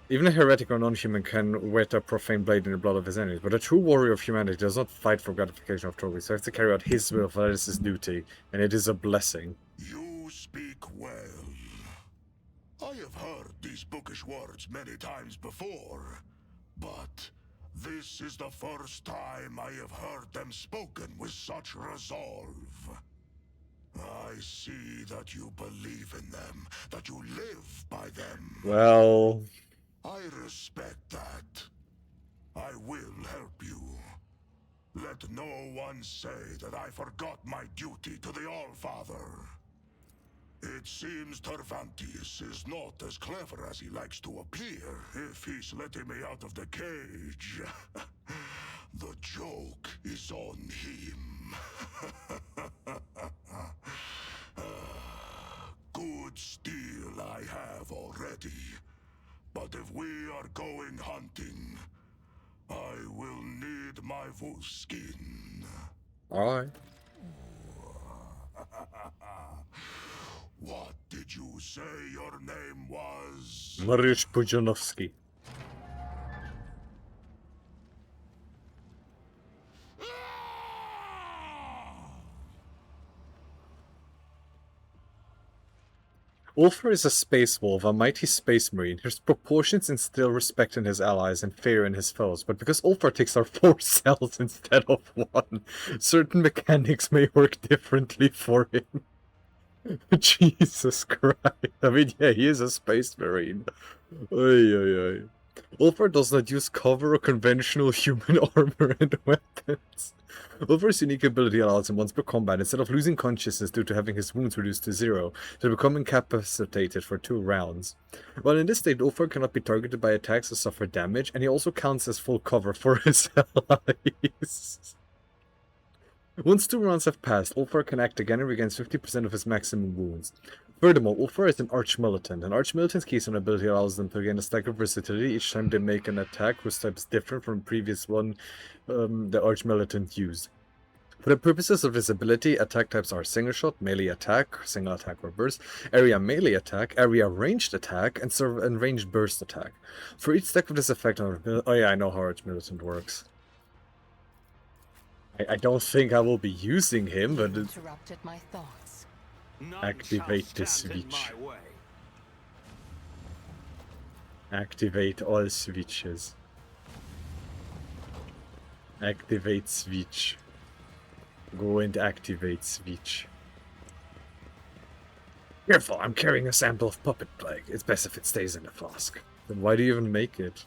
Speaker 1: Even a heretic or non-human can wet a profane blade in the blood of his enemies, but a true warrior of humanity does not fight for gratification of trophies, so he has to carry out his will, for that is his duty, and it is a blessing.
Speaker 7: You speak well. I have heard these bookish words many times before, but this is the first time I have heard them spoken with such resolve. I see that you believe in them, that you live by them.
Speaker 1: Well...
Speaker 7: I respect that. I will help you. Let no one say that I forgot my duty to the Allfather. It seems Tervantius is not as clever as he likes to appear if he's letting me out of the cage. The joke is on him. Good steel I have already. But if we are going hunting, I will need my wolf skin.
Speaker 1: Alright.
Speaker 7: What did you say your name was?
Speaker 1: Mariusz Pujanowski. Ulfar is a space wolf, a mighty space marine. His proportions instill respect in his allies and fear in his foes, but because Ulfar takes our 4 cells instead of 1, certain mechanics may work differently for him. Jesus Christ. I mean, yeah, he is a space marine. Oy, oy, oy. Ulfar does not use cover or conventional human armor and weapons. Ulfar's unique ability allows him once per combat, instead of losing consciousness due to having his wounds reduced to 0, to become incapacitated for 2 rounds. While in this state, Ulfar cannot be targeted by attacks or suffer damage, and he also counts as full cover for his allies. Once 2 rounds have passed, Ulfar can act again and regains 50% of his maximum wounds. Furthermore, Ulfar is an Arch-Militant. An Arch-Militant's keystone ability allows them to gain a stack of versatility each time they make an attack whose type is different from the previous one the Arch-Militant used. For the purposes of this ability, attack types are single shot, melee attack, single attack or burst, area melee attack, area ranged attack, and ranged burst attack. For each stack of this effect on... Oh yeah, I know how Arch-Militant works. I don't think I will be using him, but...
Speaker 4: Interrupted my thoughts.
Speaker 2: None
Speaker 1: Activate
Speaker 2: shall
Speaker 1: the
Speaker 2: stand in
Speaker 1: switch.
Speaker 2: my way.
Speaker 1: Activate all switches. Activate switch. Go and activate switch. Careful, I'm carrying a sample of puppet plague. It's best if it stays in the flask. Then why do you even make it?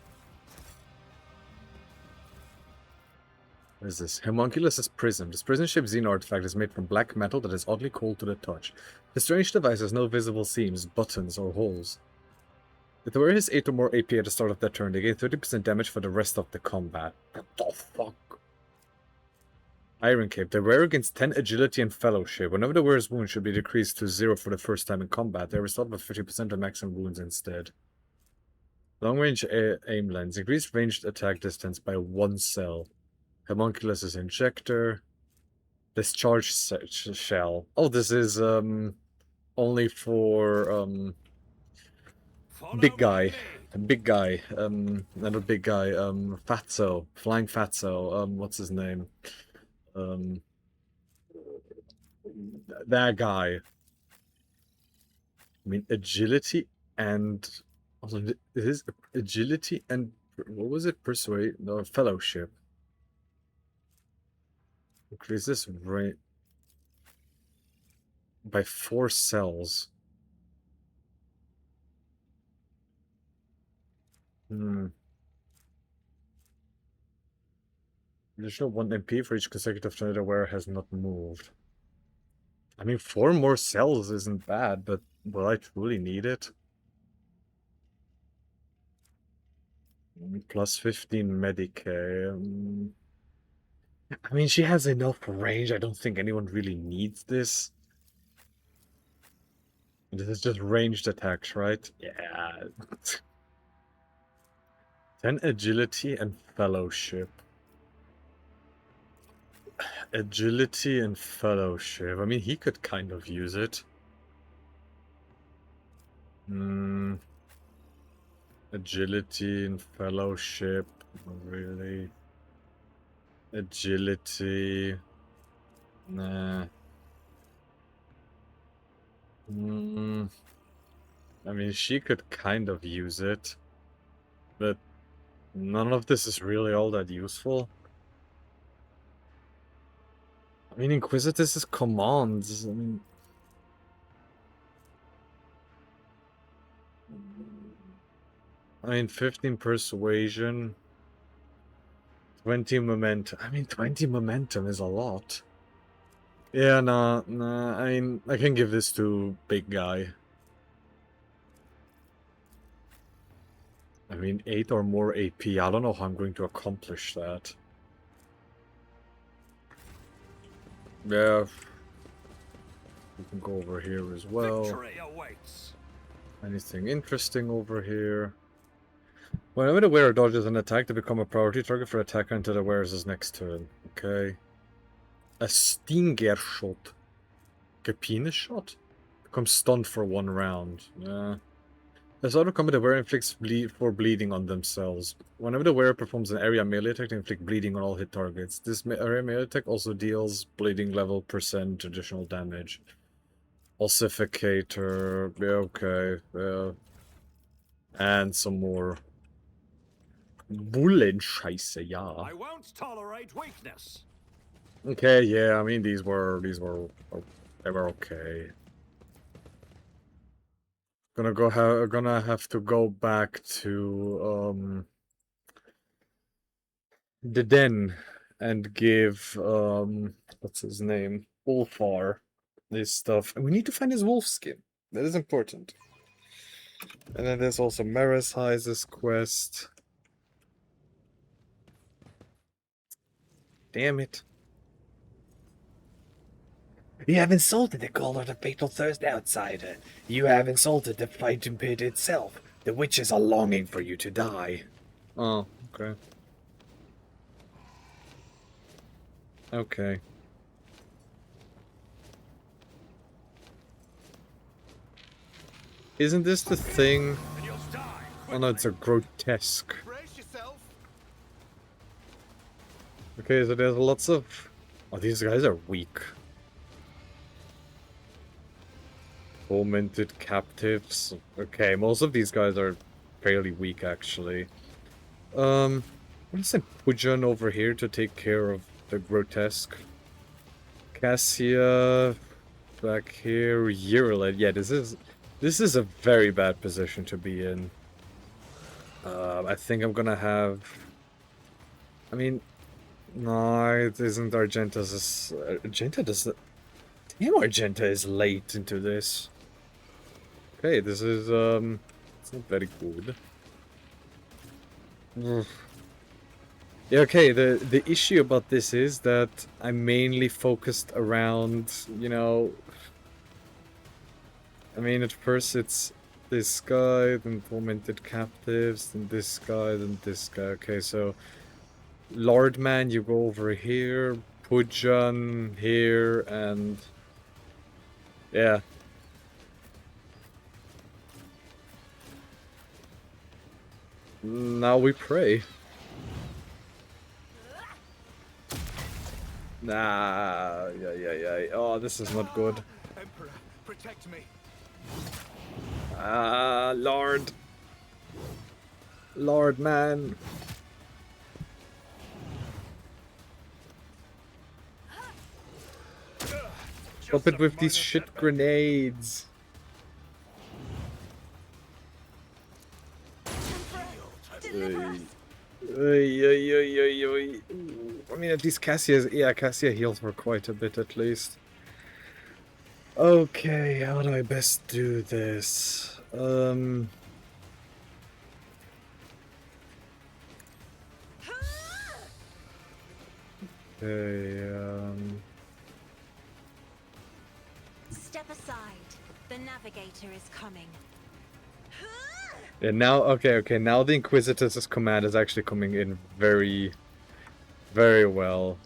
Speaker 1: What is this? Homunculus' prism. This prison-shaped xeno artifact is made from black metal that is oddly cold to the touch. The strange device has no visible seams, buttons, or holes. If the wearer hits 8 or more AP at the start of their turn, they gain 30% damage for the rest of the combat. What the fuck? Iron Cape. The wearer gains 10 agility and fellowship. Whenever the wearer's wound should be decreased to 0 for the first time in combat, they are restored with 50% of maximum wounds instead. Long range aim lens. Increased ranged attack distance by 1 cell. Homunculus' injector. Discharge shell. Oh, this is only for
Speaker 2: Follow
Speaker 1: big
Speaker 2: my
Speaker 1: guy.
Speaker 2: lead.
Speaker 1: Big guy. Not a big guy. Fatso. Flying Fatso. What's his name? That guy. I mean, agility and also his agility and what was it? Persuade? No, fellowship. Increases range by 4 cells. Hmm. Additional 1 MP for each consecutive turn the wearer has not moved. I mean, 4 more cells isn't bad, but will I truly need it? Plus 15 Medicae. I mean, she has enough range. I don't think anyone really needs this. This is just ranged attacks, right? Yeah. 10 agility and fellowship. Agility and fellowship. I mean, he could kind of use it. Agility and fellowship. Not really. Agility. Nah. I mean, she could kind of use it. But none of this is really all that useful. I mean, Inquisitus is commands. I mean, 15 persuasion. 20 momentum. I mean, 20 momentum is a lot. Yeah, nah. I mean, I can give this to big guy. I mean, 8 or more AP. I don't know how I'm going to accomplish that. Yeah. We can go over here as well.
Speaker 2: Victory awaits.
Speaker 1: Anything interesting over here? Whenever the wearer dodges an attack to become a priority target for attacker until the wearer's is next turn. Okay. A Stinger shot. A penis shot? Becomes stunned for 1 round. Yeah. As auto combat, the wearer inflicts bleeding on themselves. Whenever the wearer performs an area melee attack, they inflict bleeding on all hit targets. This area melee attack also deals bleeding level % additional damage. Ossificator. Yeah, okay. Yeah. And some more. Bullenscheiße, yeah.
Speaker 2: I won't tolerate weakness.
Speaker 1: Okay, yeah, I mean they were okay. Gonna have to go back to the den and give what's his name? Ulfar this stuff. And we need to find his wolf skin. That is important. And then there's also Marishai's quest. Damn it.
Speaker 6: You have insulted the call of the Fatal Thirst Outsider. You have insulted the Fighting Pit itself. The witches are longing for you to die.
Speaker 1: Oh, okay. Okay. Isn't this the thing?
Speaker 2: And you'll die.
Speaker 1: Oh no, it's a grotesque.
Speaker 2: Brace yourself.
Speaker 1: Okay, so there's lots of... Oh, these guys are weak. Tormented captives. Okay, most of these guys are fairly weak, actually. What is a Pujan over here to take care of the grotesque? Cassia... Back here, Urilet. Yeah, this is a very bad position to be in. I think I'm gonna have... I mean... No, it isn't Argenta's... Argenta does... Damn, Argenta is late into this. Okay, this is, it's not very good. Yeah, okay, the issue about this is that I'm mainly focused around, you know... I mean, at first it's this guy, then tormented captives, then this guy, then this guy. Okay, so Lordman, you go over here, Pujan here, and yeah. Now we pray. Nah, yeah. Oh, this is not good.
Speaker 2: Emperor, protect me.
Speaker 1: Ah, Lord. Lord, man. Stop it with these shit grenades. Ay. I mean, at least Cassia heals for quite a bit at least. Okay, how do I best do this? Okay,
Speaker 3: Step aside. The navigator is coming.
Speaker 1: yeah, now, okay, now the Inquisitor's command is actually coming in very, very well.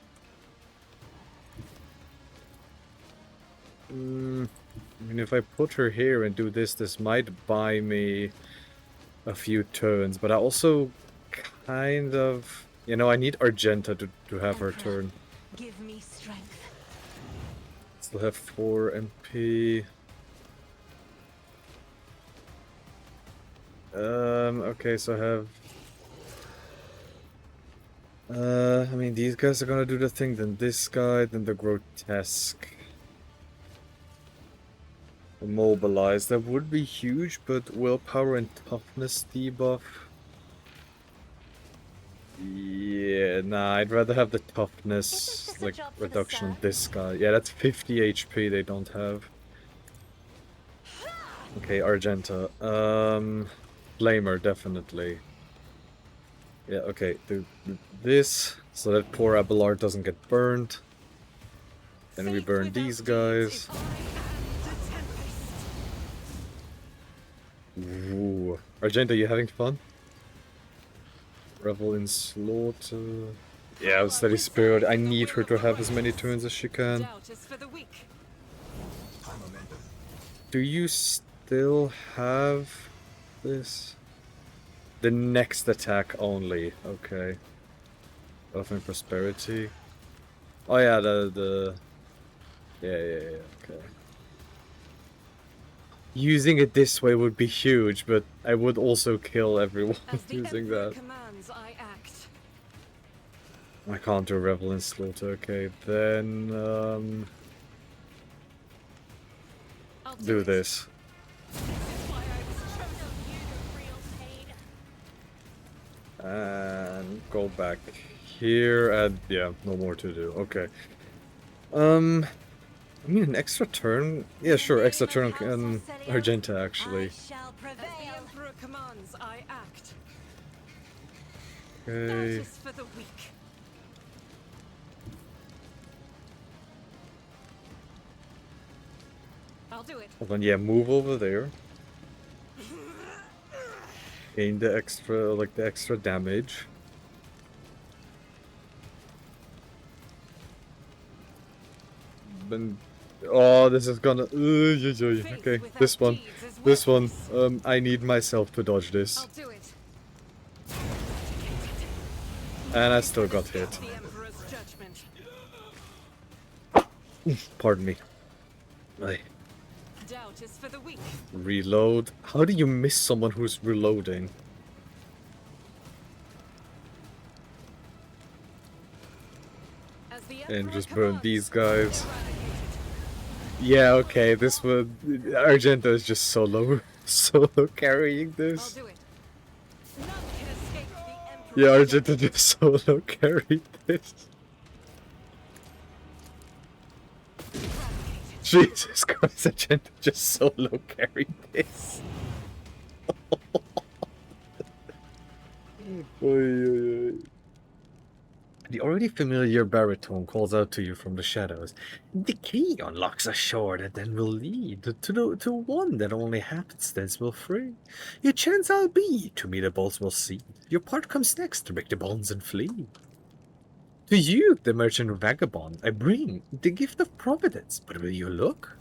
Speaker 1: I mean, if I put her here and do this, this might buy me a few turns, but I also kind of... You know, I need Argenta to have her turn.
Speaker 3: Give me strength.
Speaker 1: Still have 4 MP. Okay, so I have... I mean, these guys are gonna do the thing, then this guy, then the Grotesque. Immobilize. That would be huge, but willpower and toughness debuff. Yeah, nah, I'd rather have the toughness, like, reduction on this guy. Yeah, that's 50 HP they don't have. Okay, Argenta. Flamer, definitely. Yeah, okay, do this, so that poor Abelard doesn't get burned. Then we burn these guys. Ooh. Argenta, you having fun? Revel in Slaughter. Yeah, Steady Spirit. I need her to have as many turns as she can.
Speaker 3: Doubt is for the weak.
Speaker 1: Do you still have this? The next attack only. Okay. Wealth and Prosperity. Oh yeah, Yeah, okay. Using it this way would be huge, but I would also kill everyone
Speaker 3: As the
Speaker 1: using
Speaker 3: Emperor
Speaker 1: that.
Speaker 3: commands, I act.
Speaker 1: I can't do Revel in Slaughter. Okay, then
Speaker 3: I'll
Speaker 1: do
Speaker 3: it.
Speaker 1: this.
Speaker 3: This is why I was chosen. You the real pain.
Speaker 1: And go back here, and yeah, no more to do. Okay. I mean, an extra turn? Yeah, sure, extra turn on Argenta,
Speaker 3: I
Speaker 1: actually.
Speaker 3: shall prevail. As the Emperor commands, I act. Doubt
Speaker 1: Okay.
Speaker 3: is for the weak. I'll do it.
Speaker 1: Hold on, yeah, move over there. Gain the extra, like, the extra damage. Then... Oh, this is gonna... okay, this one. This one. I need myself to dodge this.
Speaker 3: I'll do it.
Speaker 1: And I still got hit.
Speaker 3: The Emperor's judgment.
Speaker 1: Pardon me. I
Speaker 3: Doubt is for the weak.
Speaker 1: reload. How do you miss someone who's reloading?
Speaker 3: As the
Speaker 1: And
Speaker 3: Emperor
Speaker 1: just burn
Speaker 3: commands,
Speaker 1: these guys.
Speaker 3: eradicated.
Speaker 1: Yeah, okay, this one... Argenta is just solo carrying
Speaker 3: I'll
Speaker 1: this.
Speaker 3: do it. None can escape the Emperor's
Speaker 1: Yeah, Argenta
Speaker 3: judgment.
Speaker 1: just solo carried this. Jesus Christ, Argenta just solo carried this. Oy. The already familiar baritone calls out to you from the shadows. The key unlocks a shore that then will lead to one that only happenstance will free. Your chance I'll be, to me the bolts will see. Your part comes next to break the bonds and flee. To you, the merchant vagabond, I bring the gift of providence, but will you look?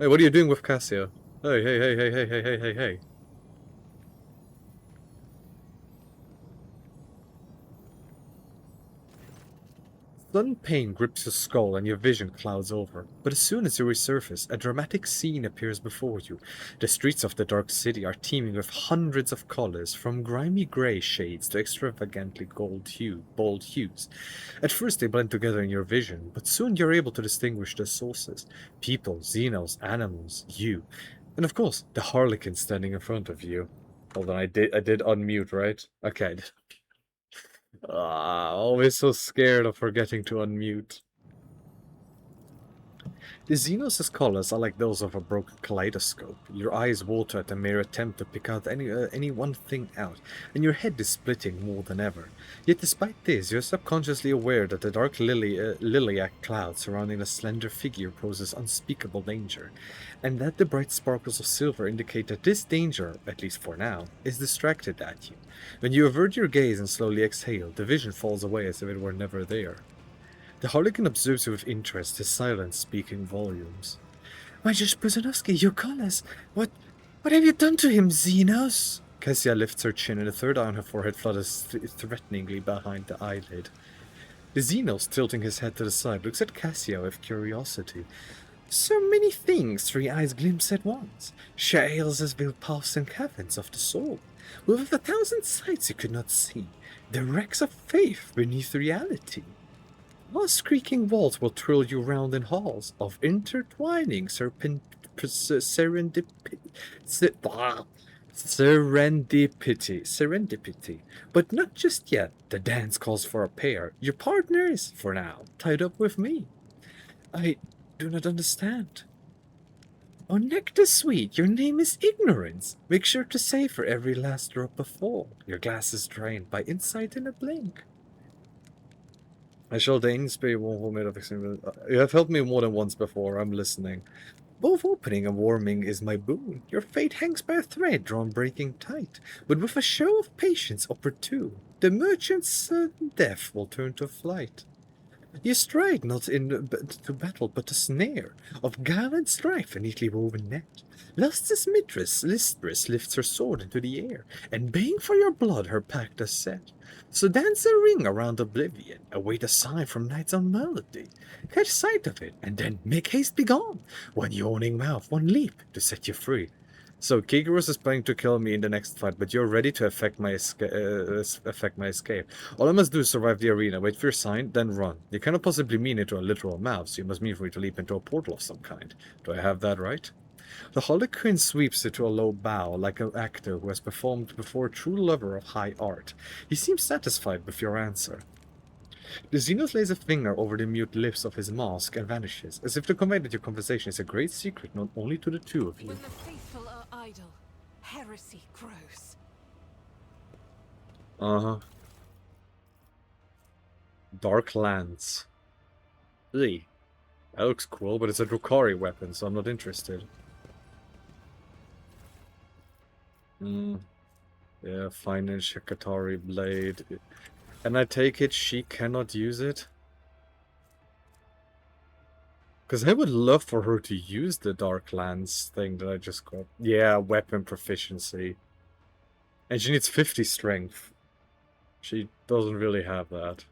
Speaker 1: Hey, what are you doing with Cassio? Hey, hey, hey, hey, hey, hey, hey, hey, hey. Sudden pain grips your skull and your vision clouds over, but as soon as you resurface, a dramatic scene appears before you. The streets of the dark city are teeming with hundreds of colors, from grimy gray shades to extravagantly bold hues. At first they blend together in your vision, but soon you're able to distinguish their sources. People, xenos, animals, you. And of course, the harlequin standing in front of you. Hold on, I did unmute, right? Okay. Always so scared of forgetting to unmute. The Xenos' colors are like those of a broken kaleidoscope. Your eyes water at the mere attempt to pick out any one thing out, and your head is splitting more than ever. Yet despite this, you're subconsciously aware that the dark lilac cloud surrounding the slender figure poses unspeakable danger, and that the bright sparkles of silver indicate that this danger, at least for now, is distracted at you. When you avert your gaze and slowly exhale, the vision falls away as if it were never there. The harlequin observes you with interest, his silence speaking volumes. Major Spuzanovsky, your colors! What have you done to him, Xenos? Cassia lifts her chin and the third eye on her forehead flutters threateningly behind the eyelid. The Xenos, tilting his head to the side, looks at Cassia with curiosity. So many things 3 eyes glimpse at once. Shales as will paths and caverns of the soul. With 1,000 sights you could not see. The wrecks of faith beneath reality. Vast creaking walls will twirl you round in halls of intertwining serendipity. But not just yet. The dance calls for a pair. Your partner is, for now, tied up with me. I do not understand. Oh, nectar sweet, your name is ignorance. Make sure to savor every last drop before your glass is drained by insight in a blink. I shall deign spare one whole made of extreme. You have helped me more than once before. I'm listening. Both opening and warming is my boon. Your fate hangs by a thread drawn breaking tight. But with a show of patience opportune, the merchant's death will turn to flight. You stride not to battle, but a snare of gallant strife, a neatly woven net. Lust's mistress, Listress, lifts her sword into the air, and baying for your blood her pact is set. So dance a ring around oblivion, await a sign from night's own melody. Catch sight of it, and then make haste be gone. One yawning mouth, one leap to set you free. So Kigarus is planning to kill me in the next fight, but you're ready to affect my escape. All I must do is survive the arena, wait for your sign, then run. You cannot possibly mean into a literal mouth, so you must mean for me to leap into a portal of some kind. Do I have that right? The harlequin sweeps it to a low bow, like an actor who has performed before a true lover of high art. He seems satisfied with your answer. The Xenos lays a finger over the mute lips of his mask and vanishes, as if to convey that your conversation is a great secret not only to the two of you.
Speaker 3: When the faithful are idle, heresy grows.
Speaker 1: Uh-huh. Dark Lands. That looks cool, but it's a Drukhari weapon, so I'm not interested. Yeah, fine Shakatari blade. And I take it she cannot use it? Because I would love for her to use the Dark Lands thing that I just got. Yeah, weapon proficiency. And she needs 50 strength. She doesn't really have that.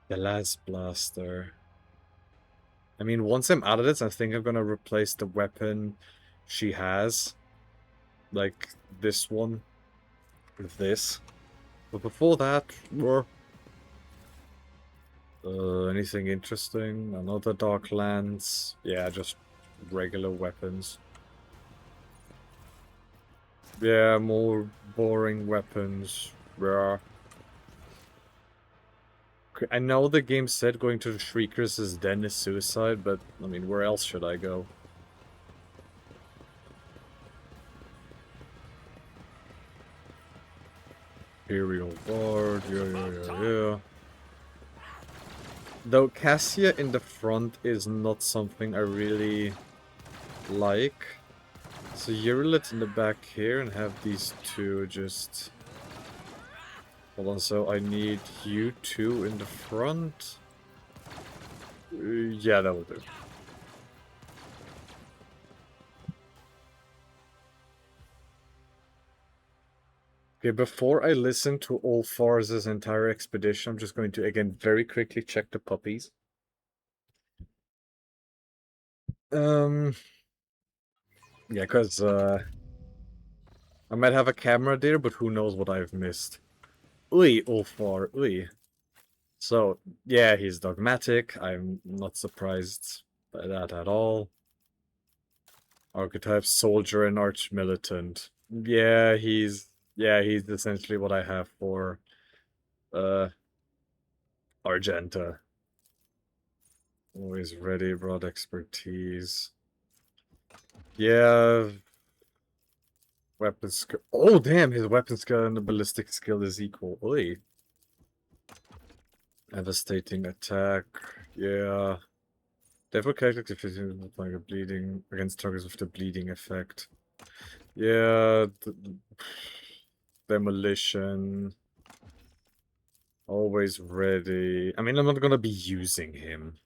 Speaker 1: The last blaster. I mean, once I'm out of this, I think I'm gonna replace the weapon she has. Like, this one. With this. But before that, anything interesting? Another Dark Lands? Yeah, just regular weapons. Yeah, more boring weapons. Yeah. I know the game said going to the Shrieker's den is suicide, but, I mean, where else should I go? Imperial Guard, yeah. Though Cassia in the front is not something I really like. So Urilet in the back here and have these two just... Hold on, so I need you two in the front. Yeah, that will do. Okay, before I listen to Ulfar's entire expedition, I'm just going to, again, very quickly check the puppies. Yeah, because, I might have a camera there, but who knows what I've missed. Ui, Ulfar, ui. So, yeah, he's dogmatic. I'm not surprised by that at all. Archetype, soldier, and arch-militant. Yeah, he's essentially what I have for, Argenta. Always ready, broad expertise. Yeah. Weapon skill. Oh, damn, his weapon skill and the ballistic skill is equal. Oi. Devastating attack. Yeah. Devil character defeating like a bleeding against targets with the bleeding effect. Yeah. Demolition. Always ready. I mean, I'm not gonna be using him.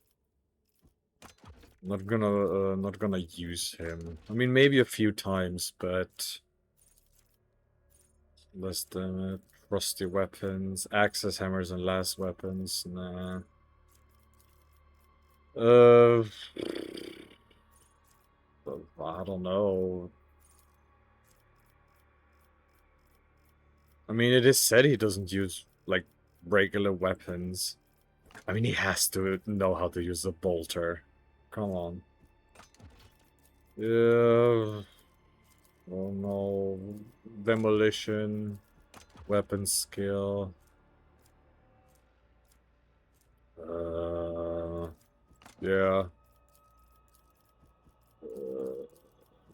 Speaker 1: Not gonna use him. I mean, maybe a few times, but less damage. Rusty weapons, access hammers, and last weapons. Nah. I don't know. I mean, it is said he doesn't use, like, regular weapons. I mean, he has to know how to use a bolter. Come on. Yeah. Oh no. Demolition. Weapon skill. Yeah.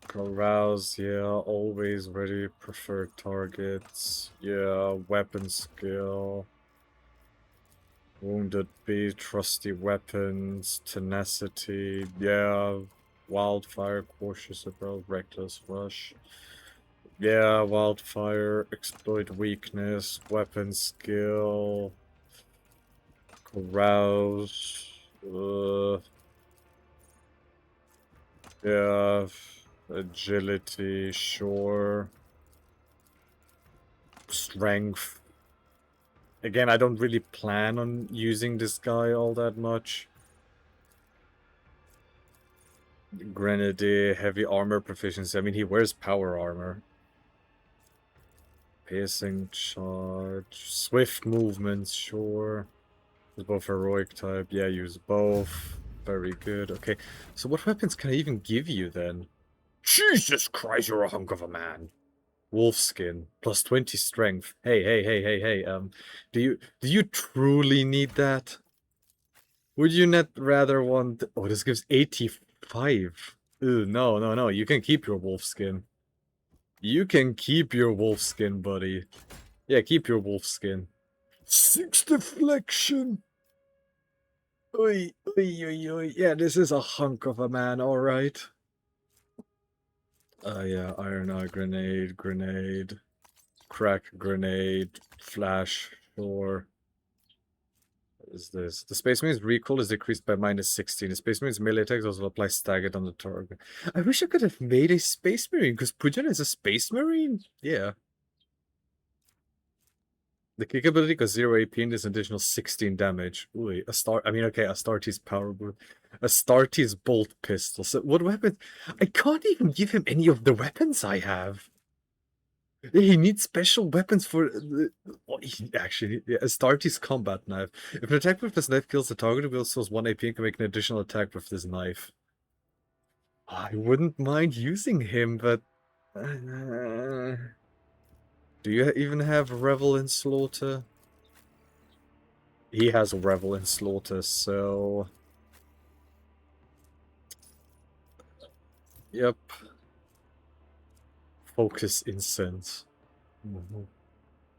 Speaker 1: Carouse, yeah, always ready, preferred targets, yeah, weapon skill, wounded bee, trusty weapons, tenacity, yeah, wildfire, cautious about, reckless rush, yeah, wildfire, exploit weakness, weapon skill, carouse, yeah, agility, sure. Strength. Again, I don't really plan on using this guy all that much. Grenadier, heavy armor proficiency. I mean, he wears power armor. Piercing charge. Swift movements, sure. Use both heroic type. Yeah, use both. Very good. Okay, so what weapons can I even give you then? Jesus Christ, you're a hunk of a man. Wolfskin, plus 20 strength. Hey, do you truly need that? Would you not rather want... Oh, this gives 85. Ooh, no, you can keep your wolfskin. You can keep your wolfskin, buddy. Yeah, keep your wolfskin. 6 deflection! Oi. Yeah, this is a hunk of a man, alright. Yeah, iron eye grenade. Crack grenade, flash, sure. What is this? The Space Marine's recoil is decreased by -16. The Space Marine's melee attacks also apply staggered on the target. I wish I could have made a Space Marine, because Pujan is a Space Marine? Yeah. The kick ability got 0 AP and this additional 16 damage. Ooh, Astartes power boot. Astartes bolt pistol. So what weapon? I can't even give him any of the weapons I have. He needs special weapons for... actually, yeah, Astartes combat knife. If an attack with this knife kills the target, it will source 1 AP and can make an additional attack with this knife. I wouldn't mind using him, but... do you even have Revel in Slaughter? He has Revel in Slaughter, so... Yep. Focus Incense.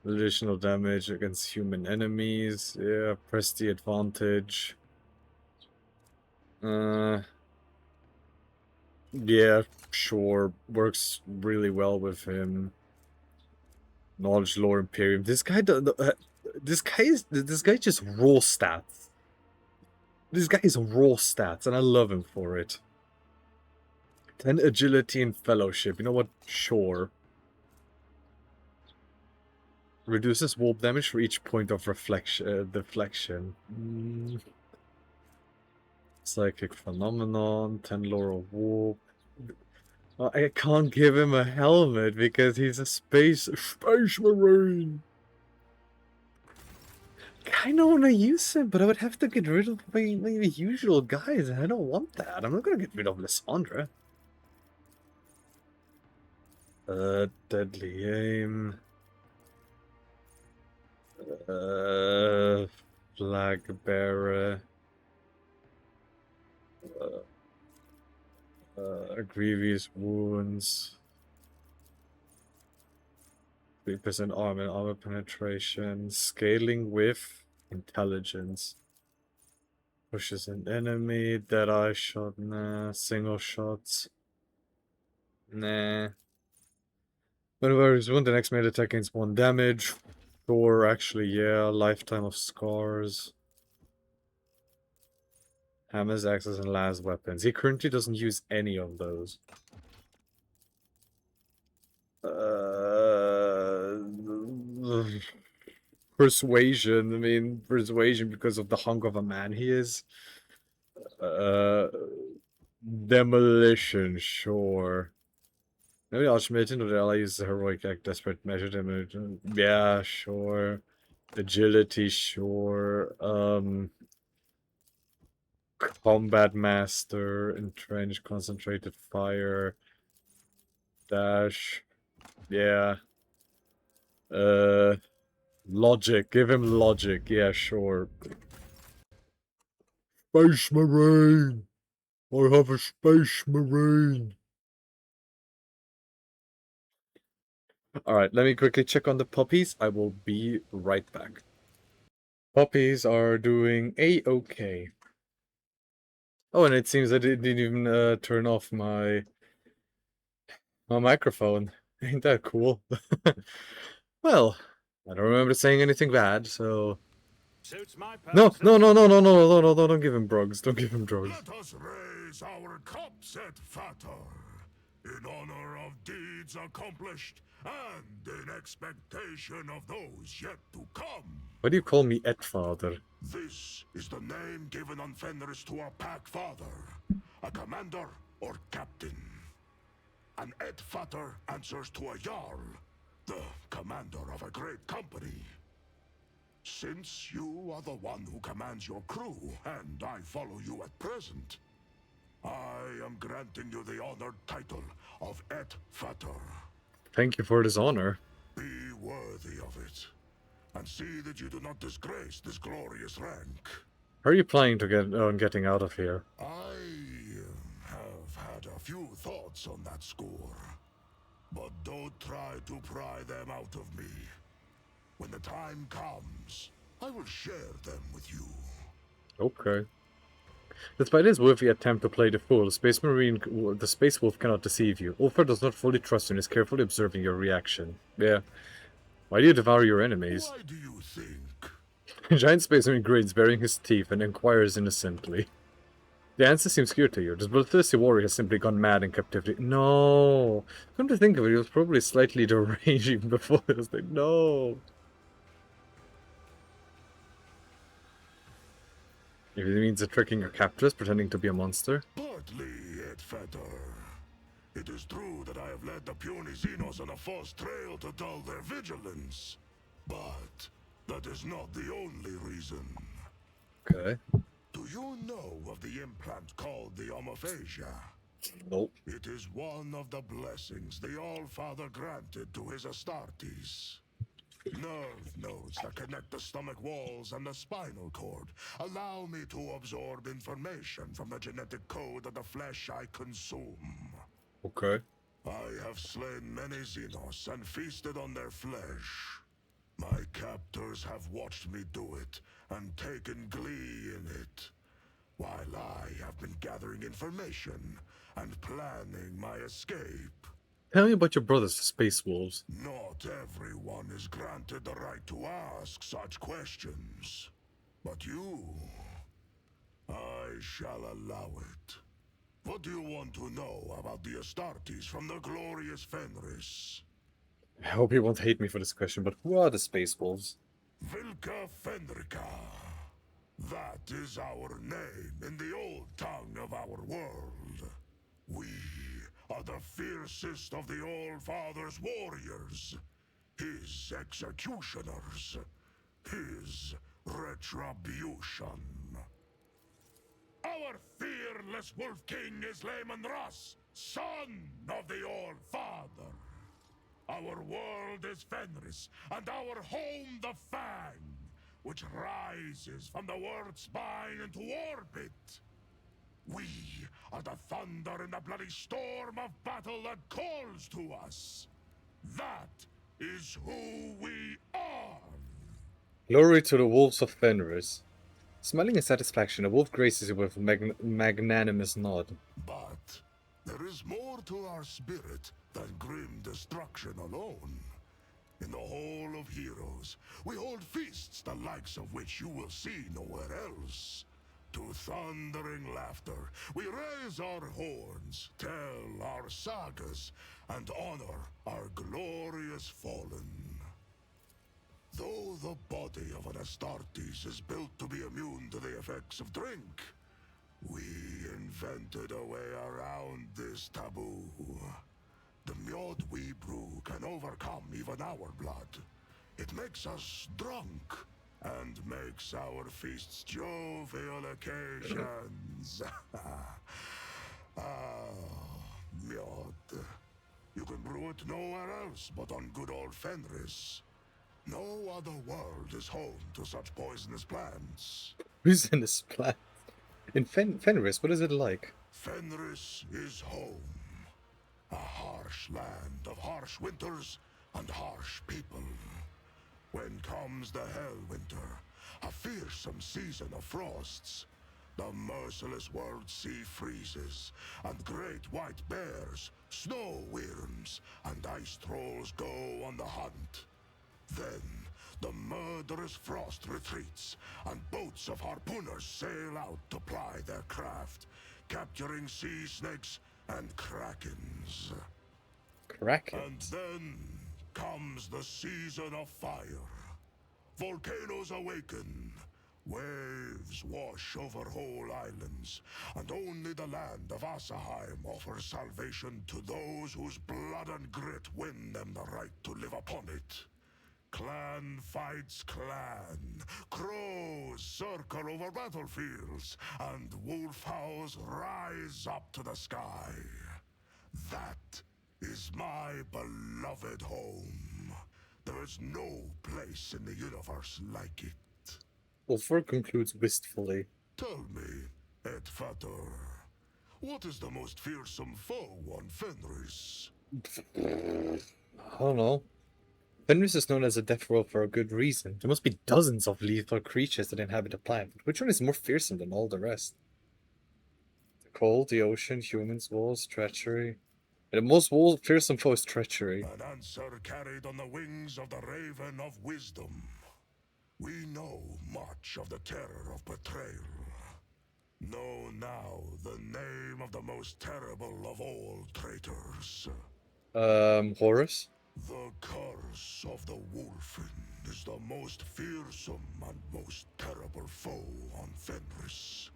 Speaker 1: Additional damage against human enemies. Yeah, press the advantage. Yeah, sure. Works really well with him. Knowledge lore Imperium. This guy this guy just raw stats. This guy is raw stats, and I love him for it. 10 agility and fellowship. You know what? Sure. Reduces warp damage for each point of deflection. Psychic phenomenon. 10 lore of warp. I can't give him a helmet because he's a space marine. Kinda wanna use him, but I would have to get rid of my usual guys, and I don't want that. I'm not gonna get rid of Lysandra. Deadly aim. Flag bearer. Grievous wounds. 3% armor penetration. Scaling with intelligence. Pushes an enemy. Deadeye shot. Nah. Single shots. Nah. Whenever he's wounded, the next melee attack gains 1 damage. Sure, actually, yeah. Lifetime of scars. Hammers, axes, and last weapons. He currently doesn't use any of those. Persuasion. I mean, persuasion because of the hunk of a man he is. Demolition, sure. Maybe Archmaiden or the ally uses a heroic act, desperate measure damage. Yeah, sure. Agility, sure. Combat Master, Entrenched, Concentrated Fire. Dash. Yeah. Logic. Give him logic. Yeah, sure. Space Marine! I have a Space Marine! Alright, let me quickly check on the puppies. I will be right back. Puppies are doing A-okay. Oh, and it seems I didn't even turn off my microphone. Ain't that cool? Well, I don't remember saying anything bad, so... No, don't give him drugs. Don't give him drugs.
Speaker 7: Let us raise our cups at Fatar, in honor of deeds accomplished and in expectation of those yet to come.
Speaker 1: Why do you call me Father?
Speaker 7: This is the name given on Fenris to a pack father, a commander or captain. An Edfater answers to a Jarl, the commander of a great company. Since you are the one who commands your crew, and I follow you at present, I am granting you the honored title of Edfater.
Speaker 1: Thank you for this honor.
Speaker 7: Be worthy of it, and see that you do not disgrace this glorious rank.
Speaker 1: How are you planning to get on getting out of here?
Speaker 7: I have had a few thoughts on that score, but don't try to pry them out of me. When the time comes, I will share them with you.
Speaker 1: Okay. Despite his worthy attempt to play the fool, the Space Wolf cannot deceive you. Ulfar does not fully trust you and is carefully observing your reaction. Yeah. Why do you devour your enemies?
Speaker 7: Why do you think?
Speaker 1: A giant Space Marine grins, baring his teeth, and inquires innocently. The answer seems clear to you. This bloodthirsty warrior has simply gone mad in captivity. No! Come to think of it, he was probably slightly deranged even before this thing. No! If it means tricking your captors, pretending to be a monster.
Speaker 7: Partly, Edfater. It is true that I have led the puny Xenos on a false trail to dull their vigilance. But that is not the only reason.
Speaker 1: Okay.
Speaker 7: Do you know of the implant called the Omophasia?
Speaker 1: Nope.
Speaker 7: It is one of the blessings the All-Father granted to his Astartes. Nerve nodes that connect the stomach walls and the spinal cord allow me to absorb information from the genetic code of the flesh I consume.
Speaker 1: Okay.
Speaker 7: I have slain many Xenos and feasted on their flesh. My captors have watched me do it and taken glee in it, while I have been gathering information and planning my escape.
Speaker 1: Tell me about your brothers, the Space Wolves.
Speaker 7: Not everyone is granted the right to ask such questions. But you, I shall allow it. What do you want to know about the Astartes from the glorious Fenris?
Speaker 1: I hope you won't hate me for this question, but who are the Space Wolves?
Speaker 7: Vilka Fenrica. That is our name in the old tongue of our world. We are the fiercest of the All-Father's warriors, his executioners, his retribution. Our fearless Wolf King is Laman Russ, son of the All-Father. Our world is Fenris, and our home the Fang, which rises from the world's spine into orbit. We are the thunder in the bloody storm of battle that calls to us. That is who we are.
Speaker 1: Glory to the Wolves of Fenris. Smiling in satisfaction, the wolf graces you with a magnanimous nod.
Speaker 7: But there is more to our spirit than grim destruction alone. In the Hall of Heroes, we hold feasts the likes of which you will see nowhere else. To thundering laughter, we raise our horns, tell our sagas, and honor our glorious fallen. Though the body of an Astartes is built to be immune to the effects of drink, we invented a way around this taboo. The mead we brew can overcome even our blood. It makes us drunk and makes our feasts jovial occasions. Mead. You can brew it nowhere else but on good old Fenris. No other world is home to such poisonous plants.
Speaker 1: Poisonous plant. In Fenris, what is it like?
Speaker 7: Fenris is home. A harsh land of harsh winters and harsh people. When comes the Hellwinter, a fearsome season of frosts, the merciless world sea freezes, and great white bears, snow wyrms, and ice trolls go on the hunt. Then the murderous frost retreats, and boats of harpooners sail out to ply their craft, capturing sea snakes and krakens.
Speaker 1: Kraken.
Speaker 7: And then comes the season of fire. Volcanoes awaken. Waves wash over whole islands, and only the land of Asaheim offers salvation to those whose blood and grit win them the right to live upon it. Clan fights clan, crows circle over battlefields, and wolf howls rise up to the sky. That is my beloved home. There is no place in the universe like it.
Speaker 1: Ulfar concludes wistfully.
Speaker 7: Tell me, Edfater, what is the most fearsome foe on Fenris?
Speaker 1: I don't know. Fenris is known as a death row for a good reason. There must be dozens of lethal creatures that inhabit the planet. Which one is more fearsome than all the rest? The cold, the ocean, humans, wolves, treachery. The most fearsome foe is treachery.
Speaker 7: An answer carried on the wings of the Raven of Wisdom. We know much of the terror of betrayal. Know now the name of the most terrible of all traitors.
Speaker 1: Horus?
Speaker 7: The curse of the Wolfen is the most fearsome and most terrible foe on Fenris.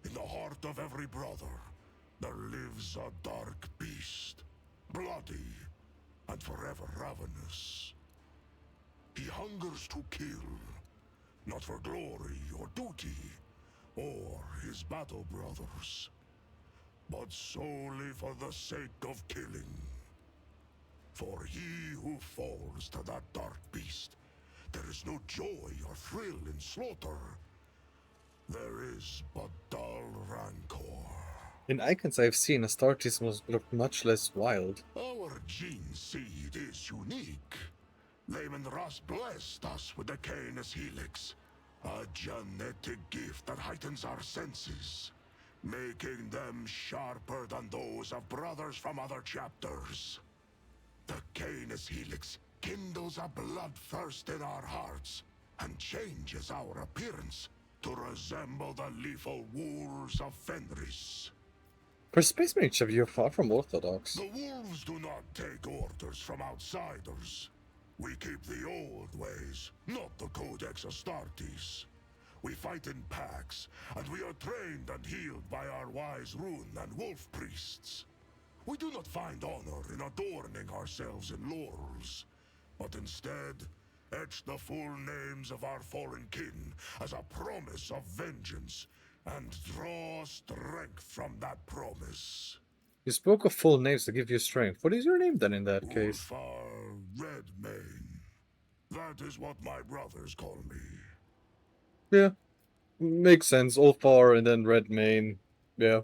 Speaker 7: In the heart of every brother, there lives a dark beast, bloody and forever ravenous. He hungers to kill, not for glory or duty, or his battle brothers, but solely for the sake of killing. For he who falls to that dark beast, there is no joy or thrill in slaughter. There is but dull rancor.
Speaker 1: In icons I have seen, Astartes must look much less wild.
Speaker 7: Our gene seed is unique. Lehman Ross blessed us with the Canis Helix, a genetic gift that heightens our senses, making them sharper than those of brothers from other chapters. The Canis Helix kindles a bloodthirst in our hearts and changes our appearance to resemble the lethal wolves of Fenris.
Speaker 1: For Space Mage, you're far from orthodox.
Speaker 7: The wolves do not take orders from outsiders. We keep the old ways, not the Codex Astartes. We fight in packs, and we are trained and healed by our wise rune and wolf priests. We do not find honor in adorning ourselves in laurels, but instead etch the full names of our fallen kin as a promise of vengeance, and draw strength from that promise.
Speaker 1: You spoke of full names to give you strength. What is your name then in that case?
Speaker 7: Ulfar Redmane. That is what my brothers call me.
Speaker 1: Yeah, makes sense. Ulfar and then Redmane. Yeah.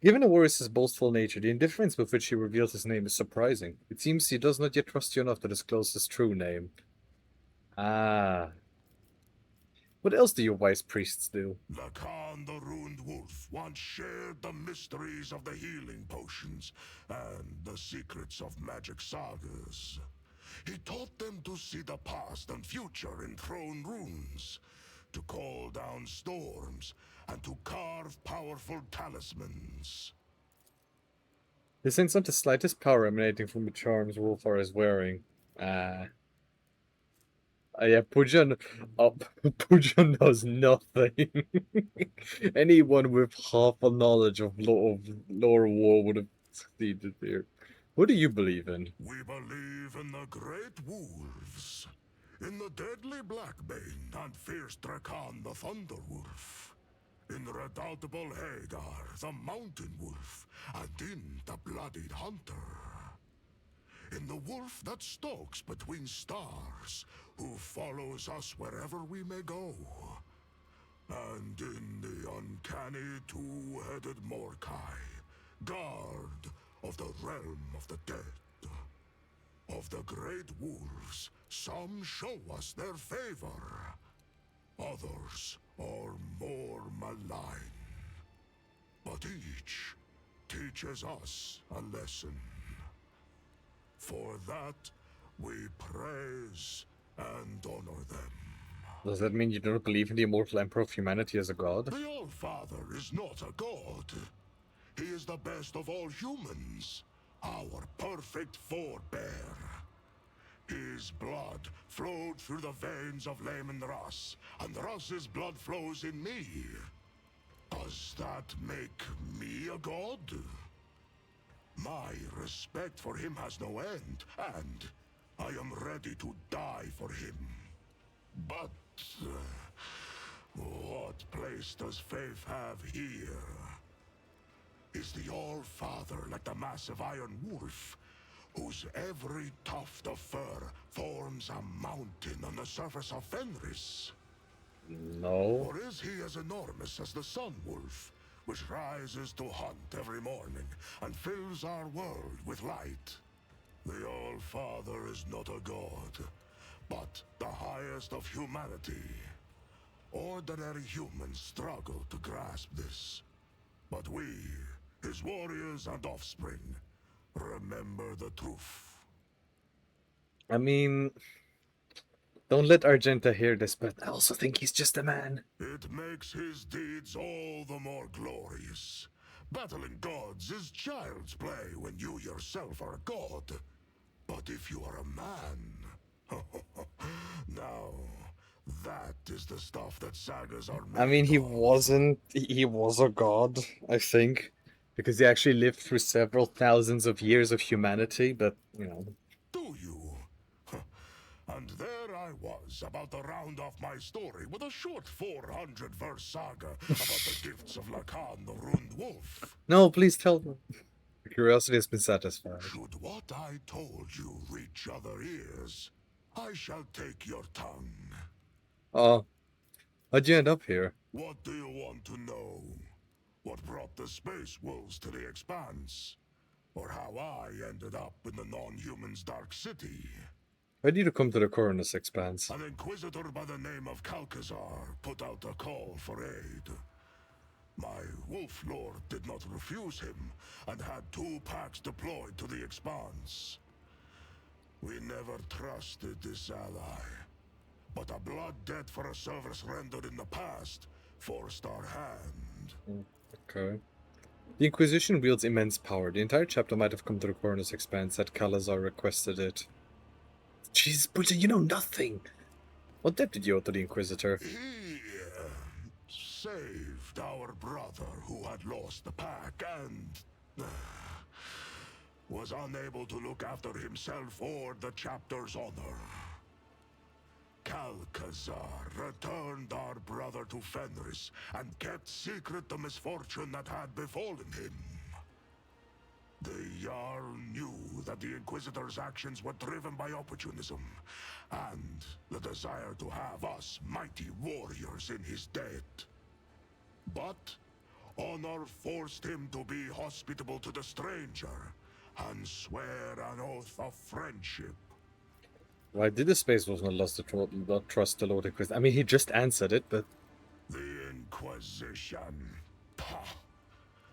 Speaker 1: Given the warrior's boastful nature, the indifference with which he revealed his name is surprising. It seems he does not yet trust you enough to disclose his true name. Ah. What else do your wise priests do?
Speaker 7: Lacan the Ruined Wolf once shared the mysteries of the healing potions and the secrets of magic sagas. He taught them to see the past and future in throne runes, to call down storms, and to carve powerful talismans.
Speaker 1: They sense not the slightest power emanating from the charms Wolfar is wearing. Yeah, Pujan knows nothing. Anyone with half a knowledge of lore war would have succeeded here. What do you believe in?
Speaker 7: We believe in the great wolves, in the deadly Blackbane and fierce Drakan the Thunderwolf, in the redoubtable Hagar the Mountain Wolf, and in the Bloodied Hunter. In the wolf that stalks between stars, who follows us wherever we may go. And in the uncanny two-headed Morkai, guard of the realm of the dead. Of the great wolves, some show us their favor. Others are more malign. But each teaches us a lesson. For that, we praise and honor them.
Speaker 1: Does that mean you don't believe in the immortal emperor of humanity as a god?
Speaker 7: The All-Father is not a god. He is the best of all humans, our perfect forebear. His blood flowed through the veins of Lehman Ross, and Ross's blood flows in me. Does that make me a god? My respect for him has no end, and I am ready to die for him. But what place does faith have here? Is the All-Father like the massive Iron Wolf, whose every tuft of fur forms a mountain on the surface of Fenris?
Speaker 1: No.
Speaker 7: Or is he as enormous as the Sun Wolf, which rises to hunt every morning and fills our world with light? The All-Father is not a god, but the highest of humanity. Ordinary humans struggle to grasp this. But we, his warriors and offspring, remember the truth.
Speaker 1: I mean, don't let Argenta hear this, but I also think he's just a man.
Speaker 7: It makes his deeds all the more glorious. Battling gods is child's play when you yourself are a god. But if you are a man... now, that is the stuff that sagas are made
Speaker 1: I mean, he
Speaker 7: of.
Speaker 1: wasn't. He was a god, I think, because he actually lived through several thousands of years of humanity. But you know,
Speaker 7: Do you? And there I was, about to round off my story with a short 400-verse saga about the gifts of Lacan the Ruined Wolf.
Speaker 1: no, please tell me. Curiosity has been satisfied.
Speaker 7: Should what I told you reach other ears, I shall take your tongue.
Speaker 1: How'd you end up here?
Speaker 7: What do you want to know? What brought the space wolves to the expanse? Or how I ended up in the non-human's dark city?
Speaker 1: Why did you come to the Coroner's Expanse?
Speaker 7: An inquisitor by the name of Calcazar put out a call for aid. My wolf lord did not refuse him, and had 2 packs deployed to the Expanse. We never trusted this ally, but a blood debt for a service rendered in the past forced our hand.
Speaker 1: Okay. The Inquisition wields immense power. The entire chapter might have come to the Coroner's Expanse had Calazar requested it. Jesus, Butcher, you know nothing! What debt did you owe to the Inquisitor?
Speaker 7: He saved our brother who had lost the pack and was unable to look after himself or the chapter's honor. Calcazar returned our brother to Fenris and kept secret the misfortune that had befallen him. The Jarl knew that the Inquisitor's actions were driven by opportunism, and the desire to have us mighty warriors in his debt. But honor forced him to be hospitable to the stranger, and swear an oath of friendship.
Speaker 1: Why did the Space Wolf not trust the Lord Inquisitor? I mean, he just answered it, but...
Speaker 7: The Inquisition. Pah!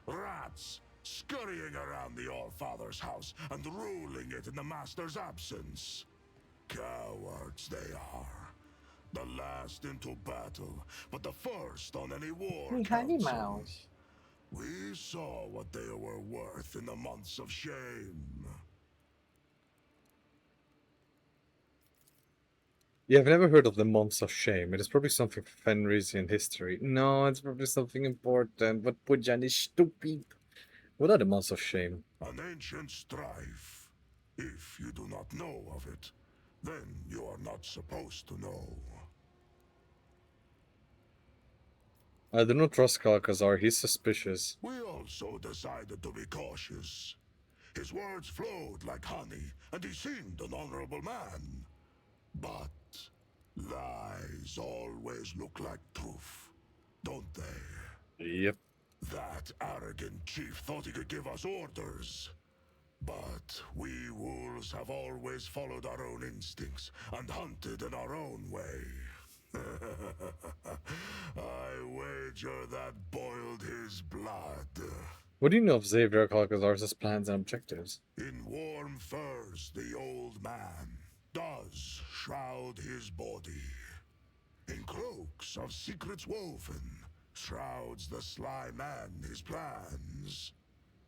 Speaker 7: Rats! Scurrying around the Allfather's house and ruling it in the Master's absence. Cowards they are. The last into battle, but the first on any war council. We saw what they were worth in the months of shame.
Speaker 1: Yeah, I've never heard of the Months of Shame. It is probably something for Fenrisian history. No, it's probably something important, but Pujan is stupid. What are the Months of Shame?
Speaker 7: An ancient strife. If you do not know of it, then you are not supposed to know.
Speaker 1: I do not trust Kalkazar, he's suspicious.
Speaker 7: We also decided to be cautious. His words flowed like honey, and he seemed an honorable man. But lies always look like truth, don't they?
Speaker 1: Yep.
Speaker 7: That arrogant chief thought he could give us orders. But we wolves have always followed our own instincts and hunted in our own way. I wager that boiled his blood.
Speaker 1: What do you know of Xavier Kalkazar's plans and objectives?
Speaker 7: In warm furs, the old man does shroud his body. In cloaks of secrets woven, shrouds the sly man his plans.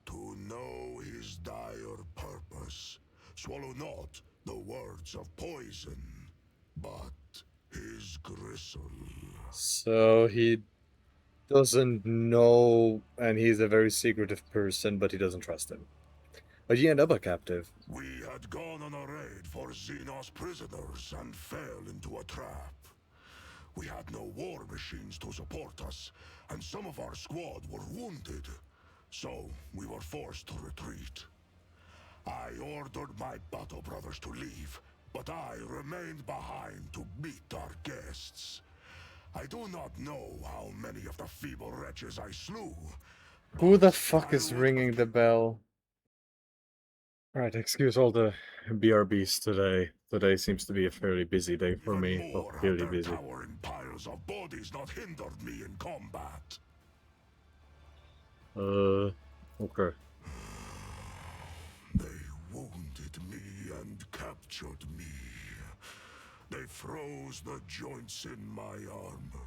Speaker 7: To know his dire purpose, swallow not the words of poison, but his gristle.
Speaker 1: So he doesn't know, and he's a very secretive person, but he doesn't trust him. But you end up a captive.
Speaker 7: We had gone on a raid for Xenos prisoners and fell into a trap. We had no war machines to support us, and some of our squad were wounded. So we were forced to retreat. I ordered my battle brothers to leave, but I remained behind to meet our guests. I do not know how many of the feeble wretches I slew.
Speaker 1: Who the
Speaker 7: but
Speaker 1: fuck
Speaker 7: I
Speaker 1: is
Speaker 7: would
Speaker 1: ringing the bell? Right, excuse all the BRBs today. Today seems to be a fairly busy day for
Speaker 7: Even
Speaker 1: me. Well,
Speaker 7: more had
Speaker 1: fairly
Speaker 7: their
Speaker 1: busy.
Speaker 7: towering piles of bodies not hindered me in combat.
Speaker 1: Okay.
Speaker 7: They wounded me and captured me. They froze the joints in my armor.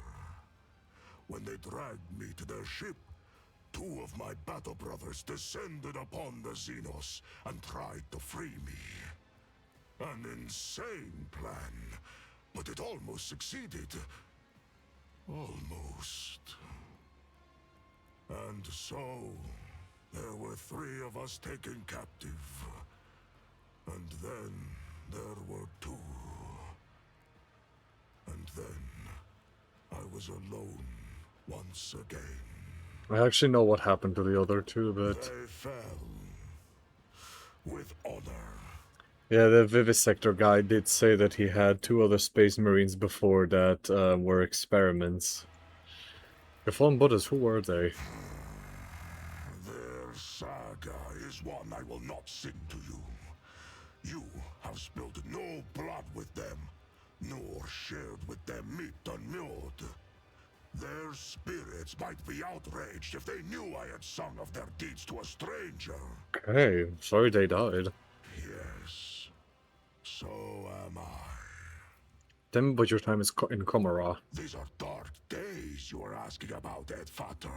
Speaker 7: When they dragged me to their ship, 2 of my battle brothers descended upon the Xenos and tried to free me. An insane plan, but it almost succeeded. Almost. And so, there were 3 of us taken captive. And then there were 2. And then I was alone once again.
Speaker 1: I actually know what happened to the other 2, but...
Speaker 7: They fell with honor.
Speaker 1: Yeah, the Vivisector guy did say that he had 2 other Space Marines before that were experiments. The Fallen Buddhas, who were they?
Speaker 7: Their saga is one I will not sing to you. You have spilled no blood with them, nor shared with them meat unmewed. Their spirits might be outraged if they knew I had sung of their deeds to a stranger.
Speaker 1: Okay, sorry they died.
Speaker 7: Yes, so am I.
Speaker 1: Tell me about your time in Komara.
Speaker 7: These are dark days you are asking about, Edfater.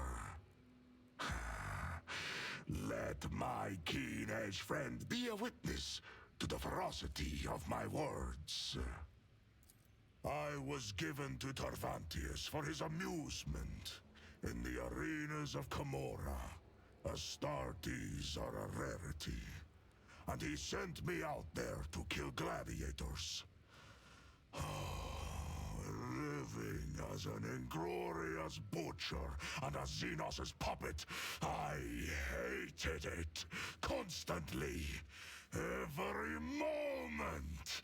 Speaker 7: Let my keen-edged friend be a witness to the ferocity of my words. I was given to Tarvantius for his amusement in the arenas of Camorra. Astartes are a rarity, and he sent me out there to kill gladiators. Living as an inglorious butcher and a Xenos' puppet, I hated it constantly, every moment.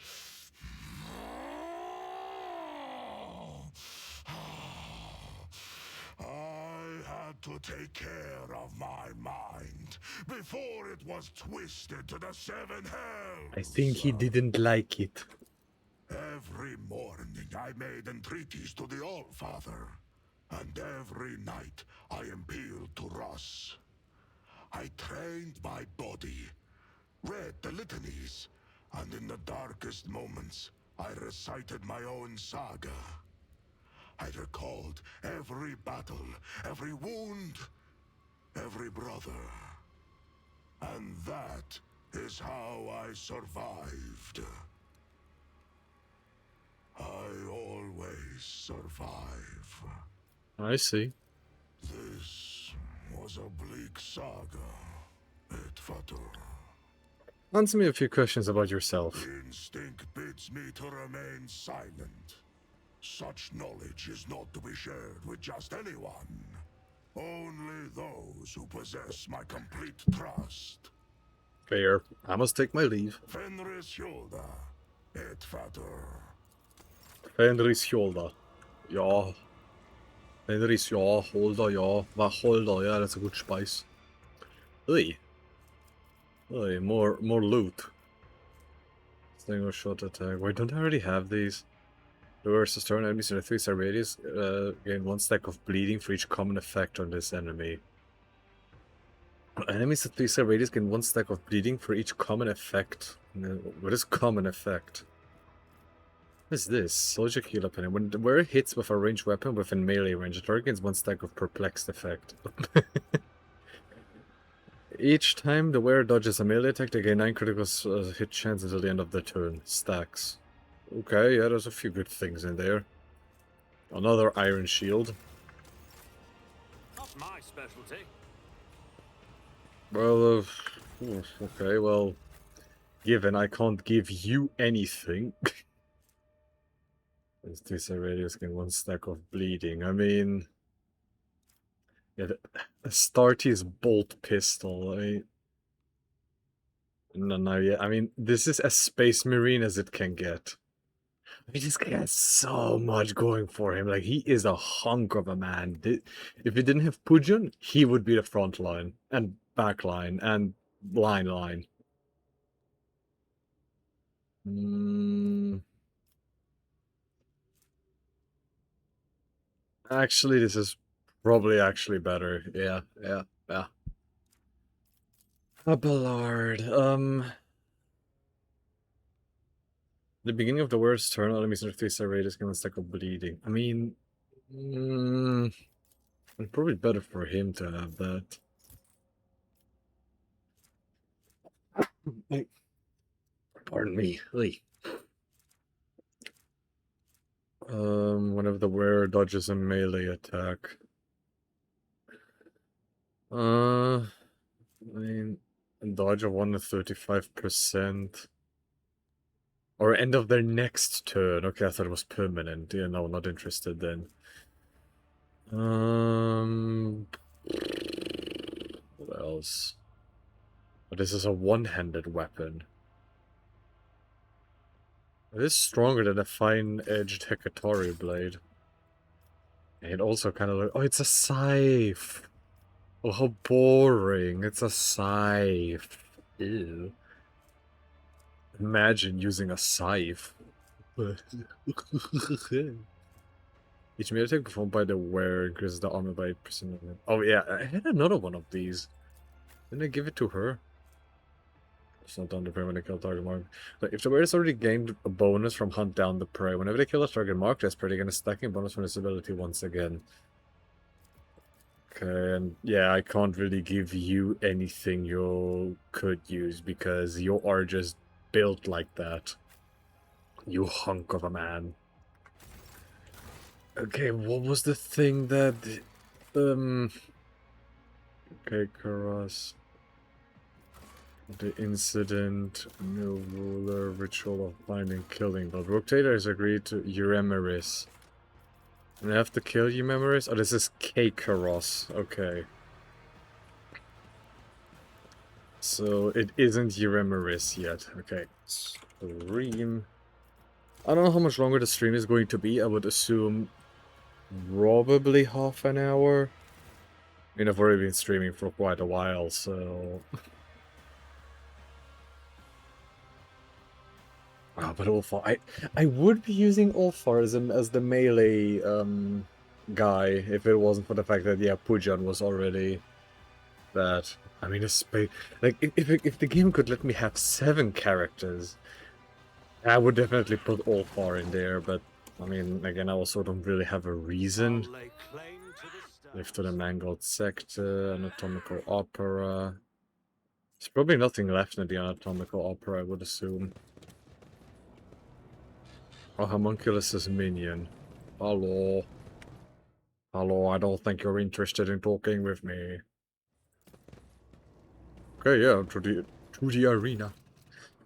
Speaker 7: I had to take care of my mind before it was twisted to the seven hells.
Speaker 1: I think he didn't like it.
Speaker 7: Every morning I made entreaties to the Allfather, and every night I appealed to Ross. I trained my body, read the litanies, and in the darkest moments I recited my own saga. I recalled every battle, every wound, every brother. And that is how I survived. I always survive.
Speaker 1: I see.
Speaker 7: This was a bleak saga, Edfater.
Speaker 1: Answer me a few questions about yourself.
Speaker 7: Instinct bids me to remain silent. Such knowledge is not to be shared with just anyone. Only those who possess my complete trust.
Speaker 1: Fair. I must take my leave.
Speaker 7: Fenris Hjolda, Edfater.
Speaker 1: Fenris Hjolda. Ja. Fenris, ja. Holder, ja. Holder, yeah, that's a good spice. Hey. Hey, more loot. Single shot attack. Wait, don't I already have these? Lures turn enemies in a 3-star radius. Gain 1 stack of bleeding for each common effect on this enemy. Enemies at 3-star radius gain 1 stack of bleeding for each common effect. What is common effect? What is this? Soldier heal up and where it hits with a ranged weapon within melee range, the target gains 1 stack of perplexed effect. Each time the wearer dodges a melee attack, they gain 9 critical hit chance until the end of the turn. Stacks. Okay, yeah, there's a few good things in there. Another iron shield.
Speaker 2: Not my specialty.
Speaker 1: Well, okay, well, given I can't give you anything. This radius gain 1 stack of bleeding. I mean, yeah, the Astartes bolt pistol. No, yeah. I mean, this is as Space Marine as it can get. I mean, this guy has so much going for him. Like, he is a hunk of a man. If he didn't have Pujun, he would be the front line and back line and line. Actually, this is probably actually better. Yeah. A Ballard. The beginning of the worst turn, enemies under 3-star radius gain 1 stack of bleeding. I mean, it's probably better for him to have that. Pardon me. Whenever the wearer dodges a melee attack. I mean, dodge of 1 to 35%. Or end of their next turn. Okay, I thought it was permanent. Yeah, no, not interested then. What else? But this is a one-handed weapon. It is stronger than a fine-edged Hekatori blade. And it also kind of like... Oh, it's a scythe! Oh, how boring. It's a scythe. Ew. Imagine using a scythe. Each melee attack performed by the wearer increases the armor by 8%. Oh yeah, I had another one of these. Didn't I give it to her? It's not done depending when they kill target mark. Like, if the wearer has already gained a bonus from hunt down the prey, whenever they kill a target mark, that's pretty gonna stacking a bonus from this ability once again. Okay, and yeah, I can't really give you anything you could use because you are just built like that. You hunk of a man. Okay, what was the thing that... Okay, Karas. The incident, new ruler, ritual of finding, killing. But Rotator has agreed to Euremeris. And I have to kill Euremeris? Oh, this is Karos. Okay. So it isn't Euremeris yet. Okay. Stream. I don't know how much longer the stream is going to be. I would assume probably half an hour. I mean, I've already been streaming for quite a while, so... Oh, but Ulfar, I would be using Ulfar as the melee guy if it wasn't for the fact that, yeah, Pujan was already that. I mean, like, if the game could let me have 7 characters, I would definitely put Ulfar in there, but, I mean, again, I also don't really have a reason.
Speaker 2: I'll lay claim to the
Speaker 1: Lift to the Mangled Sector, Anatomical Opera. There's probably nothing left in the Anatomical Opera, I would assume. Oh, Homunculus' minion. Hello. Hello, I don't think you're interested in talking with me. Okay, yeah, to the arena.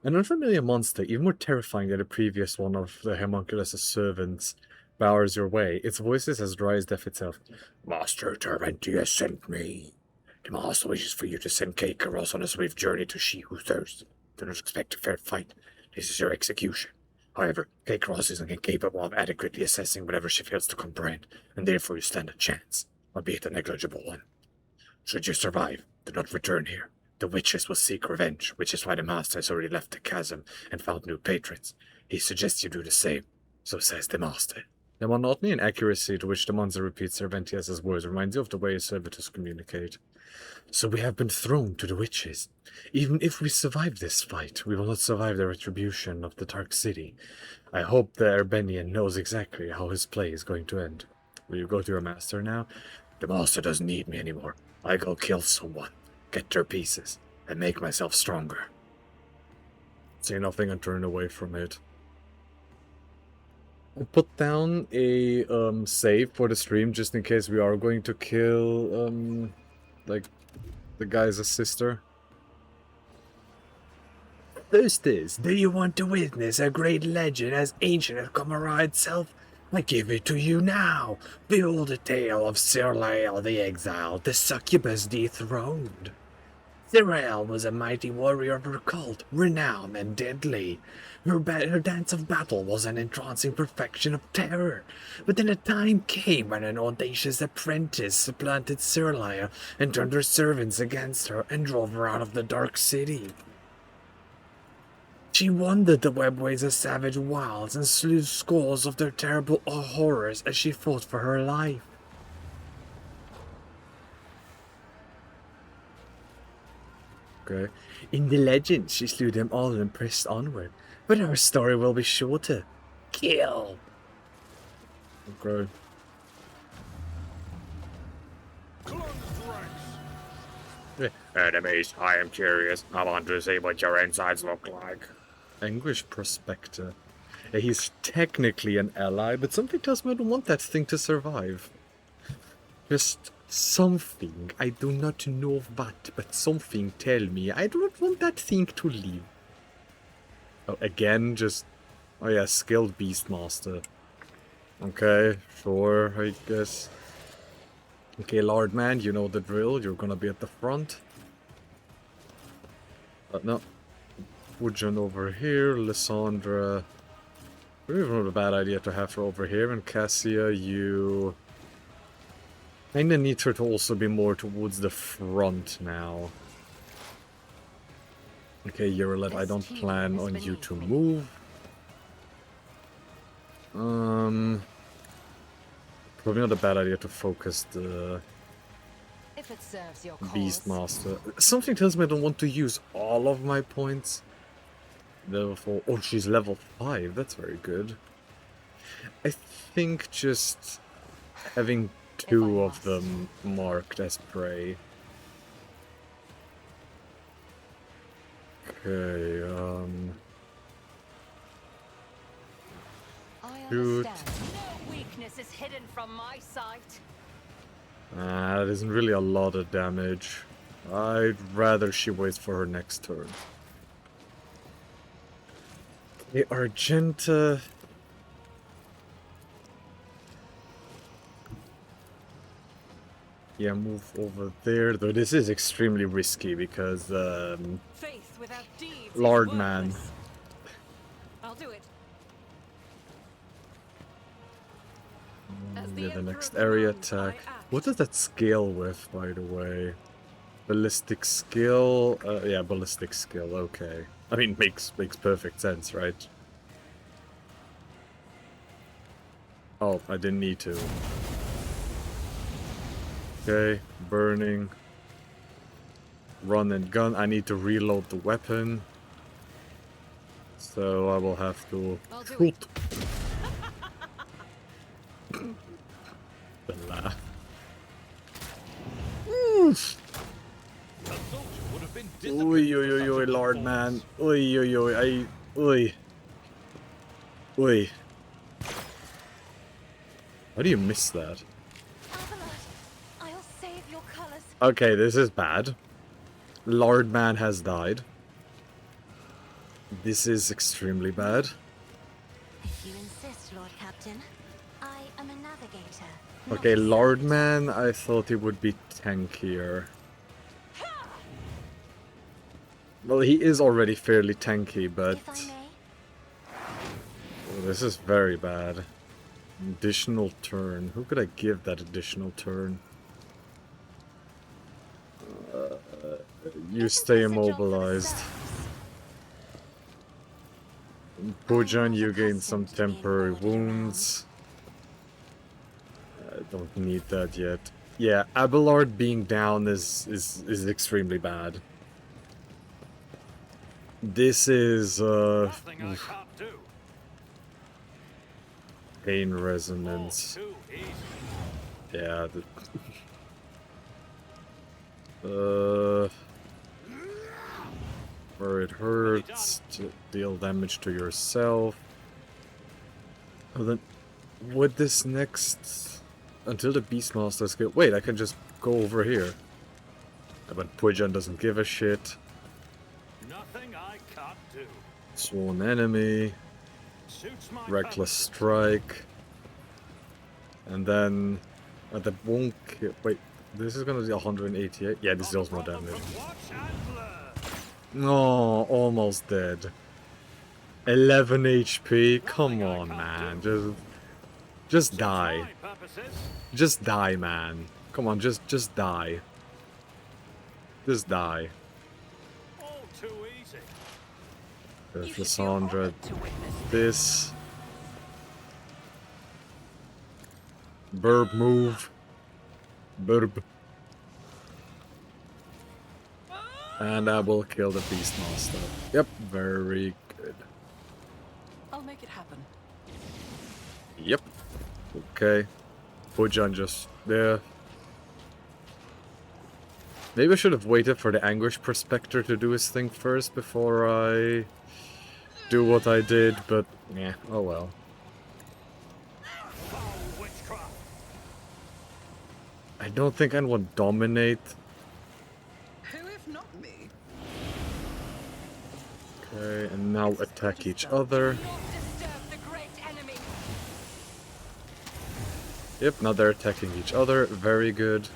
Speaker 1: An unfamiliar monster, even more terrifying than the previous one of the Homunculus' servants, bowers your way. Its voice is as dry as death itself. Master Terventia sent me. The master wishes for you to send Karos on a swift journey to She Who Thirsts. Do not expect a fair fight. This is your execution. However, Karos isn't incapable of adequately assessing whatever she fails to comprehend, and therefore you stand a chance, albeit a negligible one. Should you survive, do not return here. The witches will seek revenge, which is why the master has already left the chasm and found new patrons. He suggests you do the same, so says the master. The monotony and accuracy to which the monster repeats Serventius' words reminds you of the way his servitors communicate. So we have been thrown to the witches. Even if we survive this fight, we will not survive the retribution of the Dark City. I hope the Erbenian knows exactly how his play is going to end. Will you go to your master now? The master doesn't need me anymore. I go kill someone, get their pieces, and make myself stronger. Say nothing and turn away from it. I'll put down a save for the stream just in case we are going to kill like the guy's sister. Thirsters, do you want to witness a great legend as ancient as Comara itself? I give it to you now. Behold the tale of Sirlael the Exiled, the succubus dethroned. Sirlael was a mighty warrior of her cult, renowned and deadly. Her dance of battle was an entrancing perfection of terror. But then a time came when an audacious apprentice supplanted Sirlael and turned her servants against her and drove her out of the Dark City. She wandered the webways of savage wilds and slew scores of their terrible horrors as she fought for her life. Okay. In the legend, she slew them all and pressed onward, but our story will be shorter. Kill! Okay. Enemies, I am curious. I want to see what your insides look like. Anguish Prospector. He's technically an ally, but something tells me I don't want that thing to survive. Just something, I do not know what, but something tell me I do not want that thing to live. Oh, again, just... Oh yeah, skilled Beastmaster. Okay, sure, I guess. Okay, Lord Man, you know the drill, you're gonna be at the front. No. Pujan over here, Lysandra... Maybe not a bad idea to have her over here, and Cassia, you... Kinda need her to also be more towards the front now. Okay, Eurolet, I don't plan on you to move. Probably not a bad idea to focus the
Speaker 4: If it serves your cause.
Speaker 1: Beastmaster. Something tells me I don't want to use all of my points. Level 4. Oh, she's level 5. That's very good. I think just having two of them marked as prey. Okay,
Speaker 4: I
Speaker 1: Shoot.
Speaker 4: understand. No weakness is hidden from my sight.
Speaker 1: that isn't really a lot of damage. I'd rather she waits for her next turn. Okay, Argenta. Yeah, move over there. Though this is extremely risky because
Speaker 3: Faith without deeds is
Speaker 1: Lord Man.
Speaker 3: worthless. I'll do it. As
Speaker 1: Yeah, the
Speaker 3: Emperor
Speaker 1: next area
Speaker 3: commands,
Speaker 1: attack.
Speaker 3: I act.
Speaker 1: What does that scale with, by the way? Ballistic skill? Yeah, ballistic skill, okay. I mean, makes perfect sense, right? Oh, I didn't need to. Okay, burning. Run and gun. I need to reload the weapon. So I will have to
Speaker 3: I'll do
Speaker 1: shoot. The laugh. Oof.
Speaker 5: A soldier would have been
Speaker 1: Oi,
Speaker 5: disciplined
Speaker 1: oi,
Speaker 5: for
Speaker 1: oi,
Speaker 5: such
Speaker 1: oi,
Speaker 5: a
Speaker 1: Lord
Speaker 5: performance.
Speaker 1: man. Oi, oi, oi, oi. Oi. How do you miss that?
Speaker 4: I'll save your colors.
Speaker 1: Okay, this is bad. Lord man has died. This is extremely bad.
Speaker 8: If you insist, Lord Captain. I am a navigator.
Speaker 1: Okay,
Speaker 8: not a
Speaker 1: Lord
Speaker 8: servant.
Speaker 1: man, I thought he would be tankier. Well, he is already fairly tanky, but
Speaker 8: If I may.
Speaker 1: oh, this is very bad. Additional turn. Who could I give that additional turn? You
Speaker 8: Isn't
Speaker 1: stay
Speaker 8: this a job for the
Speaker 1: immobilized.
Speaker 8: serfs?
Speaker 1: Pujan,
Speaker 8: I'm
Speaker 1: you
Speaker 8: not
Speaker 1: gain some
Speaker 8: accustomed to being
Speaker 1: temporary
Speaker 8: ordered around.
Speaker 1: wounds. I don't need that yet. Yeah, Abelard being down is extremely bad. This is
Speaker 2: Nothing I can't do.
Speaker 1: pain
Speaker 2: All
Speaker 1: resonance.
Speaker 2: too easy.
Speaker 1: Yeah. Where it hurts to deal damage to yourself. Oh, then with this next until the Beastmaster's get. Wait, I can just go over here. But Pujan doesn't give a shit.
Speaker 2: Nothing I can't do.
Speaker 1: Sworn enemy.
Speaker 2: Suits my
Speaker 1: Reckless
Speaker 2: purpose.
Speaker 1: strike. And then that won't kill. Wait, this is gonna be 188. Yeah, this deals more
Speaker 2: Not a problem
Speaker 1: damage.
Speaker 2: from watch and learn.
Speaker 1: No, almost dead. 11 HP. Come
Speaker 2: Nothing I
Speaker 1: on,
Speaker 2: can't
Speaker 1: man.
Speaker 2: do.
Speaker 1: Just
Speaker 2: Suits
Speaker 1: die.
Speaker 2: my purposes.
Speaker 1: Just die, man. Come on, just die. Just die.
Speaker 2: All too easy.
Speaker 1: There's
Speaker 4: You should feel
Speaker 1: Lysandra.
Speaker 4: honored to witness
Speaker 1: This. Burb move. Burb. And I will kill the Beastmaster. Yep, very good.
Speaker 3: I'll make it happen.
Speaker 1: Yep. Okay. Pujan just there. Maybe I should have waited for the Anguish Prospector to do his thing first before I do what I did, but yeah, oh well.
Speaker 2: Foul witchcraft.
Speaker 1: I don't think anyone dominate.
Speaker 3: Who if not me?
Speaker 1: Okay, and now attack each other.
Speaker 4: not disturb the great enemy.
Speaker 1: Yep, now they're attacking each other. Very good.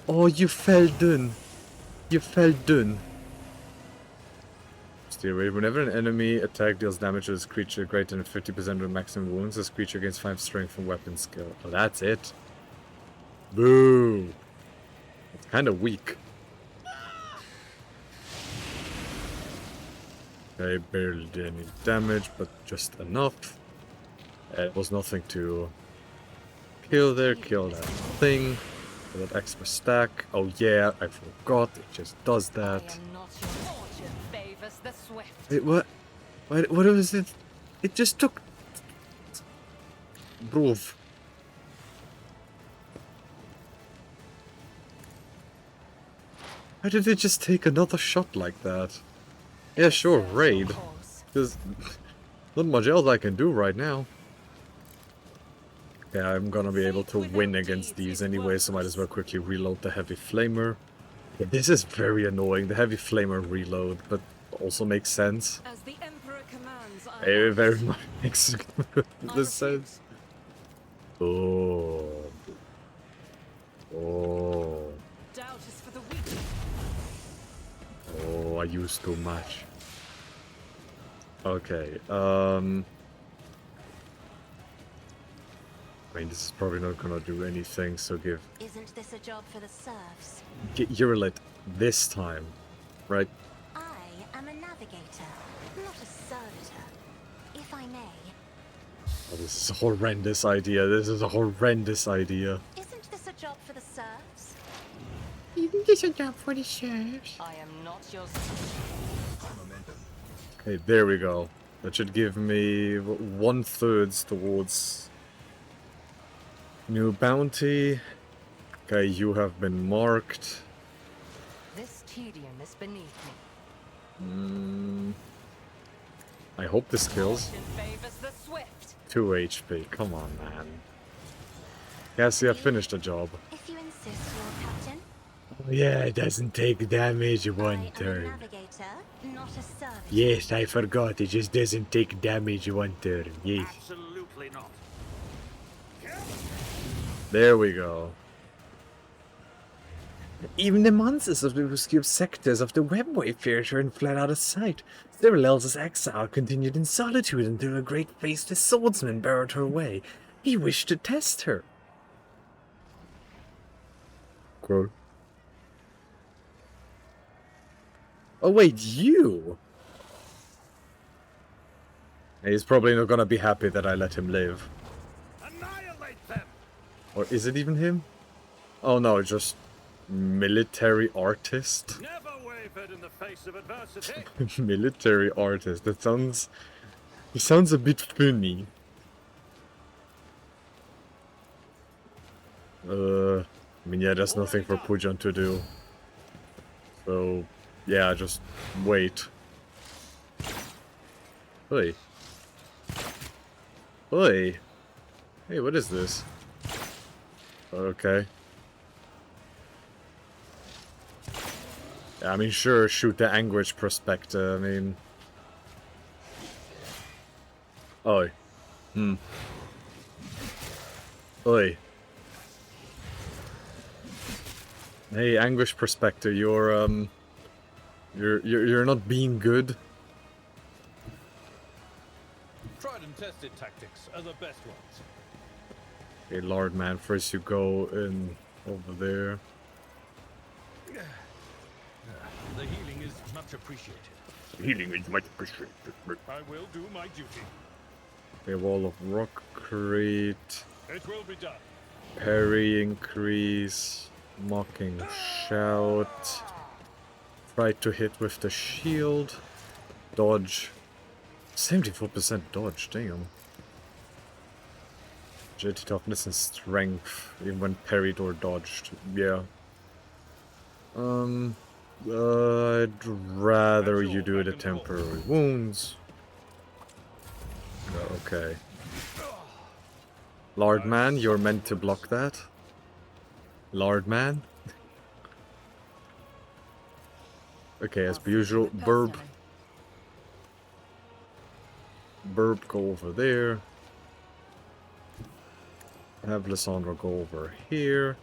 Speaker 1: Oh, you fell down. You fell down. Stay away. Whenever an enemy attack deals damage to this creature greater than 50% of the maximum wounds, this creature gains 5 strength from weapon skill. Oh, that's it. Boo. It's kind of weak. Okay, barely did any damage, but just enough. It was nothing to kill there. Kill that thing. For that extra stack. Oh yeah, I forgot. It just does
Speaker 4: I
Speaker 1: that.
Speaker 4: am not your fortune favors the swift.
Speaker 1: Wait, what? What was it? It just took... Brov. Why did it just take another shot like that? Yeah, sure, raid. There's not much else I can do right now. Yeah, I'm gonna be able to win against these anyway, so might as well quickly reload the heavy flamer. Yeah, this is very annoying, the heavy flamer reload, but also makes sense.
Speaker 3: As the Emperor commands, I
Speaker 1: It
Speaker 3: act.
Speaker 1: very much makes
Speaker 3: I
Speaker 1: the
Speaker 3: refuse.
Speaker 1: sense. Oh. Oh.
Speaker 3: Doubt is for the weak.
Speaker 1: Oh, I used too much. Okay, I mean, this is probably not gonna do anything, so give
Speaker 8: Isn't this a job for the serfs?
Speaker 1: Urilet this time, right?
Speaker 8: I am a navigator, not a servitor. If I may,
Speaker 1: Oh, this is a horrendous idea. This is a horrendous idea.
Speaker 8: isn't this a job for the serfs?
Speaker 1: Isn't this a job for the serfs?
Speaker 4: I am not your
Speaker 1: Okay, there we go. That should give me 1/3 towards new bounty. Okay, you have been marked.
Speaker 4: This tedium is beneath me.
Speaker 1: I hope this kills.
Speaker 4: Fortune favors the swift.
Speaker 1: 2 HP. Come on, man. Yes, yeah, finished the job.
Speaker 8: If you insist, Lord Captain.
Speaker 1: Oh, yeah, it doesn't take damage
Speaker 8: I
Speaker 1: one
Speaker 8: am a
Speaker 1: turn.
Speaker 8: navigator, not a servitor.
Speaker 1: Yes, I forgot. It just doesn't take damage one turn. Yes.
Speaker 2: Absolutely not.
Speaker 1: There we go. Even the monsters of the obscure sectors of the web wayfarer turned fled out of sight. Cyril's exile continued in solitude until a great faceless swordsman barred her way. He wished to test her. Quote. Oh wait, you? He's probably not gonna be happy that I let him live.
Speaker 2: Annihilate them!
Speaker 1: Or is it even him? Oh no, just military artist.
Speaker 2: Never wavered in the face of adversity.
Speaker 1: Military artist. That sounds... It sounds a bit funny. I mean, yeah, there's nothing for Pujan to do. So, yeah, just wait. Oi. Oi. Hey, what is this? Okay. Yeah, I mean, sure, shoot the Anguish Prospector, I mean... Oi. Oi. Hey, Anguish Prospector, you're not being good.
Speaker 2: Tried and tested tactics are the best ones.
Speaker 1: Okay, Lord man, first you go in over there.
Speaker 2: The healing is much appreciated.
Speaker 6: Healing is much appreciated.
Speaker 2: I will do my duty.
Speaker 1: Okay, Wall of Rockcrete.
Speaker 2: It will be done.
Speaker 1: Parry increase. Mocking shout. Try to hit with the shield. Dodge. 74% dodge, damn. Agility, toughness, and strength, even when parried or dodged. Yeah. I'd rather you do the temporary wounds. Okay. Lord man, you're meant to block that. Lord man. Okay, as per usual, Burb. Burb, go over there. Have Lysandra go over here.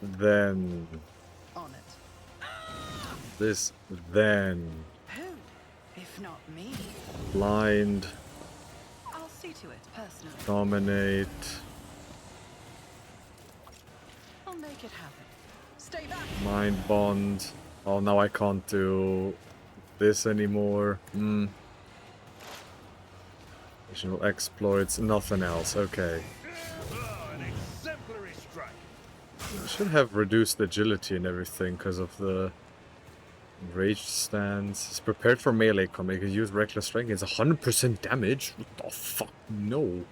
Speaker 1: Then
Speaker 9: On it.
Speaker 1: this, then
Speaker 9: Who, if not me?
Speaker 1: blind,
Speaker 9: I'll see to it personally.
Speaker 1: dominate.
Speaker 9: I'll make it happen. Stay back.
Speaker 1: Mind bond. Oh, now I can't do this anymore. Additional exploits, nothing else. Okay.
Speaker 2: Oh, an exemplary strike.
Speaker 1: I should have reduced agility and everything because of the raged stance. It's prepared for melee combat. You can use reckless strike. It's 100% damage. What the fuck? No.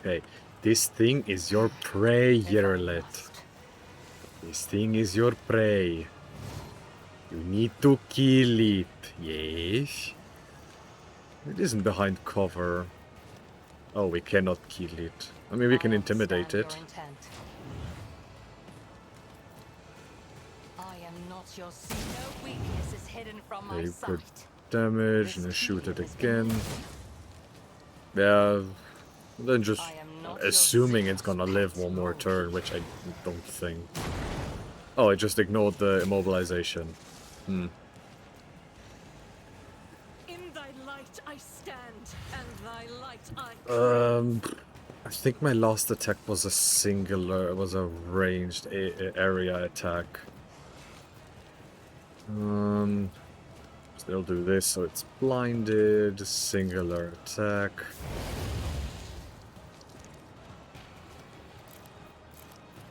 Speaker 1: Okay, this thing is your prey, Yerlet. This thing is your prey. You need to kill it. Yes? It isn't behind cover. Oh, we cannot kill it. I mean, we can intimidate it.
Speaker 4: I am not your no weakness is hidden from my
Speaker 1: Okay,
Speaker 4: sight.
Speaker 1: good damage, and then shoot it again. Yeah, then just assuming it's gonna live one more turn, which I don't think. Oh, I just ignored the immobilization.
Speaker 3: In thy light I stand, and thy light I
Speaker 1: I think my last attack was a singular, it was a ranged area attack. Still do this, so it's blinded, singular attack.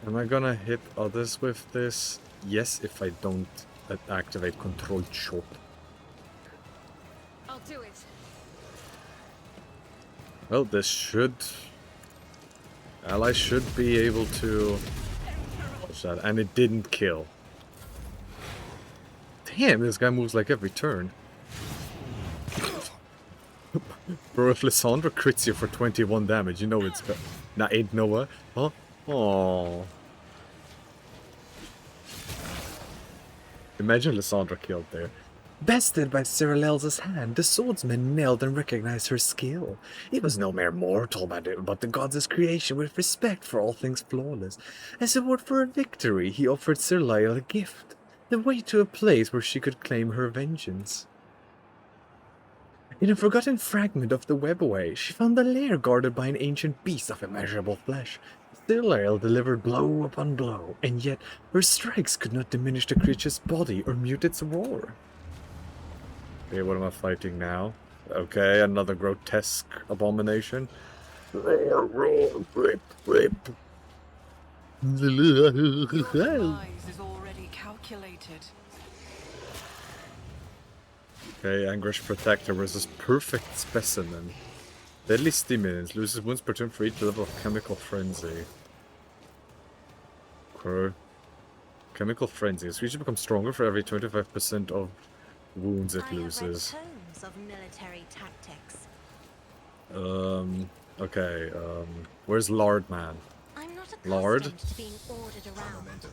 Speaker 1: Am I gonna hit others with this? Yes, if I don't activate controlled shot.
Speaker 3: I'll do it.
Speaker 1: Well, this should... Ally should be able to... Watch that, and it didn't kill. Damn, this guy moves like every turn. Bro, if Lysandra crits you for 21 damage, you know it's... Nah, ain't Noah. Huh? Aww. Imagine Lysandra killed there. Bested by Cyrilel's hand, the swordsman knelt and recognized her skill. He was no mere mortal, but the gods' creation with respect for all things flawless. As a reward for her victory, he offered Cyrilel a gift, the way to a place where she could claim her vengeance. In a forgotten fragment of the webway, she found a lair guarded by an ancient beast of immeasurable flesh. Cyrilel delivered blow upon blow, and yet her strikes could not diminish the creature's body or mute its roar. Okay, what am I fighting now? Okay, another grotesque abomination. Roar, roar, rip, rip.
Speaker 9: Your demise is already calculated.
Speaker 1: Okay, Anguish Protector versus Perfect Specimen. Deadly Stimulants. Loses wounds per turn for each level of Chemical Frenzy. Okay. Chemical Frenzy. This creature becomes stronger for every 25% of wounds it loses.
Speaker 8: I have read tomes of military tactics.
Speaker 1: Okay, where's Lard Man?
Speaker 8: I'm not
Speaker 1: Lard?
Speaker 8: accustomed to being ordered around.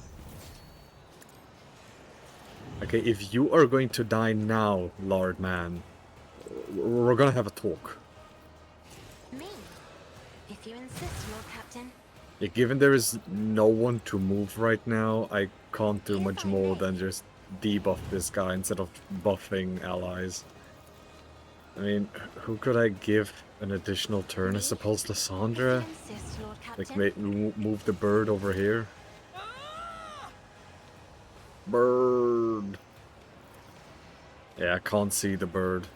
Speaker 1: Okay, if you are going to die now, Lard Man, we're gonna have a talk.
Speaker 8: Me? If you insist, Lord Captain.
Speaker 1: Yeah, given there is no one to move right now, I can't do much more than just debuff this guy instead of buffing allies. I mean, who could I give an additional turn? I suppose Lysandra?
Speaker 8: If you insist, Lord
Speaker 1: Like,
Speaker 8: Captain.
Speaker 1: move the bird over here. Bird! Yeah, I can't see the bird.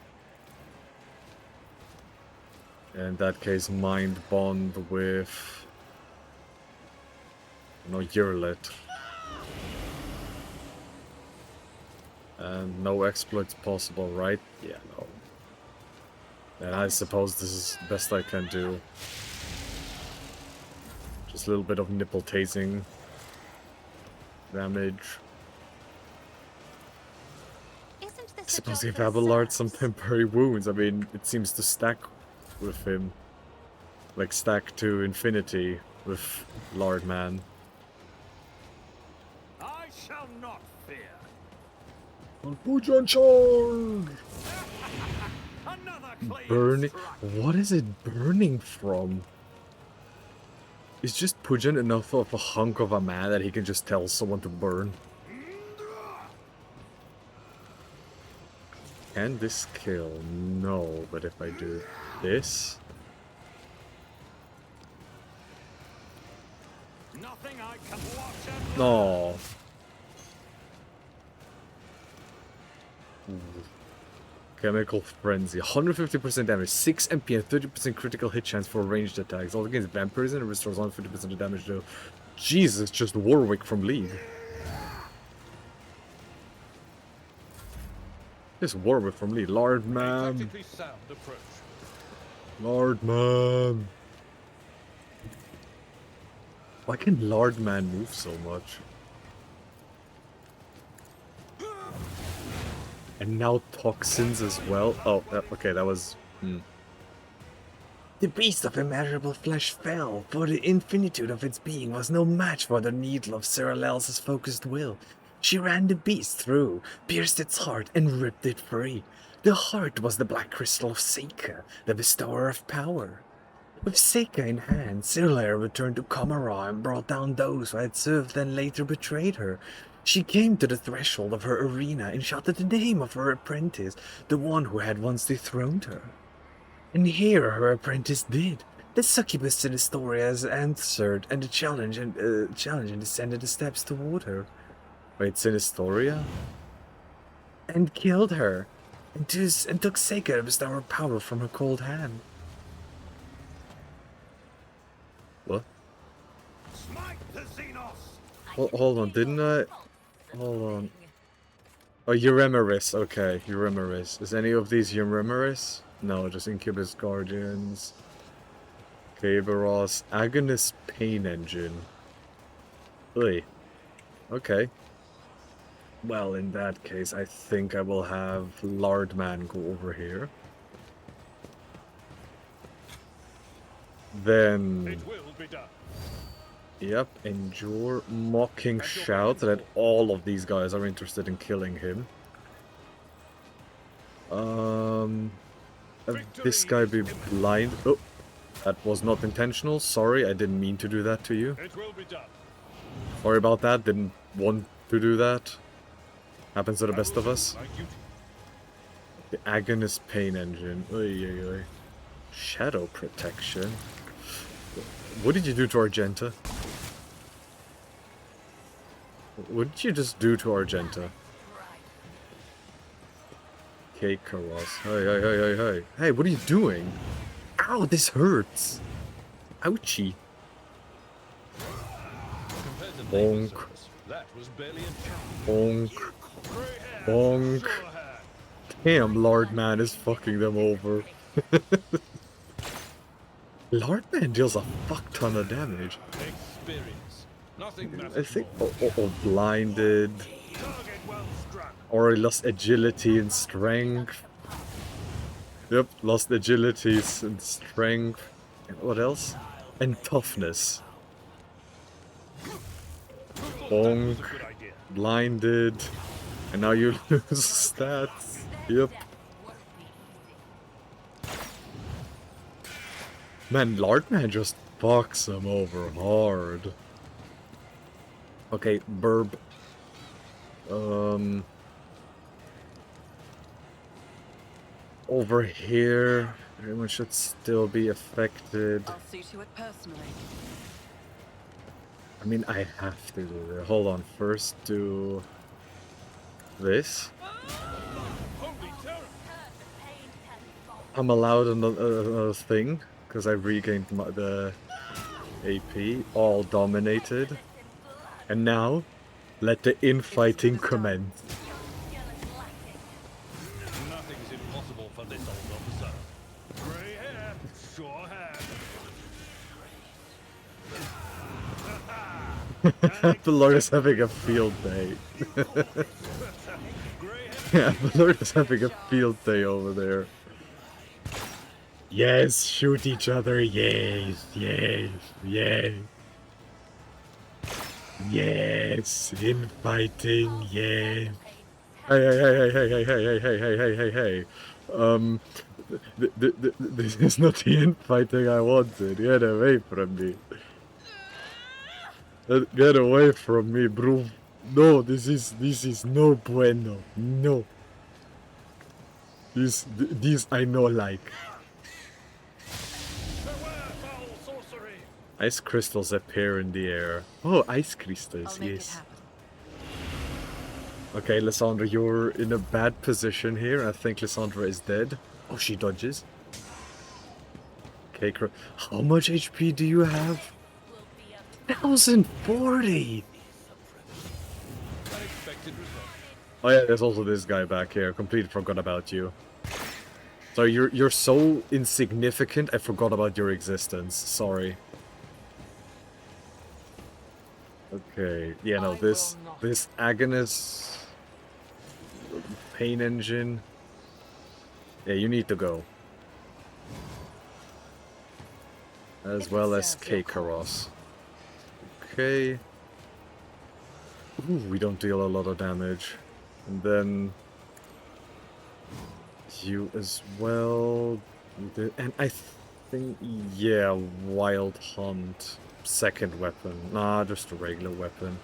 Speaker 1: In that case, Mind Bond with... No, Yerlet. And no exploits possible, right? Yeah, no. And I suppose this is the best I can do. Just a little bit of nipple tasing damage.
Speaker 8: Isn't
Speaker 1: I
Speaker 8: this a
Speaker 1: suppose
Speaker 8: job
Speaker 1: if
Speaker 8: for
Speaker 1: Abelard some
Speaker 8: serfs?
Speaker 1: temporary wounds, I mean, it seems to stack with him. Like, stack to infinity with Lard Man.
Speaker 2: I shall not fear.
Speaker 1: Pujan charge!
Speaker 2: Another clean
Speaker 1: Burning.
Speaker 2: strike.
Speaker 1: What is it burning from? Is just Pujan enough of a hunk of a man that he can just tell someone to burn? Can this kill? No, but if I do this...
Speaker 2: Nothing I can watch and
Speaker 1: No. Chemical Frenzy. 150% damage, 6 MP and 30% critical hit chance for ranged attacks. All against vampires and it restores 150% of damage though. Jesus, just Warwick from League. This Warwick from League. Lord man.
Speaker 2: tactically sound approach.
Speaker 1: Lord man. Why can Lord man move so much? And now toxins as well. Oh, okay, that was... The beast of immeasurable flesh fell, for the infinitude of its being was no match for the needle of Cyrill's focused will. She ran the beast through, pierced its heart, and ripped it free. The heart was the black crystal of Seika, the bestower of power. With Seika in hand, Cyrilla returned to Kamara and brought down those who had served and later betrayed her. She came to the threshold of her arena and shouted the name of her apprentice, the one who had once dethroned her. And here her apprentice did. The succubus to the story has answered, and the challenge and descended the steps toward her. Wait, Sinistoria? And killed her, and took Seika to bestow her power from her cold hand. What?
Speaker 2: Smite the Xenos!
Speaker 1: Hold on, didn't I? Hold on. Oh, Euremeris. Okay, Euremeris. Is any of these Euremeris? No, just Incubus Guardians. Kaberos. Agonist Pain Engine. Oi. Okay. Well, in that case, I think I will have Lardman go over here. Then...
Speaker 2: It will be done.
Speaker 1: Yep, endure mocking shout that all of these guys are interested in killing him. This guy be blind. Oh, that was not intentional. Sorry, I didn't mean to do that to you.
Speaker 2: It will be done.
Speaker 1: Sorry about that. Didn't want to do that. Happens to the best of us.
Speaker 2: My duty.
Speaker 1: The Agonist Pain Engine. Oy, oy, oy. Shadow Protection. What did you do to Argenta? What did you just do to Argenta? Okay, Karos. Hey. Hey, what are you doing? Ow, this hurts. Ouchie.
Speaker 2: Compared to
Speaker 1: Bonk.
Speaker 2: naval service, that was barely a chance.
Speaker 1: Bonk.
Speaker 2: Grey hair,
Speaker 1: Bonk.
Speaker 2: sure hair.
Speaker 1: Damn, Lordman is fucking them over. Lordman deals a fuck ton of damage.
Speaker 2: Experience. Nothing
Speaker 1: I
Speaker 2: matters
Speaker 1: think...
Speaker 2: more.
Speaker 1: blinded.
Speaker 2: Target well struck.
Speaker 1: Or he lost agility and strength. Yep, lost agility and strength. And what else? And toughness. Bonk.
Speaker 2: Good idea.
Speaker 1: Blinded. And now you lose stats. Yep. Man, Lordman just fucks him over hard. Okay, Burb. Over here, everyone should still be affected.
Speaker 9: I'll see to it personally.
Speaker 1: I mean, I have to do that. Hold on, first do this.
Speaker 2: Holy terror!
Speaker 1: I'm allowed another thing, because I regained the AP, all dominated. And now, let the infighting commence.
Speaker 2: Nothing's impossible for this old officer. Grey hair, sure hair.
Speaker 1: The Lord is having a field day.
Speaker 2: Grey hair.
Speaker 1: Yeah, the Lord is having a field day over there. Yes, shoot each other. Yes, yes, yes. Yes, infighting. Yes. Hey. This is not the infighting I wanted. Get away from me. Get away from me, bro. No, this is no bueno. No. These I know like.
Speaker 2: Beware foul sorcery.
Speaker 1: Ice crystals appear in the air. Oh, ice crystals,
Speaker 9: I'll make it
Speaker 1: yes.
Speaker 9: happen.
Speaker 1: Okay, Lysandra, you're in a bad position here. I think Lysandra is dead. Oh, she dodges. Okay, how much HP do you have? 1040!
Speaker 2: Unexpected result.
Speaker 1: Oh yeah, there's also this guy back here. Completely forgot about you. So you're so insignificant, I forgot about your existence. Sorry. Okay, yeah, no, this agonist pain engine. Yeah, you need to go. As well as Kakarros. Okay. Ooh, we don't deal a lot of damage. And then you as well. And I think, yeah, Wild Hunt. Second weapon. Nah, just a regular weapon.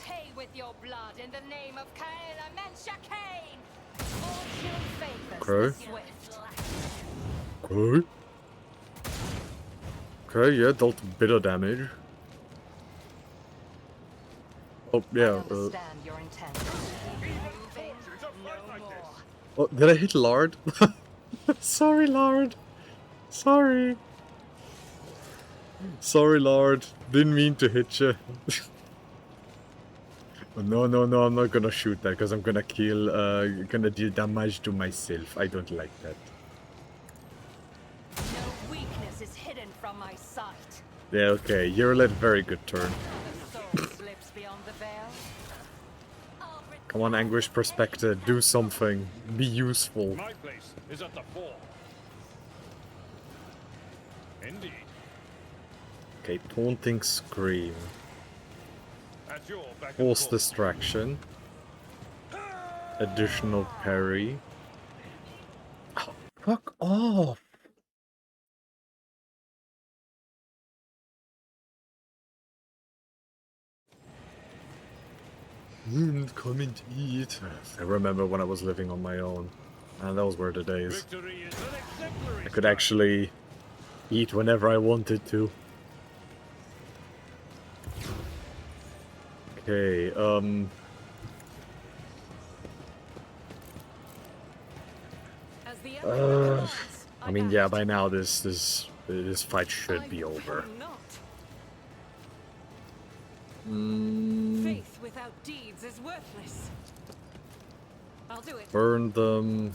Speaker 4: Pay with your blood in the name of Kaela Mensha Kane! Fortune favors the swift.
Speaker 1: Okay. Okay, yeah, dealt a bit of damage. Oh, yeah.
Speaker 4: Understand your intent. Moving no more.
Speaker 1: Oh, did I hit Lard? Sorry, Lard. Sorry. Sorry, Lord. Didn't mean to hit you. No, I'm not gonna shoot that because I'm gonna kill, gonna deal damage to myself. I don't like that.
Speaker 4: No weakness is hidden from my sight.
Speaker 1: Yeah, okay. You're a very good turn.
Speaker 4: The soul slips beyond the veil.
Speaker 1: Come on, Anguish Perspective. Do something. Be useful.
Speaker 2: My place is at the fore. Indeed.
Speaker 1: Okay, Taunting Scream.
Speaker 2: At your back and
Speaker 1: Force
Speaker 2: forth.
Speaker 1: Distraction. Additional parry. Oh, fuck off! Come and eat. I remember when I was living on my own. And those were the days.
Speaker 2: Victory is an exemplary
Speaker 1: I could
Speaker 2: strike.
Speaker 1: actually eat whenever I wanted to. Okay,
Speaker 3: As the Emperor commands,
Speaker 1: I mean, yeah,
Speaker 3: act.
Speaker 1: by now this fight should
Speaker 3: I
Speaker 1: be over.
Speaker 3: cannot.
Speaker 1: Mm,
Speaker 3: Faith without deeds is worthless. I'll do it.
Speaker 1: burn them.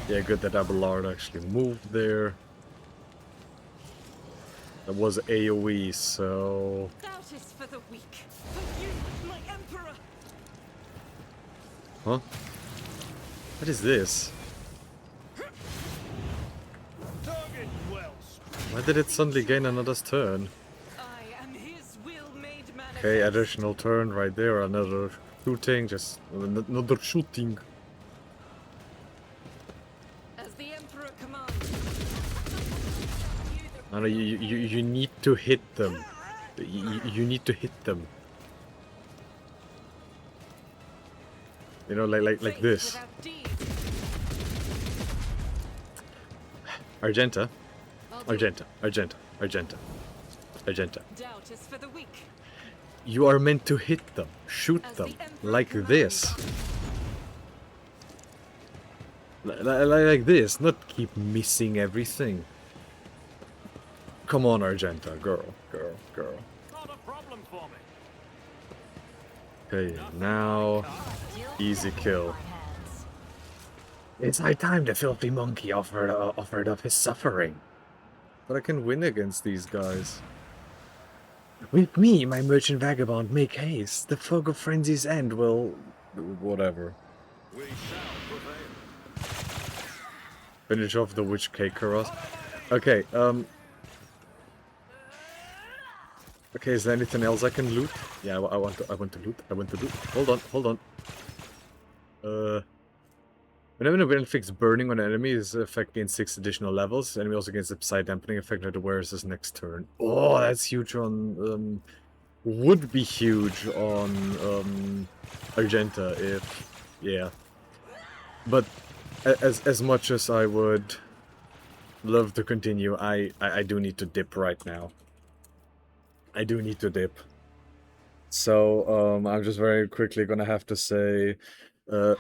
Speaker 1: Yeah, good that Abelard actually moved there. That was AoE, so...
Speaker 3: Doubt is for the weak. For you, my Emperor.
Speaker 1: Huh? What is this?
Speaker 2: Target well struck.
Speaker 1: Why did it suddenly gain another turn?
Speaker 3: I am his will made manifest.
Speaker 1: Okay, additional turn right there, another shooting, just another shooting.
Speaker 3: As the Emperor commands.
Speaker 1: No, you need to hit them. You need to hit them. You know, like
Speaker 3: Faith
Speaker 1: this.
Speaker 3: without deeds.
Speaker 1: Argenta,
Speaker 3: I'll do it.
Speaker 1: Argenta.
Speaker 3: Doubt is for the weak.
Speaker 1: You are meant to hit them, shoot
Speaker 3: As
Speaker 1: them,
Speaker 3: the Emperor
Speaker 1: like
Speaker 3: commands.
Speaker 1: this. Like this, not keep missing everything. Come on, Argenta, girl.
Speaker 2: Not a problem for me.
Speaker 1: Okay, now, easy kill.
Speaker 4: My hands.
Speaker 6: It's high time the filthy monkey offered up his suffering.
Speaker 1: But I can win against these guys.
Speaker 6: With me, my merchant vagabond, make haste. The fog of frenzy's end will...
Speaker 1: Whatever.
Speaker 2: We shall prevail.
Speaker 1: Finish off the witch Kakarros. Okay, okay, is there anything else I can loot? Yeah, I want to loot. Hold on. Whenever an event inflicts burning on an enemy, this effect gains 6 additional levels. The enemy also gains the Psy dampening effect that it wears his next turn. Oh, that's huge on... would be huge on Argenta if... Yeah. But as much as I would love to continue. I do need to dip right now. I do need to dip. So, I'm just very quickly gonna have to say,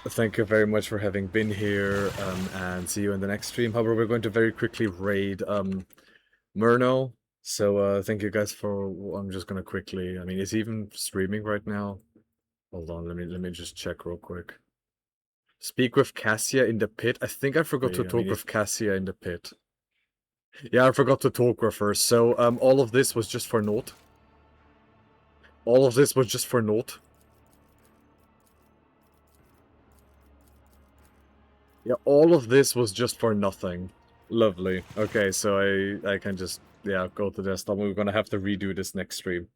Speaker 1: thank you very much for having been here, and see you in the next stream. However, we're going to very quickly raid, Murno. So, thank you guys for, I'm just gonna quickly, I mean, is he even streaming right now? Hold on, let me just check real quick. Speak with Cassia in the pit? I think I forgot to talk with Cassia in the pit. Yeah, I forgot to talk with her, so, all of this was just for naught. All of this was just for naught. Yeah, all of this was just for nothing. Lovely. Okay, so I can just, yeah, go to desktop. We're gonna have to redo this next stream.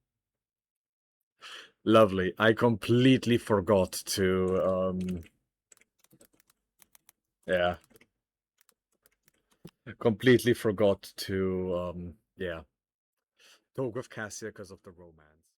Speaker 1: Lovely. I completely forgot to, yeah. Completely forgot to, yeah. Talk with Cassia because of the romance.